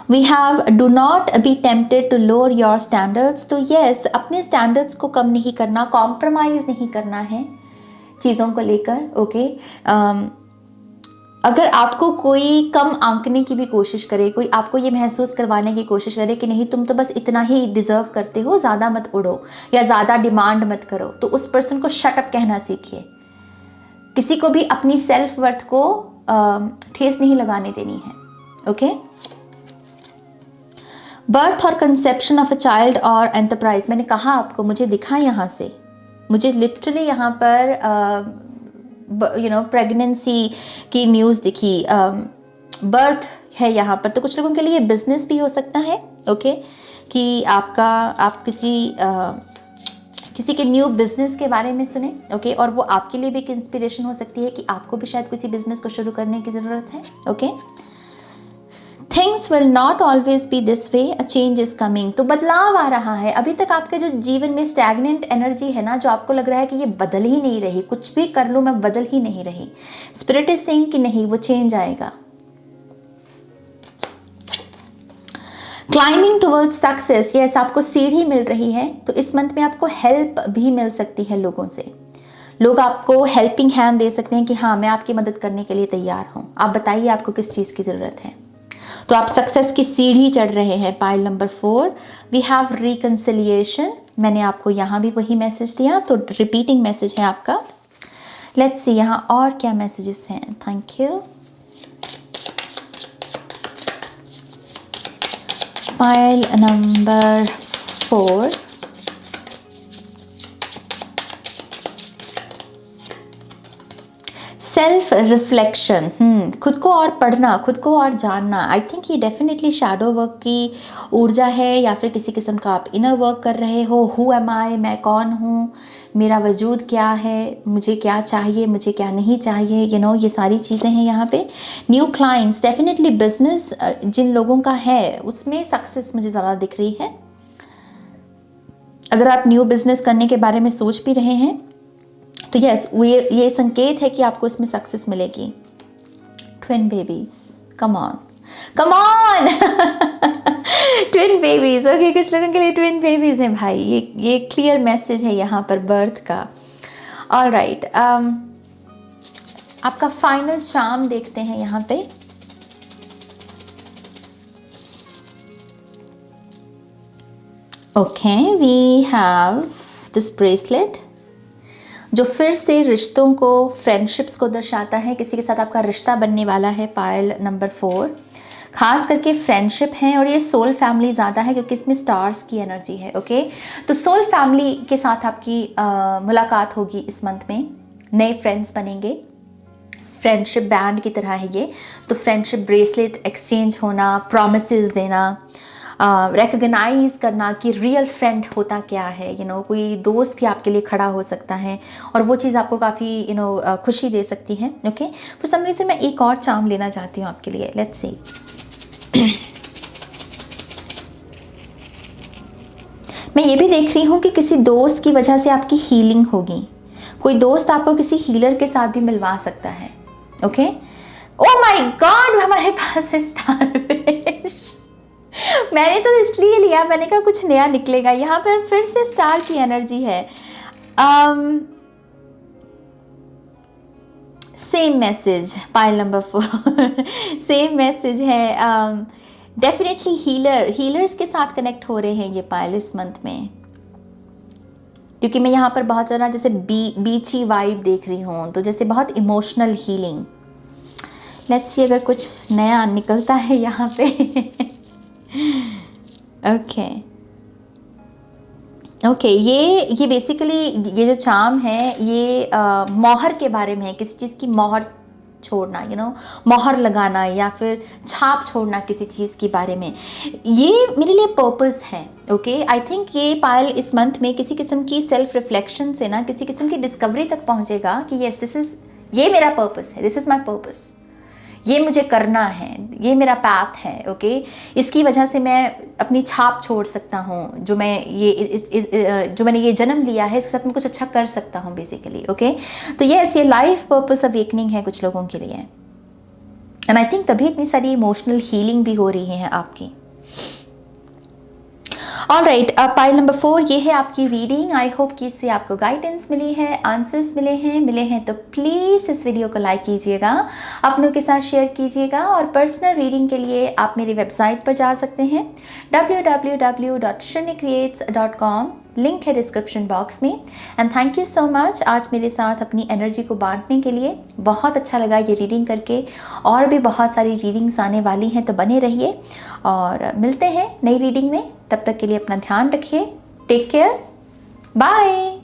We have do not be tempted to lower your standards. तो येस, अपने स्टैंडर्ड्स को कम नहीं करना, कॉम्प्रोमाइज़ नहीं करना है चीज़ों को लेकर। ओके, अगर आपको कोई कम आंकने की भी कोशिश करे, कोई आपको ये महसूस करवाने की कोशिश करे कि नहीं तुम तो बस इतना ही डिज़र्व करते हो, ज़्यादा मत उड़ो या ज़्यादा डिमांड मत करो, तो उस पर्सन को शट अप कहना सीखिए। किसी को भी अपनी सेल्फ वर्थ को ठेस नहीं लगाने देनी है। ओके, बर्थ और कंसेप्शन ऑफ अ चाइल्ड और एंटरप्राइज, मैंने कहा आपको, मुझे दिखा यहाँ से, मुझे लिटरली यहाँ पर प्रेगनेंसी की न्यूज़ दिखी, बर्थ है यहाँ पर। तो कुछ लोगों के लिए बिजनेस भी हो सकता है। ओके, कि आप किसी के न्यू बिजनेस के बारे में सुने। ओके, और वो आपके लिए भी एक इंस्पिरेशन हो सकती है कि आपको भी शायद किसी बिजनेस को शुरू करने की ज़रूरत है। Okay, things will not always be this way, a change is coming. तो बदलाव आ रहा है। अभी तक आपके जो जीवन में स्टैग्नेंट एनर्जी है ना, जो आपको लग रहा है कि ये बदल ही नहीं रही, कुछ भी कर लूँ मैं बदल ही नहीं रही, स्पिरिट इज सेइंग कि नहीं, वो चेंज आएगा। क्लाइंबिंग टुवर्ड्स सक्सेस, यस, आपको सीढ़ी मिल रही है। तो इस मंथ में आपको हेल्प भी मिल सकती है लोगों से। लोग आपको हेल्पिंग हैंड दे सकते हैं कि हाँ मैं आपकी मदद करने के लिए तैयार हूँ, आप बताइए आपको किस चीज़ की ज़रूरत है। तो आप सक्सेस की सीढ़ी चढ़ रहे हैं। Pile number 4, we have reconciliation. मैंने आपको यहाँ भी वही मैसेज दिया, तो रिपीटिंग मैसेज है आपका। लेट्स सी यहाँ और क्या मैसेजेस हैं। Thank you. Pile number 4, self reflection, खुद को और पढ़ना, खुद को और जानना। आई थिंक ये डेफिनेटली शैडो वर्क की ऊर्जा है, या फिर किसी किस्म का आप इनर वर्क कर रहे हो। हु एम आई, मैं कौन हूँ, मेरा वजूद क्या है, मुझे क्या चाहिए, मुझे क्या नहीं चाहिए, ये सारी चीज़ें हैं यहाँ पे। न्यू क्लाइंट्स, डेफिनेटली बिजनेस जिन लोगों का है उसमें सक्सेस मुझे ज़्यादा दिख रही है। अगर आप न्यू बिजनेस करने के बारे में सोच भी रहे हैं तो यस, ये संकेत है कि आपको इसमें सक्सेस मिलेगी। Twin babies, come on come on twin babies, okay, कुछ लोगों के लिए ट्विन बेबीज हैं भाई। ये क्लियर मैसेज है यहाँ पर बर्थ का। ऑलराइट, आपका फाइनल चार्म देखते हैं यहाँ पे। Okay, we have this bracelet जो फिर से रिश्तों को, फ्रेंडशिप्स को दर्शाता है। किसी के साथ आपका रिश्ता बनने वाला है। पायल नंबर 4, खास करके फ्रेंडशिप है, और ये सोल फैमिली ज़्यादा है क्योंकि इसमें स्टार्स की एनर्जी है। ओके, तो सोल फैमिली के साथ आपकी मुलाकात होगी इस मंथ में। नए फ्रेंड्स बनेंगे, फ्रेंडशिप बैंड की तरह है ये। तो फ्रेंडशिप ब्रेसलेट एक्सचेंज होना, प्रॉमिसेस देना, रिकग्नाइज करना कि रियल फ्रेंड होता क्या है। कोई दोस्त भी आपके लिए खड़ा हो सकता है और वो चीज़ आपको काफ़ी खुशी दे सकती है। ओके, फॉर सम रीज़न मैं एक और चार्म लेना चाहती हूँ आपके लिए। Let's see. मैं ये भी देख रही हूँ कि किसी दोस्त की वजह से आपकी हीलिंग होगी। कोई दोस्त आपको किसी हीलर के साथ भी मिलवा सकता है। ओके, ओह माय गॉड, हमारे पास है स्टारफिश। मैंने तो इसलिए लिया, मैंने कहा कुछ नया निकलेगा। यहाँ पर फिर से स्टार की एनर्जी है। Same message, pile number 4 same message है। डेफिनेटली हीलर्स के साथ कनेक्ट हो रहे हैं ये पाइल इस मंथ में, क्योंकि मैं यहाँ पर बहुत ज़्यादा जैसे बीची वाइब देख रही हूँ, तो जैसे बहुत इमोशनल हीलिंग। लेट्स सी अगर कुछ नया निकलता है यहाँ पे। ओके, ये बेसिकली ये जो चार्म है ये मोहर के बारे में है। किसी चीज़ की मोहर छोड़ना, मोहर लगाना या फिर छाप छोड़ना किसी चीज़ के बारे में। ये मेरे लिए पर्पस है। ओके, आई थिंक ये पायल इस मंथ में किसी किस्म की सेल्फ रिफ्लेक्शन से ना किसी किस्म की डिस्कवरी तक पहुंचेगा कि यस, ये मेरा पर्पस है, दिस इज़ माई पर्पस, ये मुझे करना है, ये मेरा पाथ है। ओके, इसकी वजह से मैं अपनी छाप छोड़ सकता हूँ। जो मैंने ये जन्म लिया है, इसके साथ मैं कुछ अच्छा कर सकता हूँ बेसिकली। ओके, तो ये लाइफ पर्पस अवेकनिंग है कुछ लोगों के लिए, एंड आई थिंक तभी इतनी सारी इमोशनल हीलिंग भी हो रही है आपकी। ऑलराइट, पाइल नंबर 4 ये है आपकी रीडिंग। आई होप कि इससे आपको गाइडेंस मिली है, आंसर्स मिले हैं तो प्लीज़ इस वीडियो को लाइक कीजिएगा, अपनों के साथ शेयर कीजिएगा, और पर्सनल रीडिंग के लिए आप मेरी वेबसाइट पर जा सकते हैं www.shrenicreates.com, लिंक है डिस्क्रिप्शन बॉक्स में। And thank you so much आज मेरे साथ अपनी एनर्जी को बांटने के लिए। बहुत अच्छा लगा ये रीडिंग करके, और भी बहुत सारी रीडिंग्स आने वाली हैं, तो बने रहिए और मिलते हैं नई रीडिंग में। तब तक के लिए अपना ध्यान रखिए। Take care, bye.